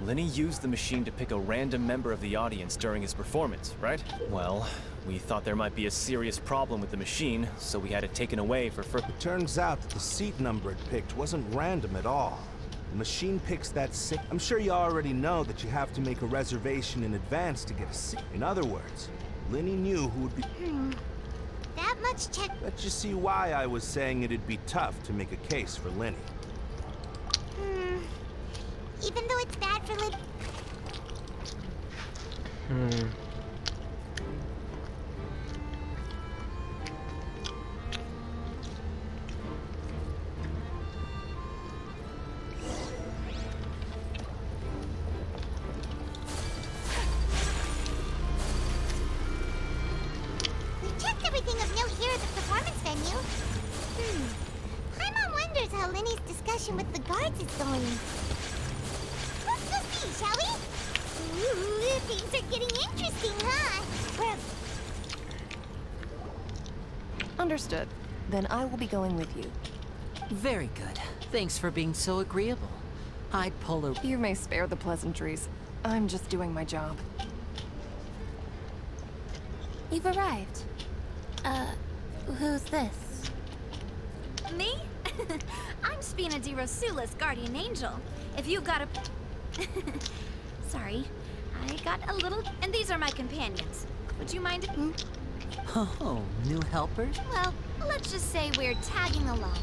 Linny used the machine to pick a random member of the audience during his performance, right? Well, we thought there might be a serious problem with the machine, so we had it taken away for It turns out that the seat number it picked wasn't random at all. The machine picks that seat. I'm sure you already know that you have to make a reservation in advance to get a seat. In other words, Linny knew who would be... That much check... Let you see why I was saying it'd be tough to make a case for Linny. Even though it's bad for Lynn... We checked everything of note here at the performance venue. Paimon wonders how Linny's discussion with the guards is going. Let's go see, shall we? Ooh, things are getting interesting, huh? Understood. Then I will be going with you. Very good. Thanks for being so agreeable. I'd pull a... You may spare the pleasantries. I'm just doing my job. You've arrived. Who's this? Me? I'm Spina di Rosula's guardian angel. If you've got a... Sorry. I got a little... And these are my companions. Would you mind... Oh, new helpers? Well, let's just say we're tagging along.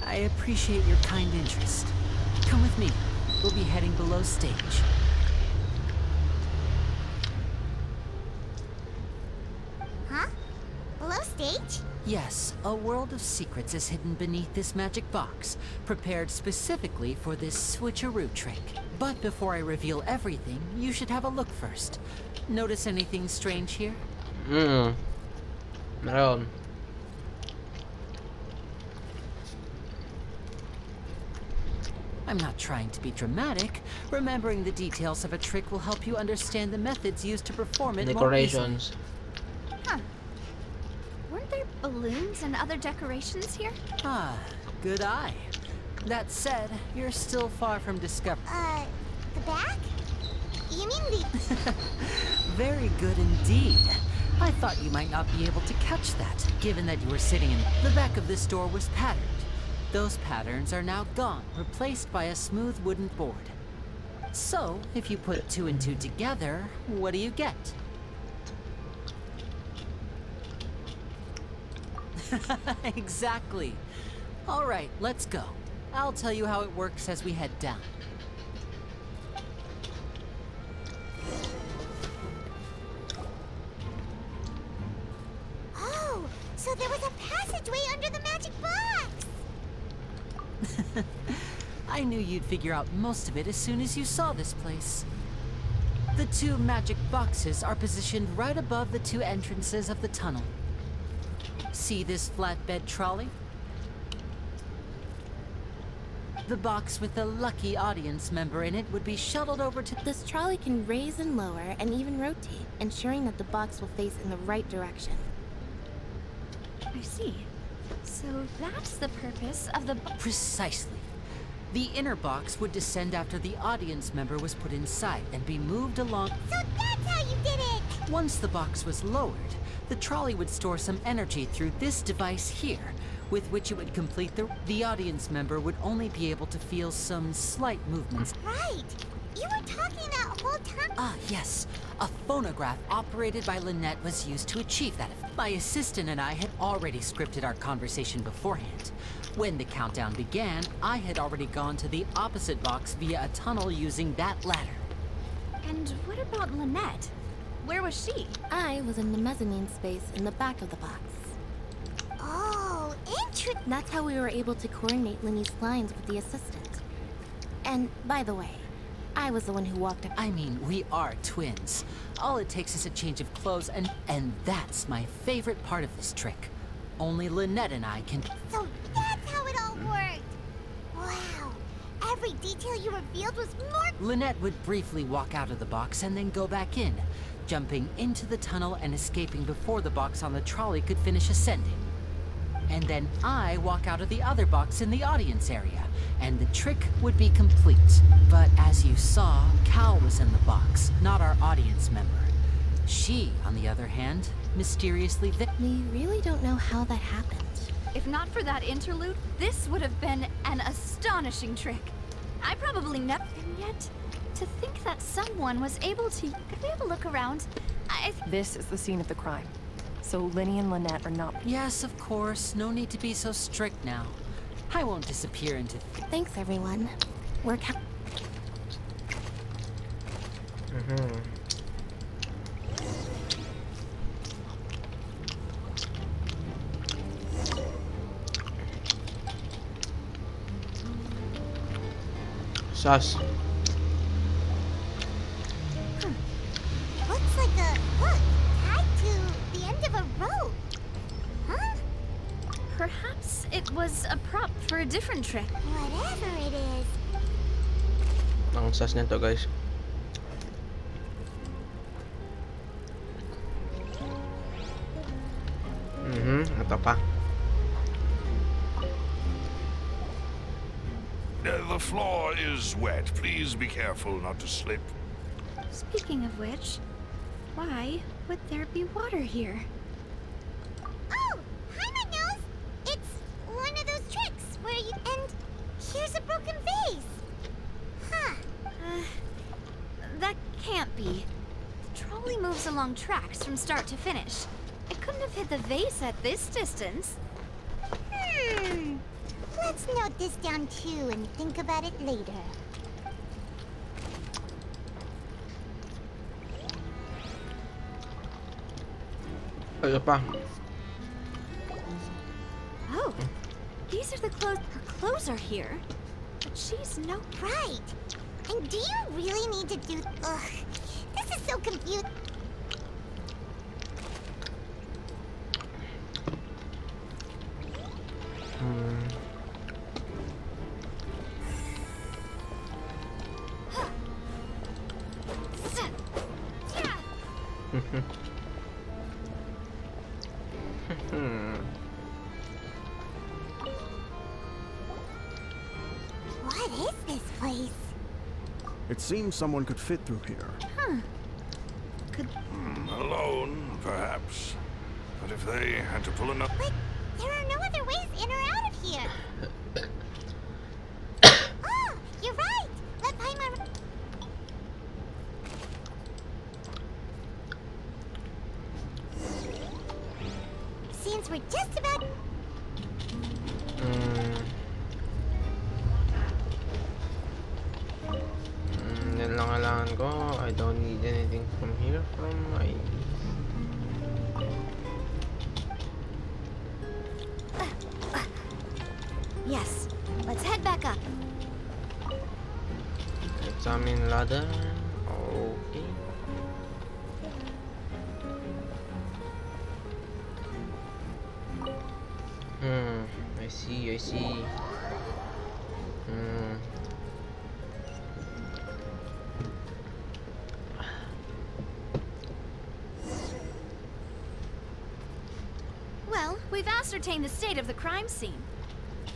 I appreciate your kind interest. Come with me. We'll be heading below stage. Huh? Below stage? Yes, a world of secrets is hidden beneath this magic box, prepared specifically for this switcheroo trick. But before I reveal everything, you should have a look first. Notice anything strange here? Meron. I'm not trying to be dramatic. Remembering the details of a trick will help you understand the methods used to perform it more easily. Decorations. Huh. Weren't there balloons and other decorations here? Ah, good eye. That said, you're still far from discovery. The back? You mean the... Very good indeed. I thought you might not be able to catch that, given that you were sitting in... The back of this door was patterned. Those patterns are now gone, replaced by a smooth wooden board. So, if you put 2 and 2 together, what do you get? Exactly. All right, let's go. I'll tell you how it works as we head down. Oh, so there was a passageway under the magic box! I knew you'd figure out most of it as soon as you saw this place. The 2 magic boxes are positioned right above the 2 entrances of the tunnel. See this flatbed trolley? The box with the lucky audience member in it would be shuttled over to... This trolley can raise and lower and even rotate, ensuring that the box will face in the right direction. I see. So that's the purpose of the... Precisely. The inner box would descend after the audience member was put inside and be moved along... So that's how you did it! Once the box was lowered, the trolley would store some energy through this device here, with which it would complete the audience member would only be able to feel some slight movements. Right! You were talking that whole time. Ah, yes. A phonograph operated by Lynette was used to achieve that. My assistant and I had already scripted our conversation beforehand. When the countdown began, I had already gone to the opposite box via a tunnel using that ladder. And what about Lynette? Where was she? I was in the mezzanine space in the back of the box. Oh, interesting. That's how we were able to coordinate Linny's lines with the assistant. And by the way, I was the one who walked up. I mean, we are twins. All it takes is a change of clothes, and that's my favorite part of this trick. Only Lynette and I can... So that's how it all worked! Wow, every detail you revealed was more... Lynette would briefly walk out of the box and then go back in, jumping into the tunnel and escaping before the box on the trolley could finish ascending. And then I walk out of the other box in the audience area, and the trick would be complete. But as you saw, Cal was in the box, not our audience member. She, on the other hand, mysteriously We really don't know how that happened. If not for that interlude, this would have been an astonishing trick. I probably never... And yet, to think that someone was able to... Could we have a look around? This is the scene of the crime. So Linny and Lynette are not... Yes, of course. No need to be so strict now. I won't disappear into... Thanks, everyone. We're Sus. Looks like a hook tied to the end of a rope. Huh? Perhaps it was a prop for a different trick. Whatever it is. Ang sus nito, guys. Ito pa. The floor is wet. Please be careful not to slip. Speaking of which, why would there be water here? Oh, hi, my nose. It's one of those tricks where you... And here's a broken vase. Huh. That can't be. The trolley moves along tracks from start to finish. It couldn't have hit the vase at this distance. Let's note this down too and think about it later. Ito pa. Oh, these are the clothes. Her clothes are here, but she's no... Right. And do you really need to do... Ugh, this is so confusing. What is this place? It seems someone could fit through here. Alone, perhaps. But if they had to pull enough... But there are no other ways in or out of here. Oh, you're right. Let Paimon... Since we're just about... Yan lang kailangan ko. I don't need anything from here from my... Yes, let's head back up. Examine ladder. Okay. I see, I see. Well, we've ascertained the state of the crime scene.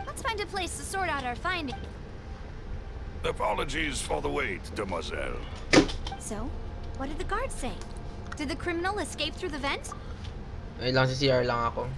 Let's find a place to sort out our findings. Apologies for the wait, demoiselle. So, what did the guards say? Did the criminal escape through the vent? Ay lang, si CR lang ako.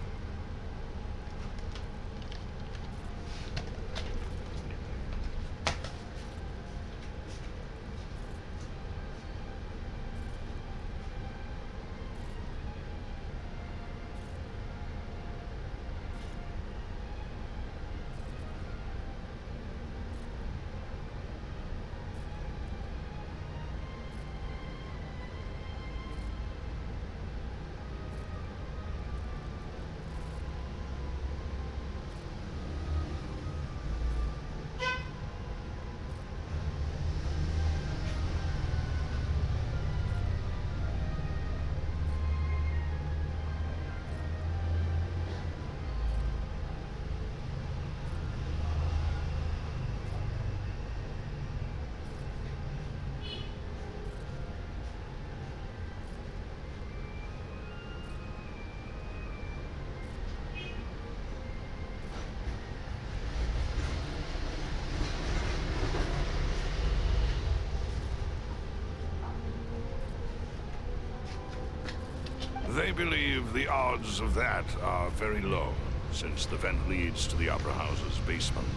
They believe the odds of that are very low, since the vent leads to the Opera House's basement.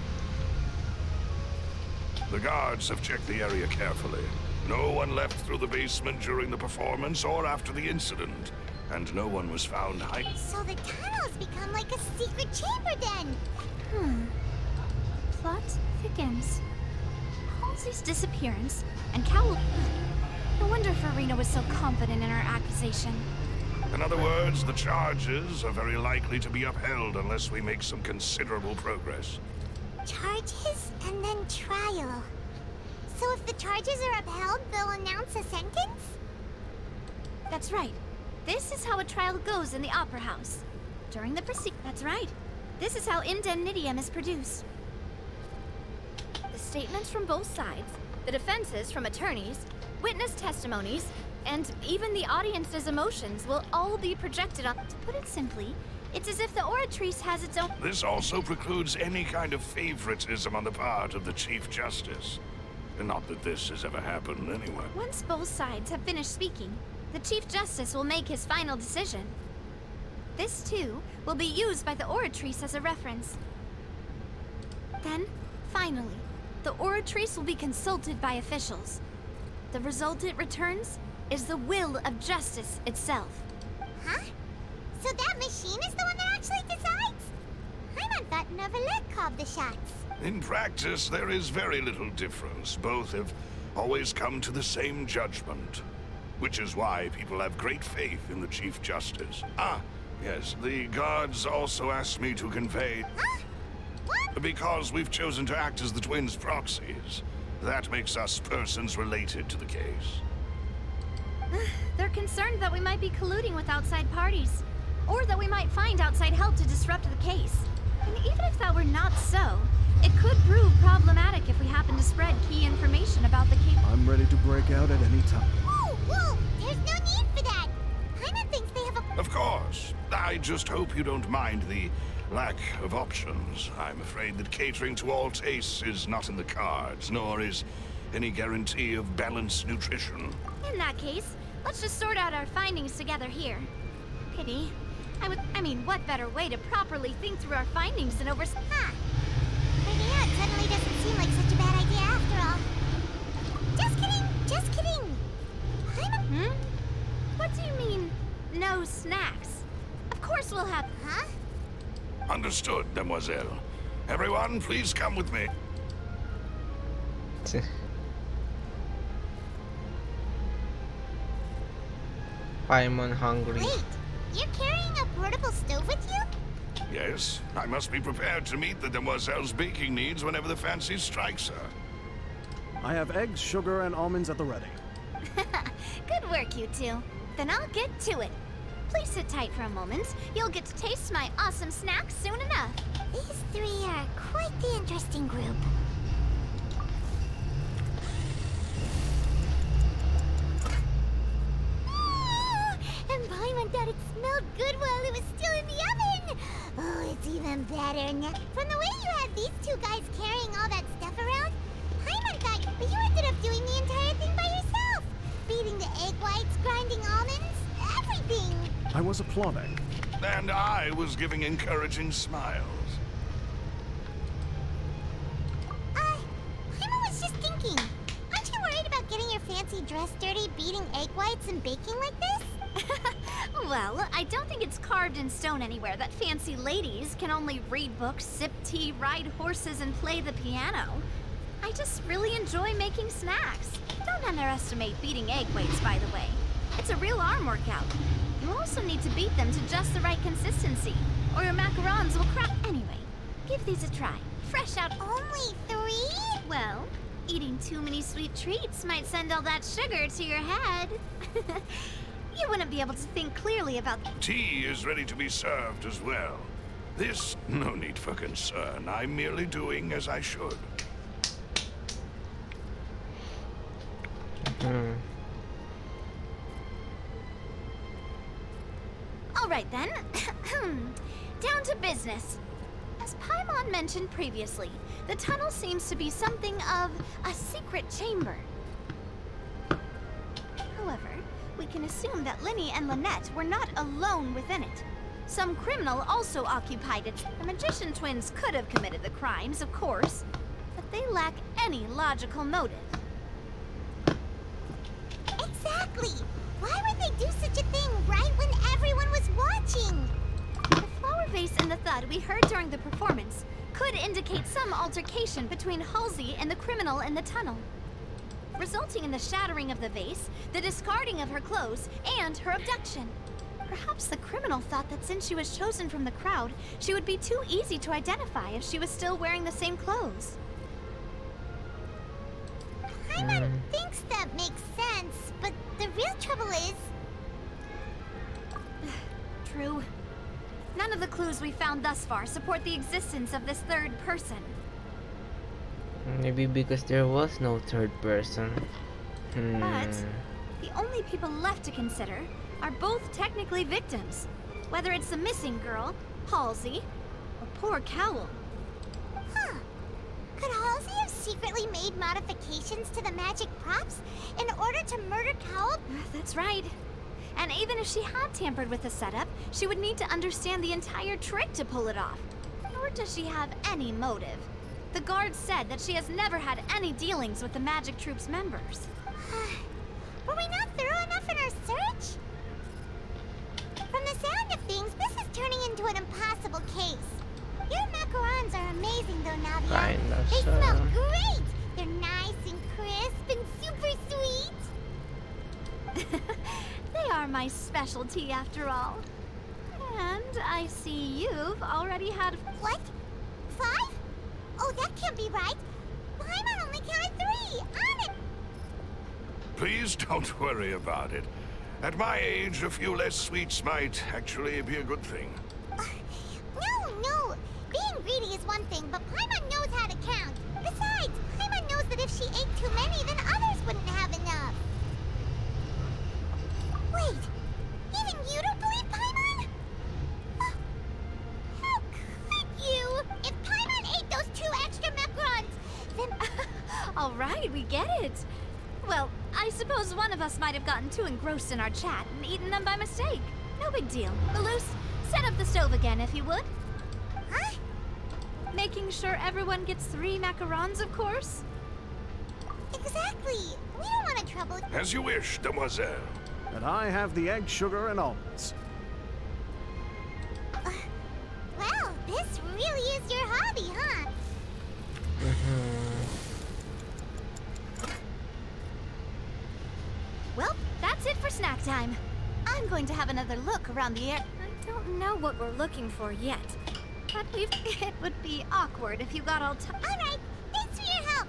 The guards have checked the area carefully. No one left through the basement during the performance or after the incident, and no one was found hiding. So the tunnels become like a secret chamber then. Plot thickens. Halsey's disappearance and Cowell. No wonder Farina was so confident in her accusation. In other words, the charges are very likely to be upheld unless we make some considerable progress. Charges and then trial. So if the charges are upheld, they'll announce a sentence? That's right. This is how a trial goes in the Opera House. During the That's right. This is how indemnitium is produced. The statements from both sides, the defenses from attorneys, witness testimonies, and even the audience's emotions will all be projected on. To put it simply, it's as if the Oratrice has its own. This also precludes any kind of favoritism on the part of the Chief Justice. Not that this has ever happened anyway. Once both sides have finished speaking, the Chief Justice will make his final decision. This, too, will be used by the Oratrice as a reference. Then, finally, the Oratrice will be consulted by officials. The result it returns is the will of justice itself. Huh? So that machine is the one that actually decides? Paimon thought Neuvillette called the shots. In practice, there is very little difference. Both have always come to the same judgment. Which is why people have great faith in the Chief Justice. Ah, yes, the guards also asked me to convey... Huh? What? Because we've chosen to act as the twins' proxies. That makes us persons related to the case. They're concerned that we might be colluding with outside parties, or that we might find outside help to disrupt the case. And even if that were not so, it could prove problematic if we happen to spread key information about the case. I'm ready to break out at any time. Whoa, whoa! There's no need for that! Paimon thinks they have a... Of course. I just hope you don't mind the lack of options. I'm afraid that catering to all tastes is not in the cards, nor is any guarantee of balanced nutrition. In that case, let's just sort out our findings together here. Pity. I mean, what better way to properly think through our findings than over... Huh. Finding out suddenly doesn't seem like such a bad idea after all. Just kidding! Just kidding! Hmm? What do you mean, no snacks? Of course we'll have... Huh? Understood, Demoiselle. Everyone, please come with me. Paimon hungry. Wait, you're carrying a portable stove with you? Yes, I must be prepared to meet the Demoiselle's baking needs whenever the fancy strikes her. I have eggs, sugar, and almonds at the ready. Good work, you two. Then I'll get to it. Please sit tight for a moment. You'll get to taste my awesome snacks soon enough. These three are quite the interesting group. And Paimon thought it smelled good while it was still in the oven! Oh, it's even better now. From the way you had these two guys carrying all that stuff around, Paimon thought you ended up doing the entire thing by yourself! Beating the egg whites, grinding almonds, everything! I was applauding. And I was giving encouraging smiles. Paimon was just thinking, aren't you worried about getting your fancy dress dirty, beating egg whites and baking like this? Well, I don't think it's carved in stone anywhere that fancy ladies can only read books, sip tea, ride horses, and play the piano. I just really enjoy making snacks. Don't underestimate beating egg whites, by the way. It's a real arm workout. You also need to beat them to just the right consistency, or your macarons will crack. Anyway, give these a try. Fresh out. Only 3? Well, eating too many sweet treats might send all that sugar to your head. You wouldn't be able to think clearly about... Tea is ready to be served as well. This, no need for concern. I'm merely doing as I should. All right then. Down to business. As Paimon mentioned previously, the tunnel seems to be something of a secret chamber. However, we can assume that Linny and Lynette were not alone within it. Some criminal also occupied it. The magician twins could have committed the crimes, of course, but they lack any logical motive. Exactly! Why would they do such a thing right when everyone was watching? The flower vase and the thud we heard during the performance could indicate some altercation between Halsey and the criminal in the tunnel, resulting in the shattering of the vase, the discarding of her clothes, and her abduction. Perhaps the criminal thought that since she was chosen from the crowd, she would be too easy to identify if she was still wearing the same clothes. Paimon thinks that makes sense, but the real trouble is... True. None of the clues we found thus far support the existence of this third person. Maybe because there was no third person. But the only people left to consider are both technically victims. Whether it's the missing girl, Halsey, or poor Cowell. Huh. Could Halsey have secretly made modifications to the magic props in order to murder Cowell? That's right. And even if she had tampered with the setup, she would need to understand the entire trick to pull it off. Nor does she have any motive. The guard said that she has never had any dealings with the Magic Troop's members. Were we not thorough enough in our search? From the sound of things, this is turning into an impossible case. Your macarons are amazing though, Navia. They smell great! They're nice and crisp and super sweet! They are my specialty after all. And I see you've already had... What? 5? Oh, that can't be right. Paimon only counted 3. On it! Please don't worry about it. At my age, a few less sweets might actually be a good thing. No. Being greedy is one thing, but Paimon knows how to count. Besides, Paimon knows that if she ate too many, then others wouldn't have enough. Wait, even you don't believe Paimon? How could you? If Paimon ate those 2 extra macarons, then... All right, we get it. Well, I suppose one of us might have gotten too engrossed in our chat and eaten them by mistake. No big deal. Malus, set up the stove again, if you would. Huh? Making sure everyone gets 3 macarons, of course. Exactly. We don't want to trouble... As you wish, demoiselle. And I have the egg, sugar, and almonds. Well, this really is your hobby, huh? Well, that's it for snack time. I'm going to have another look around the air. I don't know what we're looking for yet, but it would be awkward if you got all Alright, thanks for your help.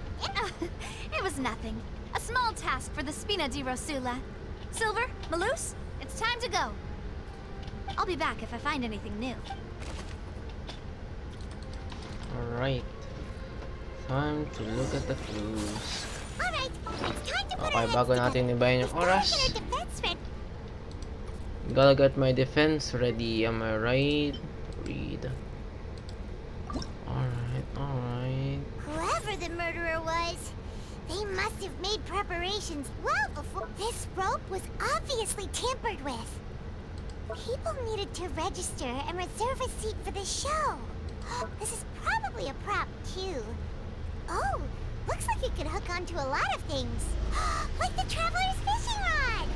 It was nothing. A small task for the Spina di Rosula. Silver, Malus, it's time to go. I'll be back if I find anything new. Alright. Time to look at the clues. Alright, it's time to put Okay, bago natin ibahin yung oras. Gotta get my defense ready, am I right? Read. Alright. Whoever the murderer was, they must have made preparations well before. This rope was obviously tampered with. People needed to register and reserve a seat for the show. This is probably a prop, too. Oh, looks like it could hook onto a lot of things. Like the Traveler's fishing rod!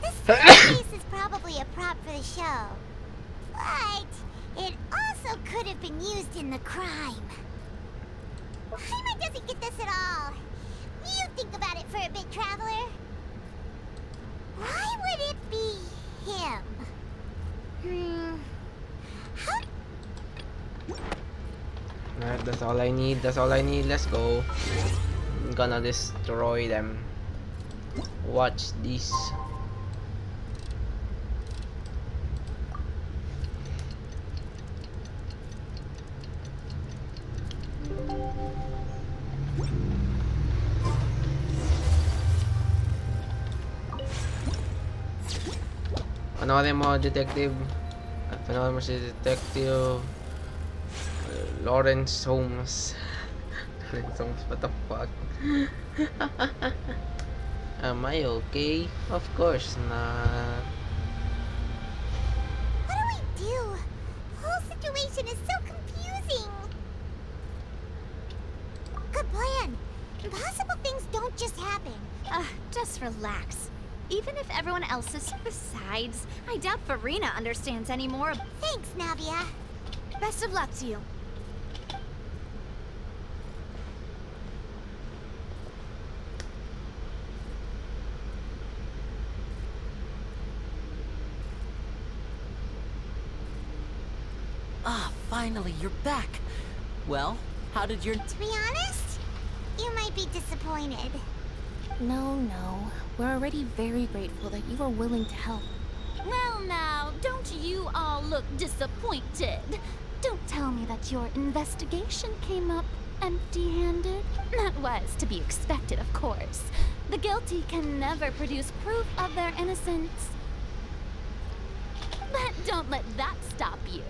This piece is probably a prop for the show. But it also could have been used in the crime. Paimon doesn't get this at all. You think about it for a bit, Traveler. Why would it be him? How... Alright, that's all I need. Let's go. I'm gonna destroy them. Watch this. Panoorin mo, Detective. Panoorin mo si Detective Lawrence Holmes. Lawrence Holmes, what the fuck? am I okay? Of course not. What do we do? The whole situation is so confusing. Good plan. Impossible things don't just happen. Just relax. Even if everyone else is... Besides, I doubt Farina understands anymore. Thanks, Navia. Best of luck to you. Ah, finally, you're back. Well, how did your... To be honest, you might be disappointed. No. We're already very grateful that you are willing to help. Well now, don't you all look disappointed. Don't tell me that your investigation came up empty-handed. That was to be expected, of course. The guilty can never produce proof of their innocence. But don't let that stop you.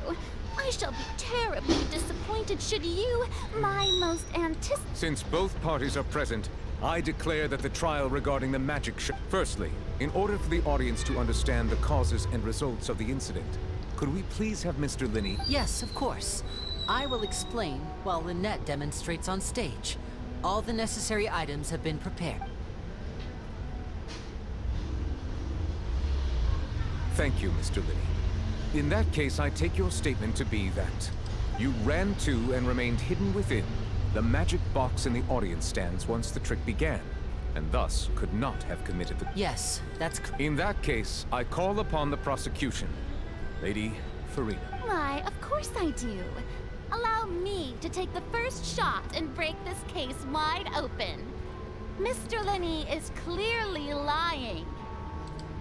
I shall be terribly disappointed should you, my most Since both parties are present, I declare that the trial regarding the magic show... Firstly, in order for the audience to understand the causes and results of the incident, could we please have Mr. Linney... Yes, of course. I will explain while Lynette demonstrates on stage. All the necessary items have been prepared. Thank you, Mr. Linney. In that case, I take your statement to be that you ran to and remained hidden within the magic box in the audience stands once the trick began, and thus could not have committed the... Yes, that's... In that case, I call upon the prosecution. Lady Farina. Why, of course I do. Allow me to take the first shot and break this case wide open. Mr. Linney is clearly lying.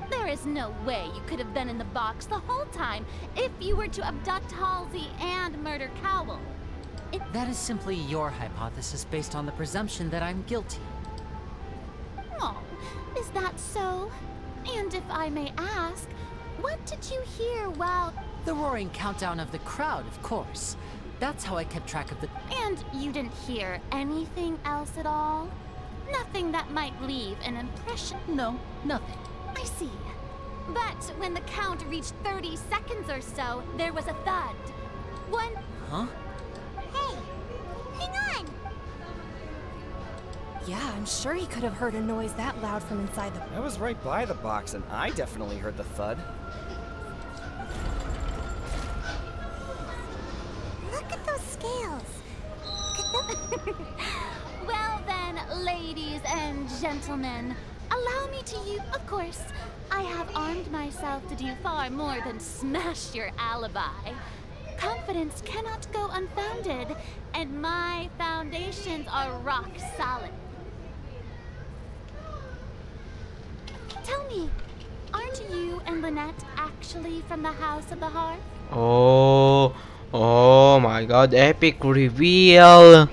There is no way you could have been in the box the whole time if you were to abduct Halsey and murder Cowell. That is simply your hypothesis based on the presumption that I'm guilty. Oh, is that so? And if I may ask, what did you hear while... The roaring countdown of the crowd, of course. That's how I kept track of the... And you didn't hear anything else at all? Nothing that might leave an impression? No, nothing. I see. But when the count reached 30 seconds or so, there was a thud. One... Huh? Hey, hang on! Yeah, I'm sure he could have heard a noise that loud from inside the... I was right by the box, and I definitely heard the thud. Look at those scales. Well then, ladies and gentlemen, allow me to use... Of course, I have armed myself to do far more than smash your alibi. Confidence cannot go unfounded, and my foundations are rock solid. Tell me, aren't you and Lynette actually from the House of the Hearth? Oh my god, epic reveal.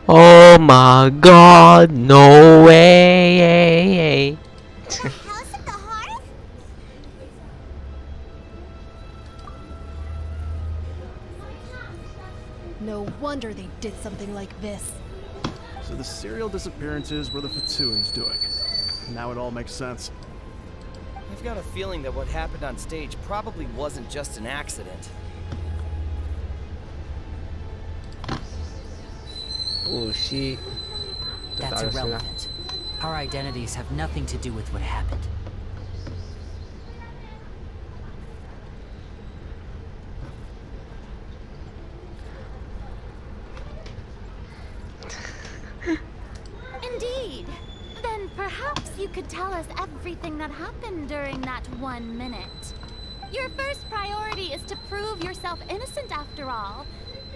Oh my god, no way. The House of the Hearth? No wonder they did something like this. So the serial disappearances were the Fatsui's doing. Now it all makes sense. I've got a feeling that what happened on stage probably wasn't just an accident. Oh shit. That's irrelevant. Our identities have nothing to do with what happened. Indeed. Then perhaps you could tell us everything that happened during that 1 minute. Your first priority is to prove yourself innocent after all.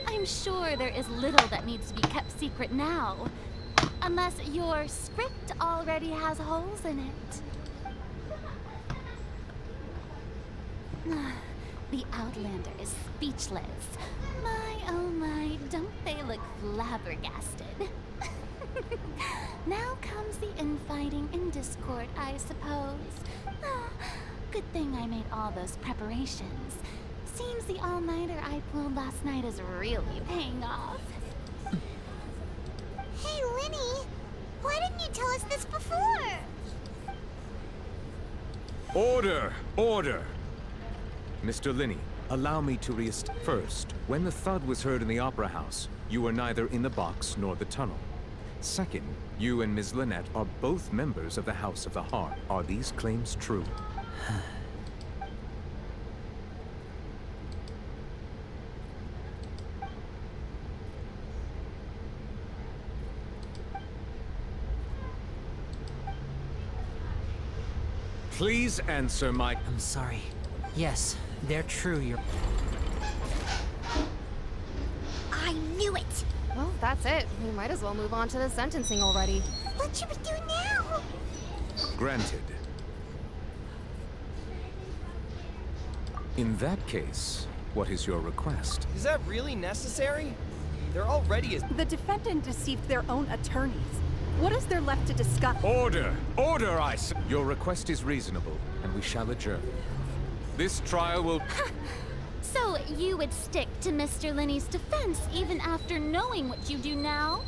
I'm sure there is little that needs to be kept secret now. Unless your script already has holes in it. The Outlander is speechless. My, oh my, don't they look flabbergasted? Now comes the infighting and discord, I suppose. Good thing I made all those preparations. Seems the all-nighter I pulled last night is really paying off. Hey, Linny, why didn't you tell us this before? Order! Order! Mr. Linney, allow me to First, when the thud was heard in the Opera House, you were neither in the box nor the tunnel. Second, you and Ms. Lynette are both members of the House of the Heart. Are these claims true? Please answer my... I'm sorry. Yes, they're true. You're... I knew it! Well, that's it. We might as well move on to the sentencing already. What should we do now? Granted. In that case, what is your request? Is that really necessary? They're already as... The defendant deceived their own attorneys. What is there left to discuss? Order! Order, I say! Your request is reasonable, and we shall adjourn. This trial will... So you would stick to Mr. Linney's defense even after knowing what you do now?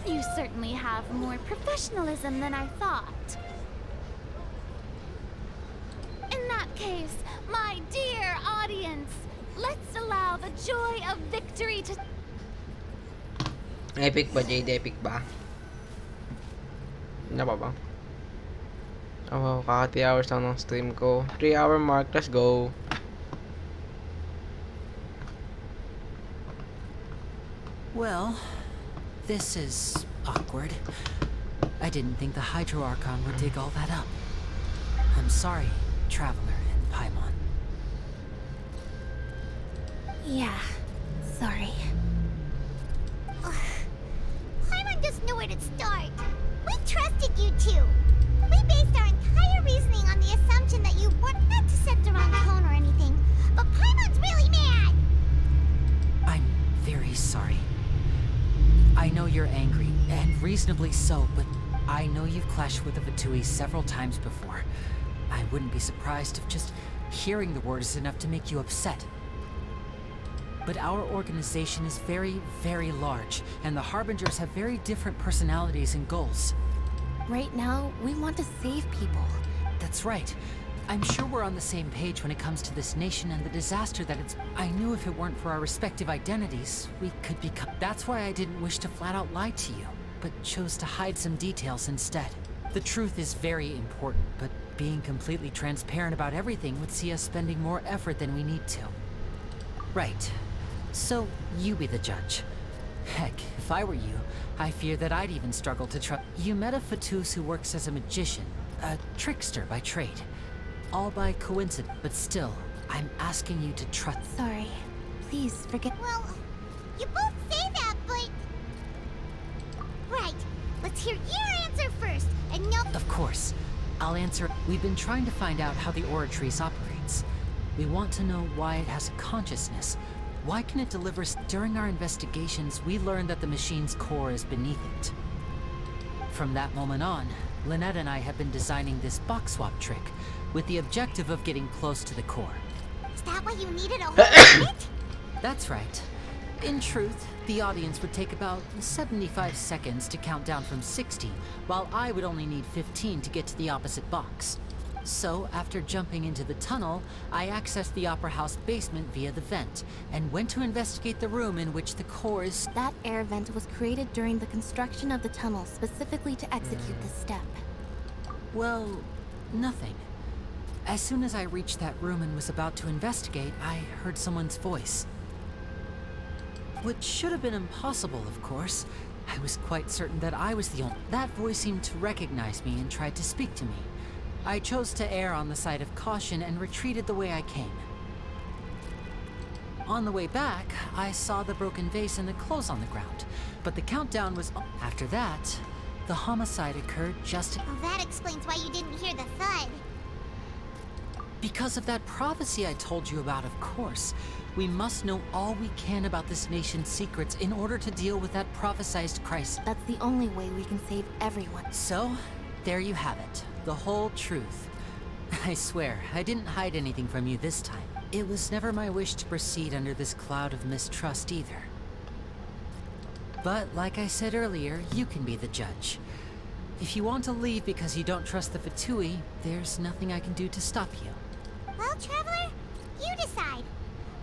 You certainly have more professionalism than I thought. In that case, my dear audience, let's allow the joy of victory to... Epic ba, Jade? Epic ba? Ano ba? Oh, kaka 3 hours lang ng stream ko. 3-hour mark, let's go. Well, this is awkward. I didn't think the Hydro Archon would dig all that up. I'm sorry, Traveler and Paimon. Yeah, sorry. Paimon doesn't know where to start. We trusted you two. We based our entire reasoning on the assumption that you weren't not to set the wrong tone or anything. But Paimon's really mad! I'm very sorry. I know you're angry, and reasonably so, but I know you've clashed with the Fatui several times before. I wouldn't be surprised if just hearing the word is enough to make you upset. But our organization is very, very large, and the Harbingers have very different personalities and goals. Right now, we want to save people. That's right. I'm sure we're on the same page when it comes to this nation and the disaster that it's... I knew if it weren't for our respective identities, we could become... That's why I didn't wish to flat out lie to you, but chose to hide some details instead. The truth is very important, but being completely transparent about everything would see us spending more effort than we need to. Right. So, you be the judge. Heck, if I were you, I fear that I'd even struggle to trust... You met a Fatus who works as a magician, a trickster by trade. All by coincidence, but still, I'm asking you to trust... Sorry. Please, forget... Well, you both say that, but... Right. Let's hear your answer first, and no... Of course. I'll answer... We've been trying to find out how the Oratrice operates. We want to know why it has a consciousness. Why can it deliver... During our investigations, we learned that the machine's core is beneath it. From that moment on, Lynette and I have been designing this box swap trick, with the objective of getting close to the core. Is that why you needed a whole minute? That's right. In truth, the audience would take about 75 seconds to count down from 60, while I would only need 15 to get to the opposite box. So, after jumping into the tunnel, I accessed the Opera House basement via the vent, and went to investigate the room in which the core is... That air vent was created during the construction of the tunnel specifically to execute this step. Well, nothing. As soon as I reached that room and was about to investigate, I heard someone's voice. Which should have been impossible, of course. I was quite certain that I was the only... That voice seemed to recognize me and tried to speak to me. I chose to err on the side of caution and retreated the way I came. On the way back, I saw the broken vase and the clothes on the ground, but the countdown was... After that, the homicide occurred just... Well, that explains why you didn't hear the thud. Because of that prophecy I told you about, of course. We must know all we can about this nation's secrets in order to deal with that prophesized crisis. That's the only way we can save everyone. So, there you have it. The whole truth. I swear, I didn't hide anything from you this time. It was never my wish to proceed under this cloud of mistrust either. But like I said earlier, you can be the judge. If you want to leave because you don't trust the Fatui, there's nothing I can do to stop you. Well, Traveler, you decide.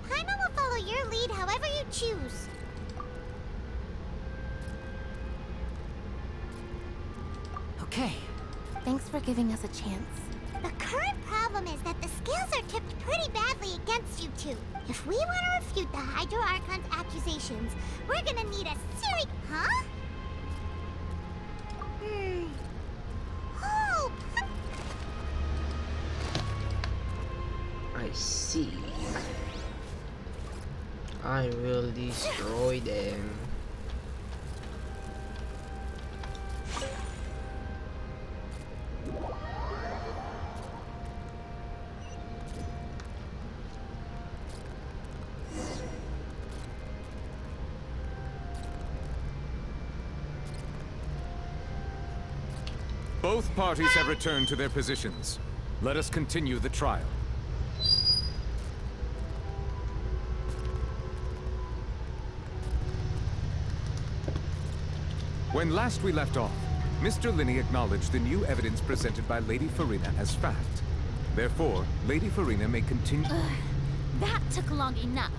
Paimon will follow your lead however you choose. Okay. Thanks for giving us a chance. The current problem is that the scales are tipped pretty badly against you two. If we want to refute the Hydro Archon's accusations, we're gonna need a serious... Huh? Oh, I see. I will destroy them. Both parties have returned to their positions. Let us continue the trial. When last we left off, Mr. Linney acknowledged the new evidence presented by Lady Farina as fact. Therefore, Lady Farina may continue... That took long enough.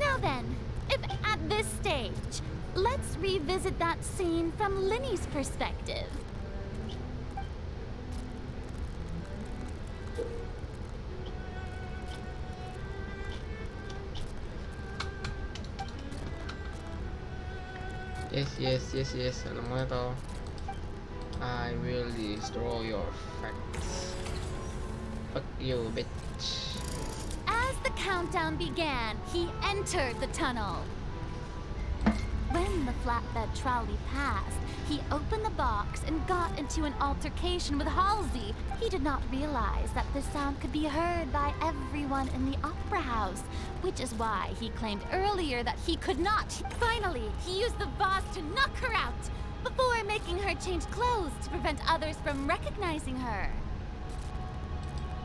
Now then, if at this stage, let's revisit that scene from Linney's perspective. Yes. Alam mo na to. I will destroy your facts. Fuck you, bitch. As the countdown began, he entered the tunnel. When the flatbed trolley passed, he opened the box and got into an altercation with Halsey. He did not realize that the sound could be heard by everyone in the opera house, which is why he claimed earlier that he could not. Finally, he used the vase to knock her out, before making her change clothes to prevent others from recognizing her.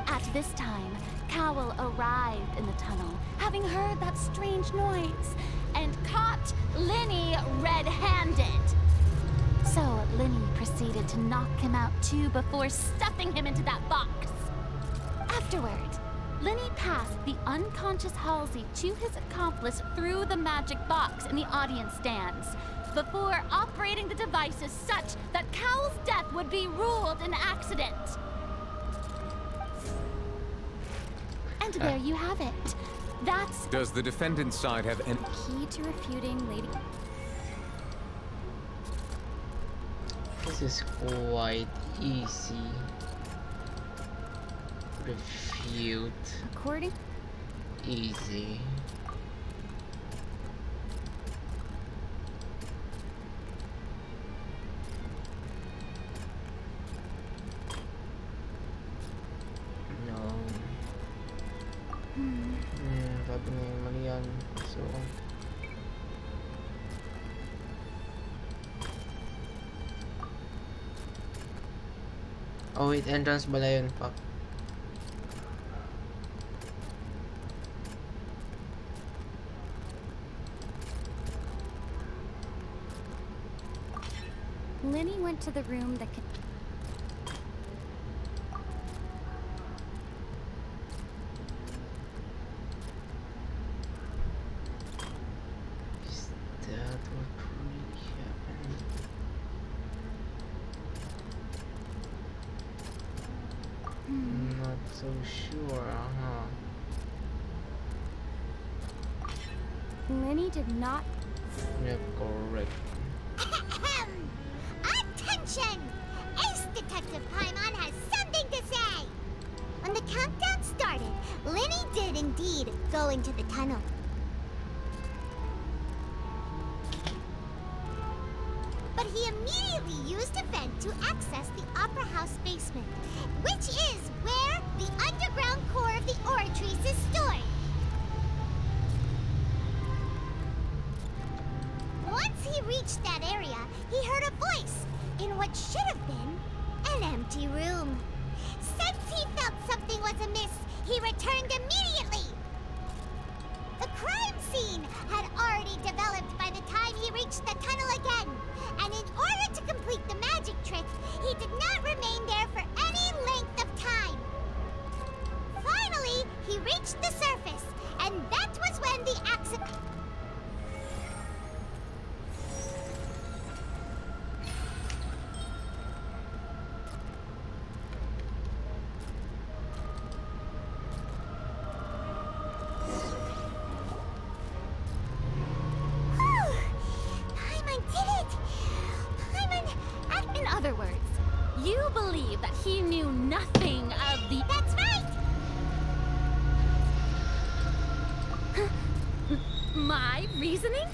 At this time, Cowell arrived in the tunnel, having heard that strange noise, and caught Linney red-handed. So Linney proceeded to knock him out too before stuffing him into that box. Afterward, Linney passed the unconscious Halsey to his accomplice through the magic box in the audience stands, before operating the devices such that Cowell's death would be ruled an accident. And there you have it. That's... Does the defendant's side have any... Key to refuting Lady... This is quite easy. Refute. According... Easy. Sabi niya yung mali yan. So oh wait, entrance pala yun. Fuck. Linney went to the room that could... So sure, Linney did not... Yep, correct. Attention! Ace Detective Paimon has something to say! When the countdown started, Linney did indeed go into the tunnel. But he immediately used a vent to access the Opera House basement, which is where the underground core of the Oratrice is stored. Once he reached that area, he heard a voice in what should have been an empty room. Since he felt something was amiss, he returned immediately. The crime scene had already developed by the time he reached the tunnel again, and in order to complete the magic trick, trick, he did not remain there for any length of time. Finally, he reached the surface, and that was when the accident... In other words, you believe that he knew nothing of the... That's right! My reasoning?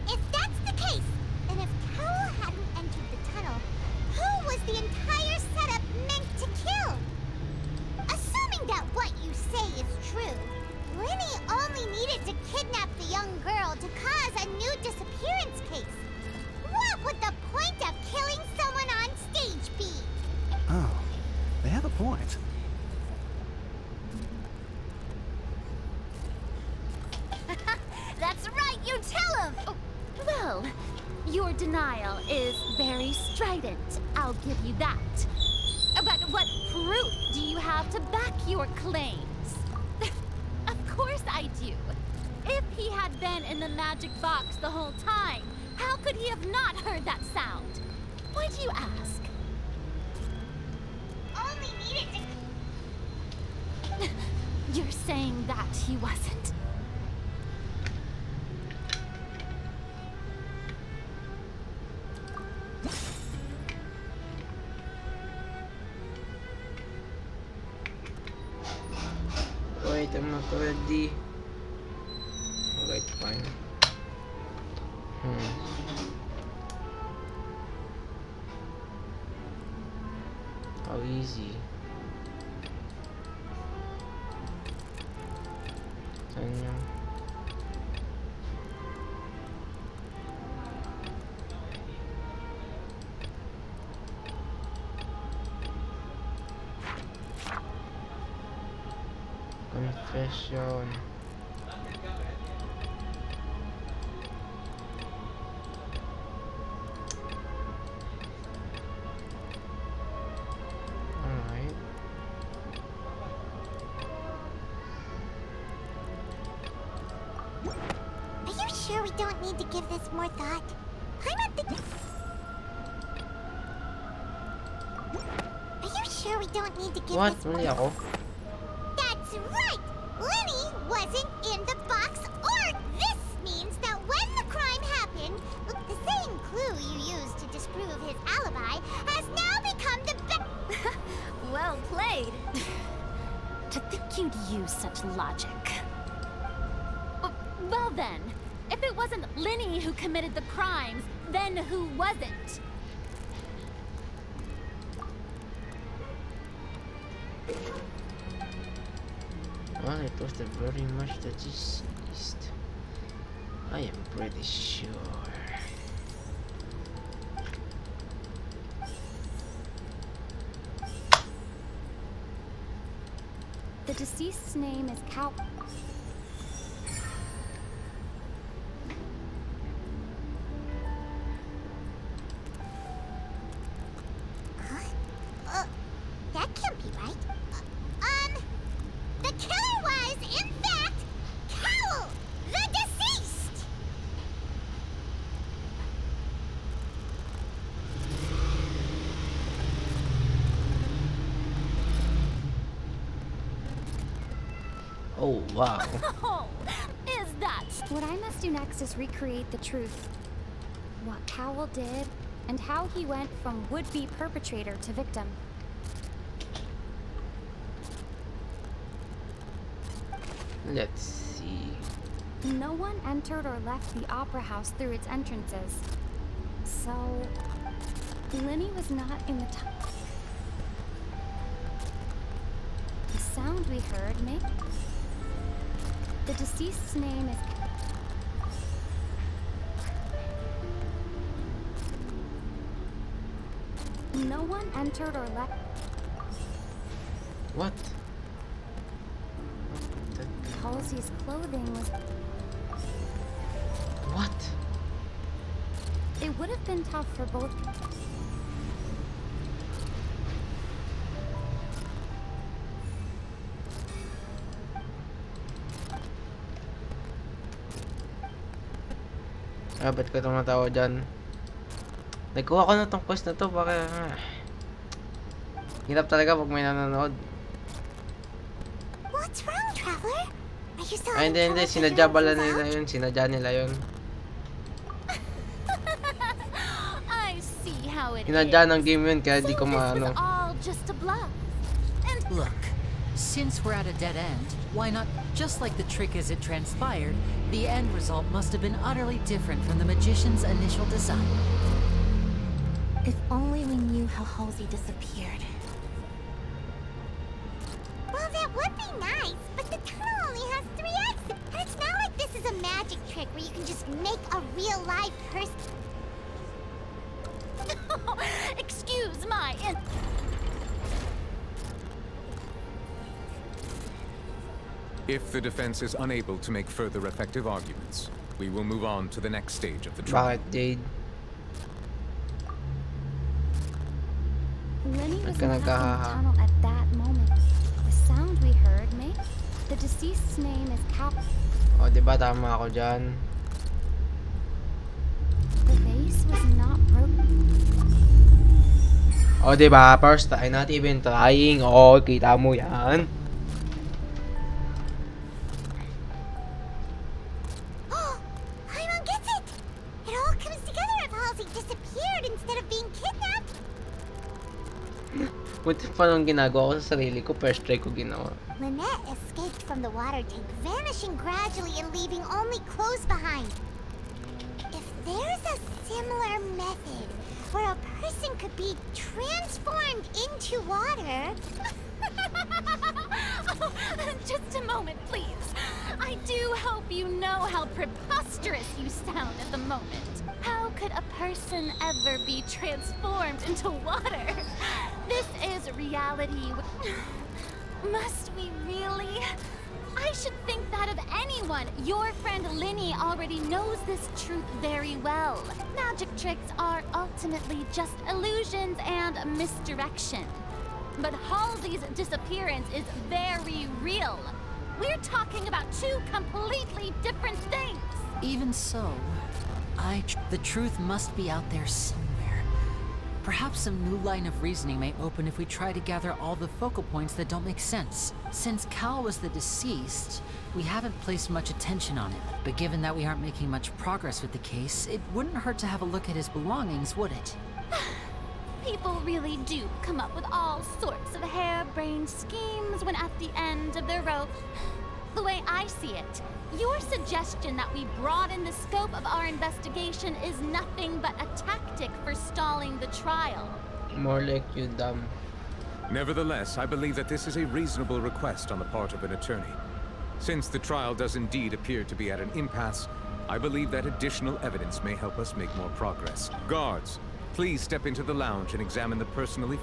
If that's the case, then if Cowell hadn't entered the tunnel, who was the entire setup meant to kill? Assuming that what you say is true, Linny only needed to kidnap the young girl to cause a new disappearance case. What would the point of killing someone on stage be? Oh, they have a point. That's right, you tell him! Oh, well, your denial is very strident, I'll give you that. But what proof do you have to back your claims? Of course I do. If he had been in the magic box the whole time, how could he have not heard that sound? Why do you ask? Only needed to... You're saying that he wasn't? Wait, I'm not ready. Alright, fine. How easy. Tanya. Confession. Alright. Are you sure we don't need to give this more thought? I'm not the... Are you sure we don't need to give What? this more... Mali ako? That's right! Linny wasn't in the box, or this means that when the crime happened, the same clue you used to disprove his alibi has now become the Well played. To think you'd use such logic. Well then, if it wasn't Linny who committed the crimes, then who wasn't? Well, it was the very much the deceased. I am pretty sure. The deceased's name is Cal. That can't be right. The killer was, in fact, Cowell, the deceased! Oh, wow. Oh, is that... What I must do next is recreate the truth. What Cowell did, and how he went from would-be perpetrator to victim. Let's see. No one entered or left the Opera House through its entrances. So... Linny was not in the The sound we heard may... The deceased's name is... No one entered or left... What? Halsey's clothing was... What? It would have been tough for both. Ba't ka tumatawa dyan? Nagkuha ko na tong quest na to, baka... Hirap talaga pag may nanonood. What's wrong, traveler? Are you still Ay, hindi, sinadya pala nila yun. Sinadya nila yun. I see how it Sinadya is. ng game yun, kaya di ko This maano. was all just a bluff. And Look, since we're at a dead end, why not, just like the trick as it transpired, the end result must have been utterly different from the magician's initial design. If only we knew how Halsey disappeared. Well, that would be nice, but the tunnel only has 3 exits. And it's not like this is a magic trick where you can just make a real live person. excuse my If the defense is unable to make further effective arguments, we will move on to the next stage of the trial. Bakit, Jade? Lenny was Ba't ka not in the nagkahaha? tunnel at that moment. The sound we heard, mate. The deceased's name is Cap. O, diba tama ako dyan? The vase was not broken. O, diba? First time, not even trying. O, kita mo yan. Paimon gets it! It all comes together if Halsey disappeared instead of being kidnapped. Buti pa nung ginagawa ko sa sarili ko, first try ko ginawa. Lynette escaped from the water tank, vanishing gradually and leaving only clothes behind. If there's a similar method where a person could be transformed into water... Oh, just a moment, please. I do hope you know how preposterous you sound at the moment. How could a person ever be transformed into water? This is reality. Must we really? I should think that of anyone. Your friend Linny already knows this truth very well. Magic tricks are ultimately just illusions and misdirection. But Halsey's disappearance is very real. We're talking about 2 completely different things. Even so, the truth must be out there somewhere. Perhaps some new line of reasoning may open if we try to gather all the focal points that don't make sense. Since Cal was the deceased, we haven't placed much attention on him. But given that we aren't making much progress with the case, it wouldn't hurt to have a look at his belongings, would it? People really do come up with all sorts of harebrained schemes when at the end of their rope. The way I see it, your suggestion that we broaden the scope of our investigation is nothing but a tactic for stalling the trial. More like you, dumb. Nevertheless, I believe that this is a reasonable request on the part of an attorney. Since the trial does indeed appear to be at an impasse, I believe that additional evidence may help us make more progress. Guards, please step into the lounge and examine the personally...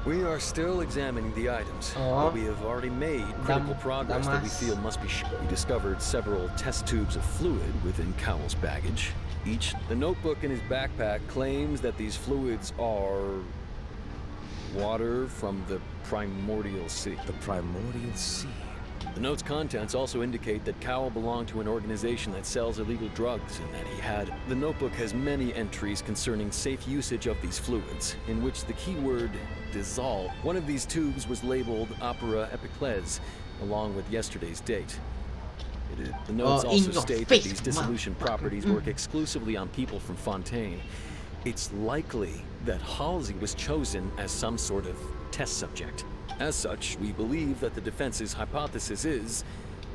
We are still examining the items, but we have already made critical progress that we feel must be We discovered several test tubes of fluid within Cowell's baggage. The notebook in his backpack claims that these fluids are... water from the Primordial Sea. The Primordial Sea? The note's contents also indicate that Cowell belonged to an organization that sells illegal drugs and that he had... The notebook has many entries concerning safe usage of these fluids, in which the keyword dissolve. One of these tubes was labeled Opera Epiclese, along with yesterday's date. The notes also state that these dissolution properties work exclusively on people from Fontaine. It's likely that Halsey was chosen as some sort of test subject. As such, we believe that the defense's hypothesis is,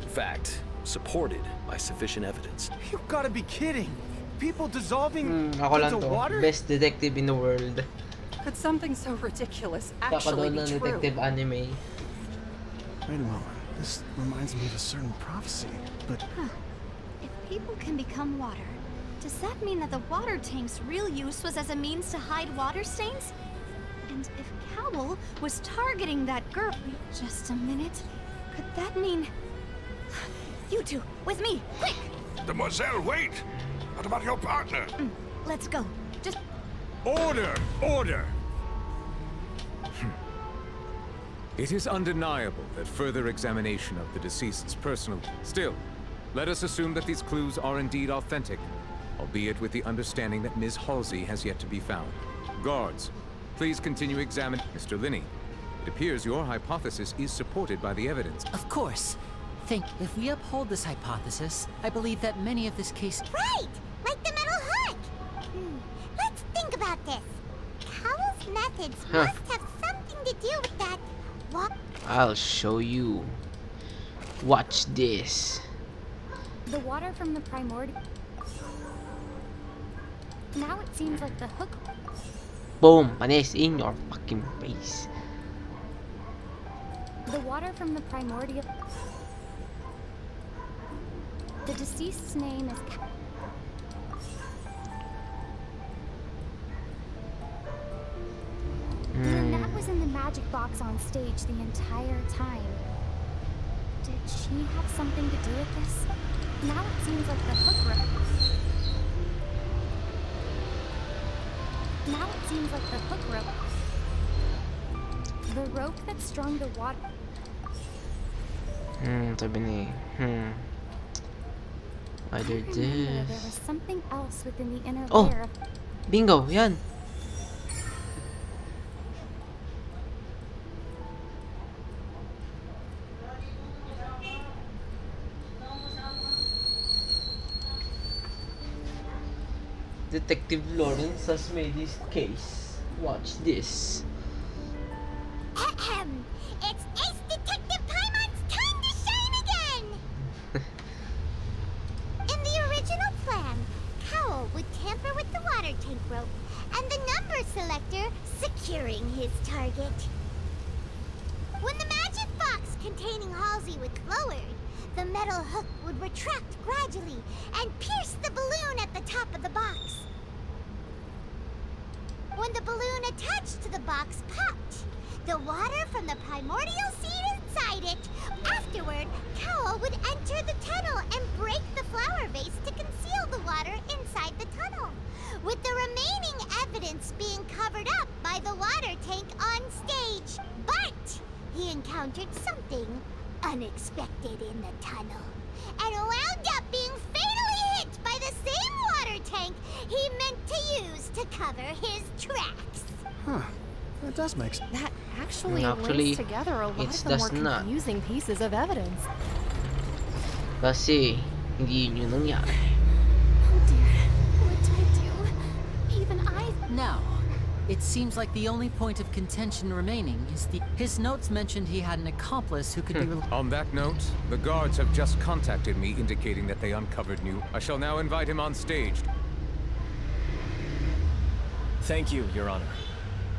in fact, supported by sufficient evidence. You've got to be kidding! People dissolving Ako lang into to. water? Best detective in the world. Could something so ridiculous actually Kakadoon be ng true? detective anime. Wait a moment. This reminds me of a certain prophecy, but... If people can become water, does that mean that the water tank's real use was as a means to hide water stains? And if Cowell was targeting that girl... Just a minute. Could that mean... You two, with me, quick! Demoiselle, wait! What about your partner? Let's go. Just Order! Order! It is undeniable that further examination of the deceased's personal... Still, let us assume that these clues are indeed authentic, albeit with the understanding that Ms. Halsey has yet to be found. Guards, please continue examining... Mr. Linney, it appears your hypothesis is supported by the evidence. Of course. If we uphold this hypothesis, I believe that many of this case... Right! Like the metal hook! Let's think about this. Cowell's methods must have something to do with that. What? I'll show you. Watch this. the water from the primordial. Now it seems like the hook. Boom! Panis in your fucking face. The water from the primordial. The deceased's name is. Lynette was in the magic box on stage the entire time. Did she have something to do with this? Now it seems like the hook rope. Now it seems like the hook rope. The rope that strung the water. Sabi ni, Either There this. was something else within the inner Oh! layer of. Bingo! Yan! Detective Lawrence has made this case. Watch this. Ahem. It's Ace Detective Paimon's time to shine again! In the original plan, Cowell would tamper with the water tank rope and the number selector securing his target. When the magic box containing Halsey was lowered, the metal hook would retract gradually and pierce the balloon at the top of the box. When the balloon attached to the box popped, the water from the primordial seed inside it. Afterward, Cowell would enter the tunnel and break the flower vase to conceal the water inside the tunnel, with the remaining evidence being covered up by the water tank on stage. But he encountered something unexpected in the tunnel, and wound up being fatally hit by the same water tank he meant to use to cover his tracks. Huh. That does make sense. That actually Actually, links together a lot it of the does more not. confusing pieces of evidence. Kasi, hindi yun yung nangyari. Oh dear, what did I do? Even I. Now, it seems like the only point of contention remaining is his notes mentioned he had an accomplice who could be. On that note, the guards have just contacted me indicating that they uncovered new. I shall now invite him on stage. Thank you, Your Honor.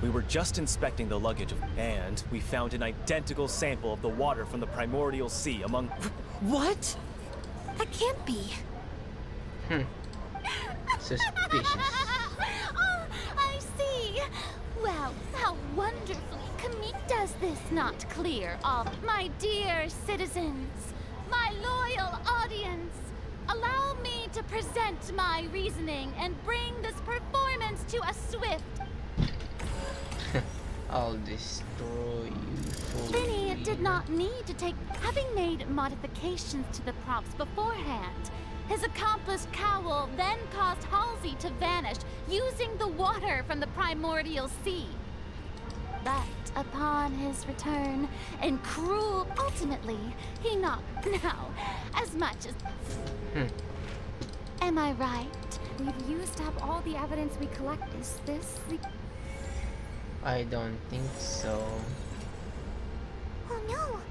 We were just inspecting the luggage and we found an identical sample of the water from the primordial sea among... What? That can't be. Suspicious. Oh, I see. Well, how wonderfully does this not clear up? My dear citizens, my loyal audience, allow me to present my reasoning and bring this performance to a swift... I'll destroy you for Vinny did not need to take... Having made modifications to the props beforehand, his accomplice Cowell then caused Halsey to vanish using the water from the primordial sea. But upon his return, and cruel, ultimately, he not now as much as... Am I right? We've used up all the evidence we collect. Is this the... I don't think so. Oh no!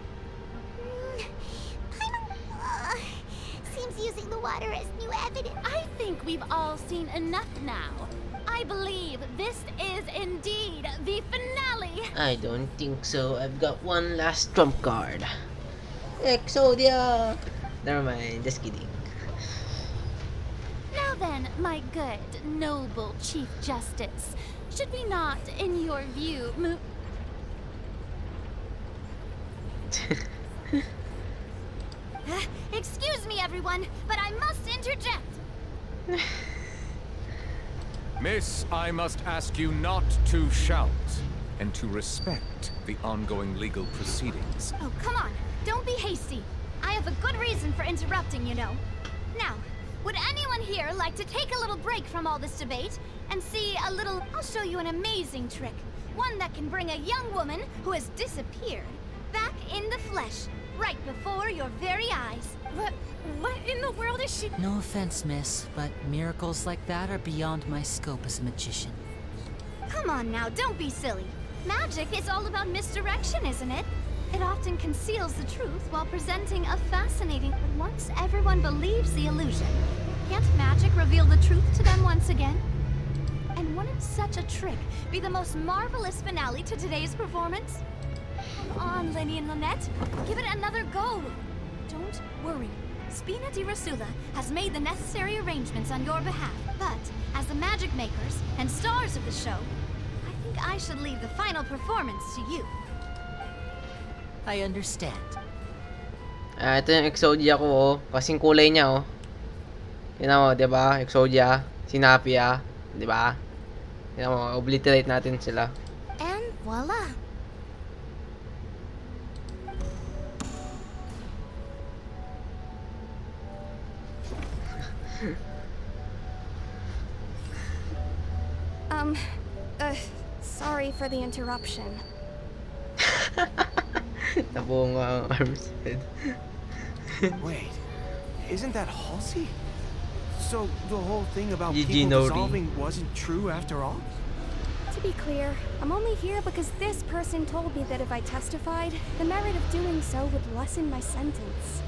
Seems using the water as new evidence. I think we've all seen enough now. I believe this is indeed the finale. I don't think so. I've got one last trump card. Exodia! Never mind, just kidding. Now then, my good, noble Chief Justice, should we not, in your view, move... Excuse me, everyone, but I must interject. Miss, I must ask you not to shout and to respect the ongoing legal proceedings. Oh, come on. Don't be hasty. I have a good reason for interrupting, you know. Now, would anyone here like to take a little break from all this debate and see a little... I'll show you an amazing trick. One that can bring a young woman who has disappeared back in the flesh, right before your very eyes. What in the world is she... No offense, miss, but miracles like that are beyond my scope as a magician. Come on now, don't be silly. Magic is all about misdirection, isn't it? It often conceals the truth while presenting a fascinating... But once everyone believes the illusion, can't magic reveal the truth to them once again? And wouldn't such a trick be the most marvelous finale to today's performance? Come on, Lenny and Lynette. Give it another go. Don't worry. Spina di Rasula has made the necessary arrangements on your behalf. But, as the magic makers and stars of the show, I think I should leave the final performance to you. I understand. Ito yung Exodia ko, oh. Kasing kulay niya, oh. Tignan mo, diba? Exodia, Sinapia, diba? Tignan mo, obliterate natin sila. And voila. Sorry for the interruption. Nabuo nga ang arm's head. Wait, isn't that Halsey? So the whole thing about GG people Nori. dissolving wasn't true after all? To be clear, I'm only here because this person told me that if I testified, the merit of doing so would lessen my sentence.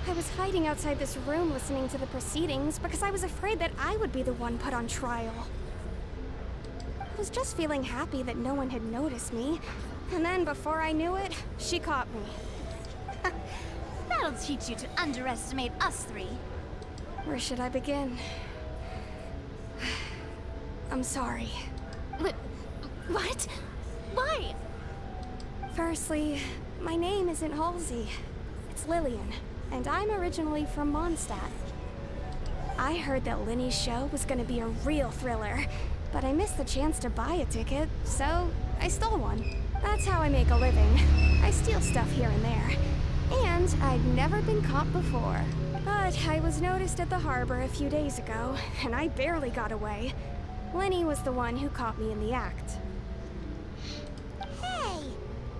I was hiding outside this room listening to the proceedings because I was afraid that I would be the one put on trial. I was just feeling happy that no one had noticed me, and then before I knew it, she caught me. That'll teach you to underestimate us three. Where should I begin? I'm sorry. What? Why? Firstly, my name isn't Halsey. It's Lillian, and I'm originally from Mondstadt. I heard that Linny's show was gonna be a real thriller, but I missed the chance to buy a ticket, so I stole one. That's how I make a living. I steal stuff here and there. And I'd never been caught before. But I was noticed at the harbor a few days ago, and I barely got away. Linny was the one who caught me in the act. Hey,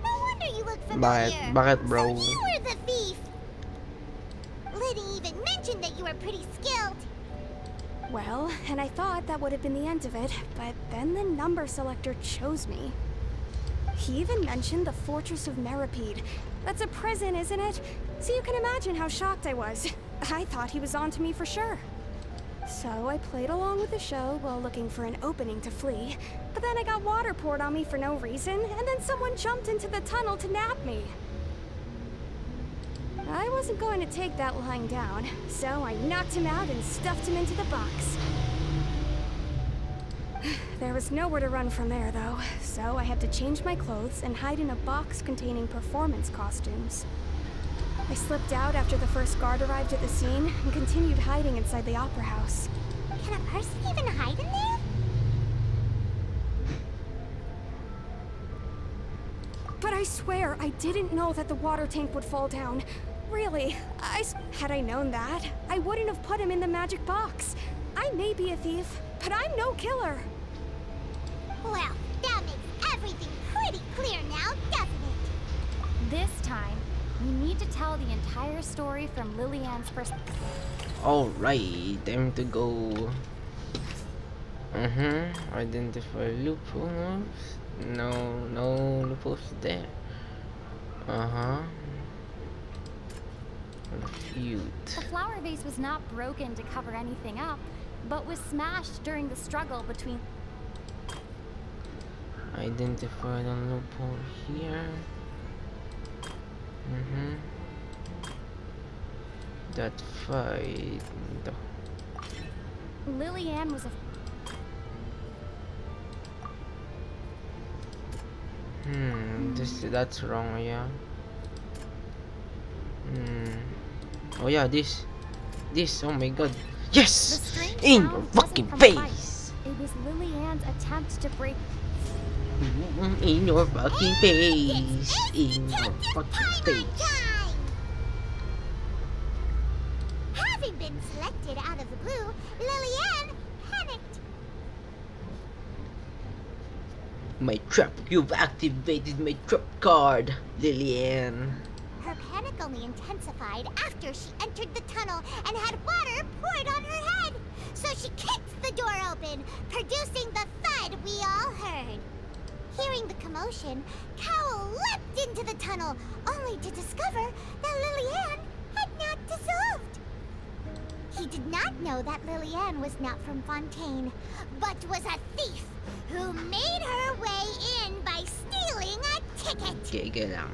no wonder you look familiar. Bakit bro? So you were the thief. Liddy even mentioned that you were pretty skilled. Well, and I thought that would have been the end of it, but then the number selector chose me. He even mentioned the Fortress of Meripede. That's a prison, isn't it? So you can imagine how shocked I was. I thought he was onto me for sure. So I played along with the show while looking for an opening to flee, but then I got water poured on me for no reason, and then someone jumped into the tunnel to nab me. I wasn't going to take that lying down, so I knocked him out and stuffed him into the box. There was nowhere to run from there, though, so I had to change my clothes and hide in a box containing performance costumes. I slipped out after the first guard arrived at the scene and continued hiding inside the opera house. Can a person even hide in there? But I swear, I didn't know that the water tank would fall down. Really, had I known that, I wouldn't have put him in the magic box. I may be a thief, but I'm no killer. Well, that makes everything pretty clear now, doesn't it? This time, we need to tell the entire story from Lillian's perspective. Alright, time to go. Identify loopholes. No loopholes there. Refute. The flower vase was not broken to cover anything up, but was smashed during the struggle between... Identify the loophole here. That fight. Lillian was a... That's wrong, yeah. Oh yeah, this. this. Oh my god. The Yes! strange In sound your wasn't fucking from a fight. face! It was Lillian's attempt to break. In your fucking face! In your fucking face! Having been selected out of the blue, Lillian panicked. My trap! You've activated my trap card, Lillian. Her panic only intensified after she entered the tunnel and had water poured on her head. So she kicked the door open, producing the thud we all heard. Hearing the commotion, Cowell leapt into the tunnel, only to discover that Lillian had not dissolved. He did not know that Lillian was not from Fontaine, but was a thief who made her way in by stealing a ticket. Giga lang.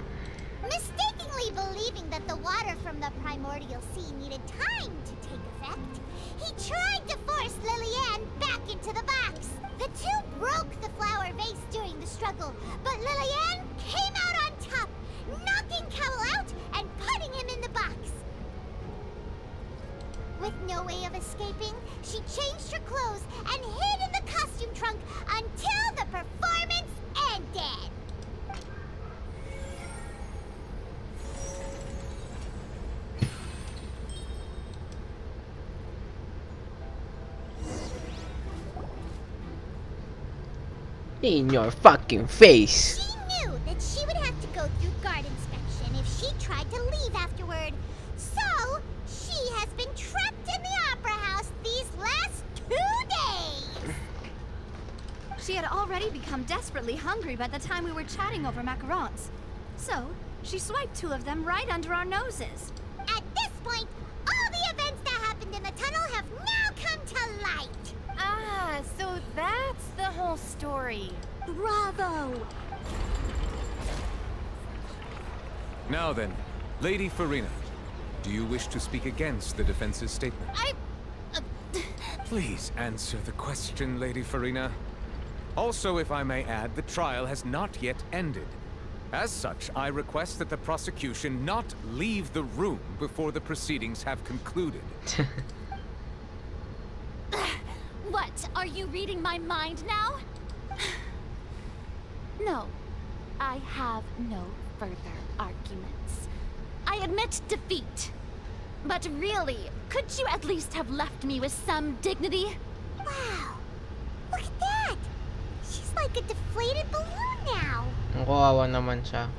Mistakenly believing that the water from the primordial sea needed time to take effect, he tried to force Lillian back into the box. The two broke the flower vase during the struggle, but Lillian came out on top, knocking Cowell out and putting him in the box. With no way of escaping, she changed her clothes and hid in the costume trunk until the performance ended. In your fucking face! She knew that she would have to go through guard inspection if she tried to leave afterward. So, she has been trapped in the opera house these last 2 days. She had already become desperately hungry by the time we were chatting over macarons. So, she swiped 2 of them right under our noses. At this point, all the events that happened in the tunnel have now come to light. Ah, so that's the whole story. Bravo! Now then, Lady Farina, do you wish to speak against the defense's statement? Please answer the question, Lady Farina. Also, if I may add, the trial has not yet ended. As such, I request that the prosecution not leave the room before the proceedings have concluded. What? Are you reading my mind now? No. I have no further arguments. I admit defeat. But really, could you at least have left me with some dignity? Wow, look at that. She's like a deflated balloon now. Ang kawawa naman siya.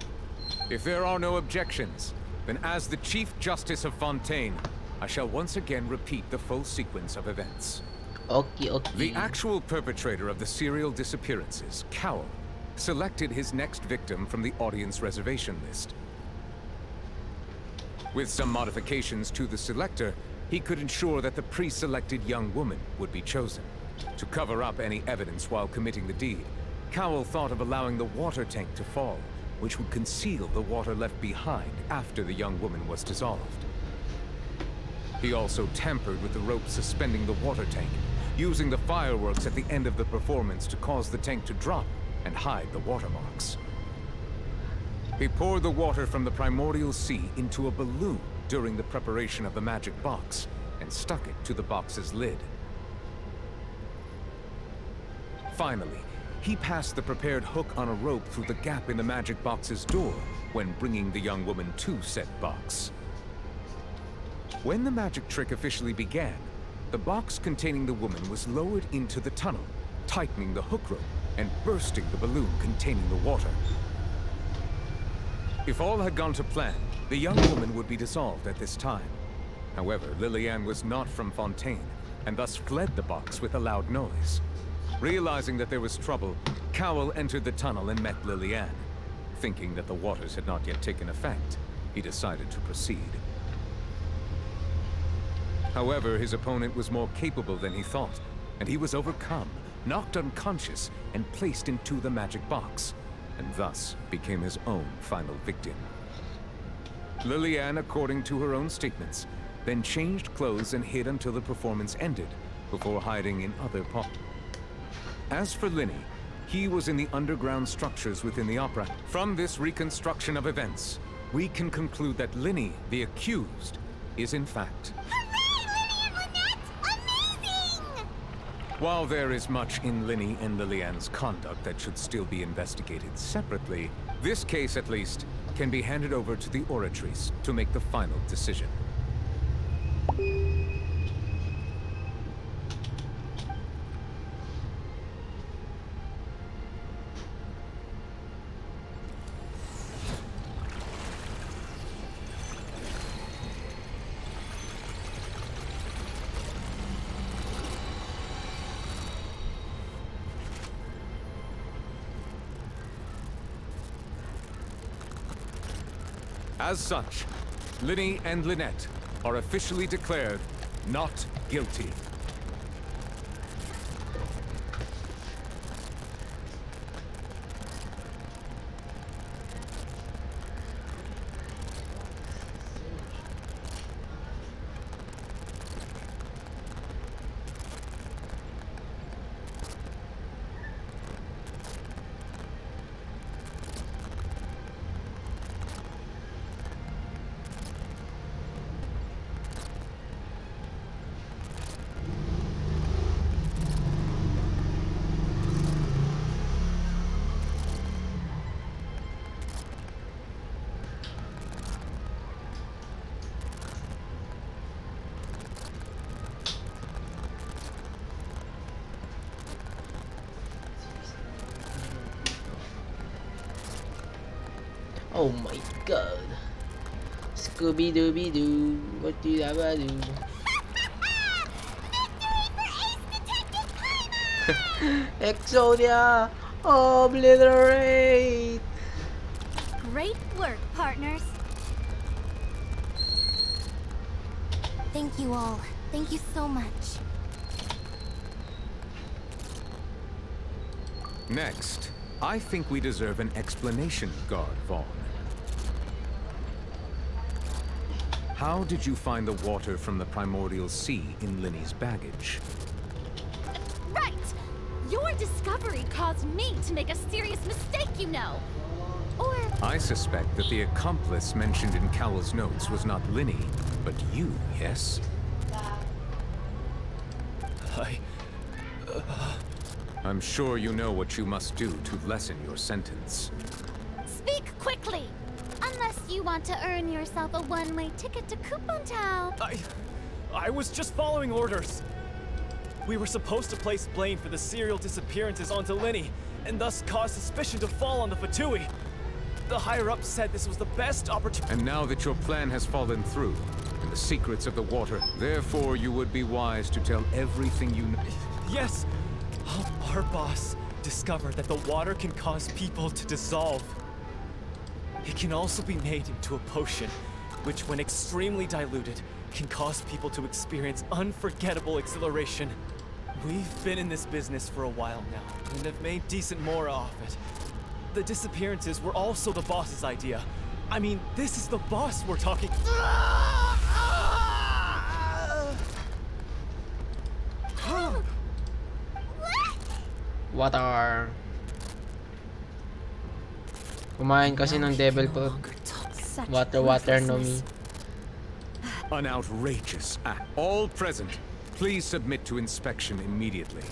If there are no objections, then as the Chief Justice of Fontaine, I shall once again repeat the full sequence of events. Okay, okay. The actual perpetrator of the serial disappearances, Cowell, selected his next victim from the audience reservation list. With some modifications to the selector, he could ensure that the pre-selected young woman would be chosen. To cover up any evidence while committing the deed, Cowell thought of allowing the water tank to fall, which would conceal the water left behind after the young woman was dissolved. He also tampered with the rope suspending the water tank, using the fireworks at the end of the performance to cause the tank to drop and hide the watermarks. He poured the water from the primordial sea into a balloon during the preparation of the magic box and stuck it to the box's lid. Finally, he passed the prepared hook on a rope through the gap in the magic box's door when bringing the young woman to said box. When the magic trick officially began, the box containing the woman was lowered into the tunnel, tightening the hook rope and bursting the balloon containing the water. If all had gone to plan, the young woman would be dissolved at this time. However, Lillian was not from Fontaine, and thus fled the box with a loud noise. Realizing that there was trouble, Cowell entered the tunnel and met Lillian. Thinking that the waters had not yet taken effect, he decided to proceed. However, his opponent was more capable than he thought, and he was overcome, knocked unconscious, and placed into the magic box, and thus became his own final victim. Lillian, according to her own statements, then changed clothes and hid until the performance ended, before hiding in other parts. As for Linny, he was in the underground structures within the opera. From this reconstruction of events, we can conclude that Linny, the accused, is in fact... Hooray, While there is much in Linny and Lillian's conduct that should still be investigated separately, this case at least can be handed over to the Oratrice to make the final decision. As such, Linny and Lynette are officially declared not guilty. Oh my god. Scooby Dooby Doo, what did I do? Exodia! Obliterate! Great work, partners. Thank you all. Thank you so much. Next, I think we deserve an explanation, Guard Vaughn. How did you find the water from the primordial sea in Linny's baggage? Right! Your discovery caused me to make a serious mistake, you know. Or... I suspect that the accomplice mentioned in Cowell's notes was not Linny, but you, yes? I'm sure you know what you must do to lessen your sentence. Speak quickly! Unless you want to earn yourself a one-way ticket to Coupon Town. I was just following orders. We were supposed to place blame for the serial disappearances onto Linny, and thus cause suspicion to fall on the Fatui. The higher-ups said this was the best opportunity. And now that your plan has fallen through, and the secrets of the water, therefore you would be wise to tell everything you know. Yes! Our boss discovered that the water can cause people to dissolve. It can also be made into a potion, which when extremely diluted, can cause people to experience unforgettable exhilaration. We've been in this business for a while now, and have made decent more off it. The disappearances were also the boss's idea. I mean, this is the boss we're talking... Water. Kumain kasi ng devil fruit. Water, no me. An outrageous act. All present, please submit to inspection immediately.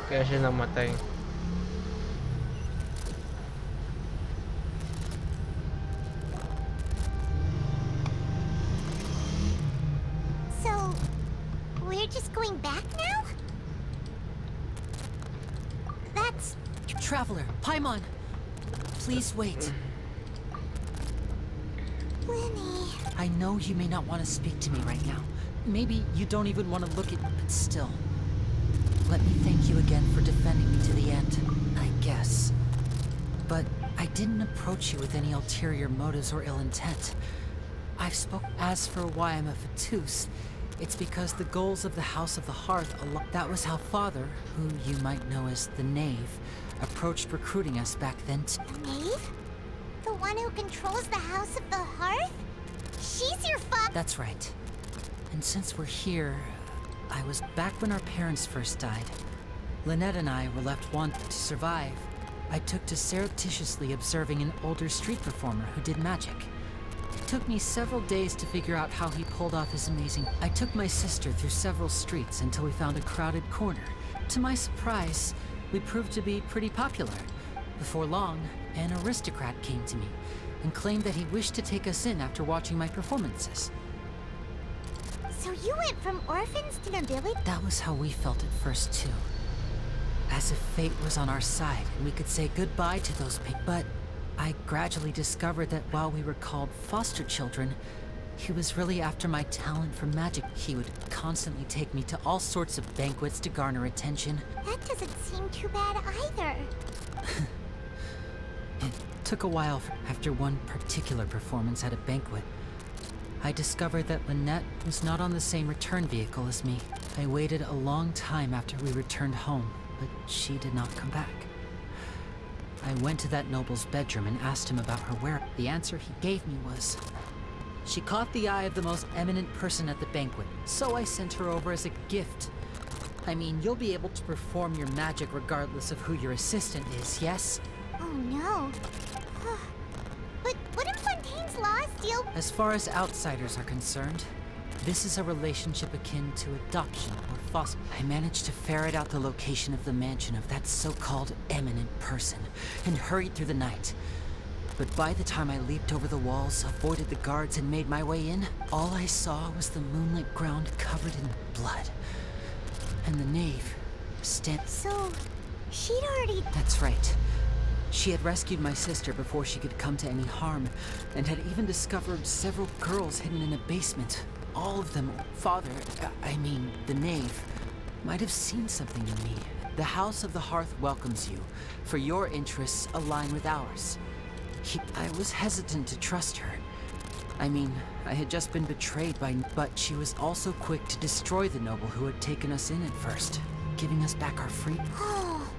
Kaya siya namatay. So, we're just going back now? That's... Traveler, Paimon, please wait. Linny... I know you may not want to speak to me right now. Maybe you don't even want to look at me, but still. Let me thank you again for defending me to the end, I guess. But I didn't approach you with any ulterior motives or ill intent. I've spoken. As for why I'm a Fatus, it's because the goals of the House of the Hearth, that was how Father, who you might know as the Knave, approached recruiting us back then. The Knave? The one who controls the House of the Hearth? She's your father. That's right. And since we're here, I was back when our parents first died. Lynette and I were left wanting to survive. I took to surreptitiously observing an older street performer who did magic. It took me several days to figure out how he pulled off his amazing... I took my sister through several streets until we found a crowded corner. To my surprise, we proved to be pretty popular. Before long, an aristocrat came to me and claimed that he wished to take us in after watching my performances. So you went from orphans to nobility? That was how we felt at first, too. As if fate was on our side and we could say goodbye to those people. But I gradually discovered that while we were called foster children, he was really after my talent for magic. He would constantly take me to all sorts of banquets to garner attention. That doesn't seem too bad either. It took a while after one particular performance at a banquet. I discovered that Lynette was not on the same return vehicle as me. I waited a long time after we returned home, but she did not come back. I went to that noble's bedroom and asked him about her whereabouts. The answer he gave me was, she caught the eye of the most eminent person at the banquet, so I sent her over as a gift. I mean, you'll be able to perform your magic regardless of who your assistant is, yes? Oh no. But wouldn't Fontaine's laws deal... As far as outsiders are concerned, this is a relationship akin to adoption or foster. I managed to ferret out the location of the mansion of that so-called eminent person and hurried through the night. But by the time I leaped over the walls, avoided the guards, and made my way in, all I saw was the moonlit ground covered in blood. And the knave So, she'd already... That's right. She had rescued my sister before she could come to any harm, and had even discovered several girls hidden in a basement. All of them, the knave, might have seen something in me. The House of the Hearth welcomes you, for your interests align with ours. I was hesitant to trust her. I mean, I had just been betrayed but she was also quick to destroy the noble who had taken us in at first, giving us back our freedom. Oh,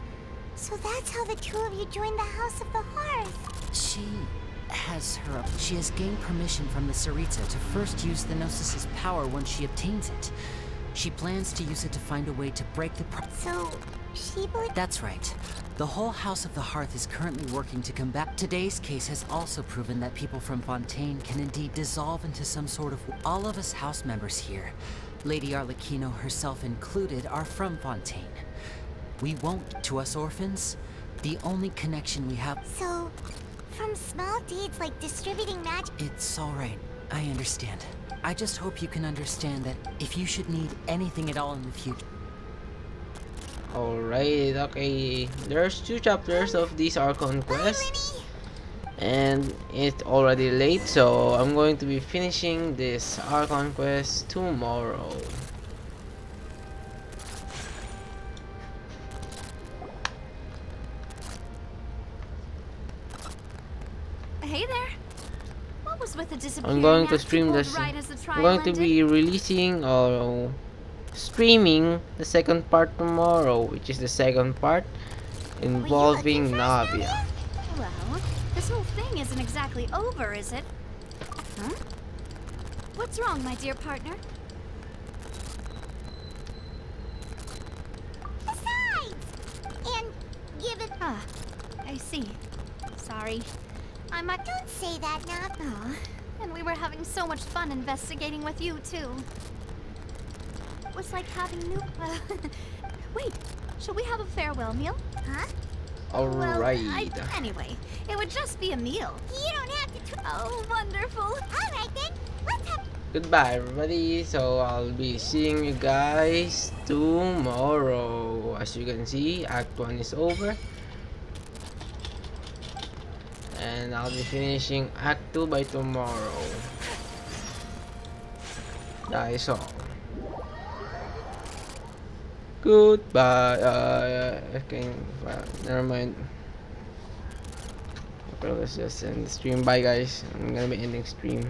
so that's how the two of you joined the House of the Hearth. She has gained permission from the Tsaritsa to first use the Gnosis' power once she obtains it. She plans to use it to find a way to break the So, she believes... That's right. The whole House of the Hearth is currently working to combat... Today's case has also proven that people from Fontaine can indeed dissolve into some sort of... All of us house members here, Lady Arlecchino herself included, are from Fontaine. We won't, to us orphans, the only connection we have... So, from small deeds like distributing magic... It's alright. I understand. I just hope you can understand that if you should need anything at all in the future... Alright, okay. There's 2 chapters of this Archon quest. And it's already late, so I'm going to be finishing this Archon quest tomorrow. Hey there. What was with the disappearing I'm going to act stream you this. pulled right as the I'm trial going to ended? be releasing or streaming the second part tomorrow, which is the second part involving Navia. Well, this whole thing isn't exactly over, is it? Huh? What's wrong, my dear partner? Besides! And give it... Ah, I see. Sorry. Don't say that now. Aw, and we were having so much fun investigating with you, too. It was like having new... Wait, shall we have a farewell meal? Huh? Alright. Anyway, it would just be a meal. You don't have to... Oh, wonderful. Alright then, let's have... Goodbye, everybody. So I'll be seeing you guys tomorrow. As you can see, Act 1 is over. And I'll be finishing Act 2 by tomorrow. That is all. Goodbye. Okay, well, never mind. Okay, let's just end the stream. Bye, guys. I'm gonna be ending stream.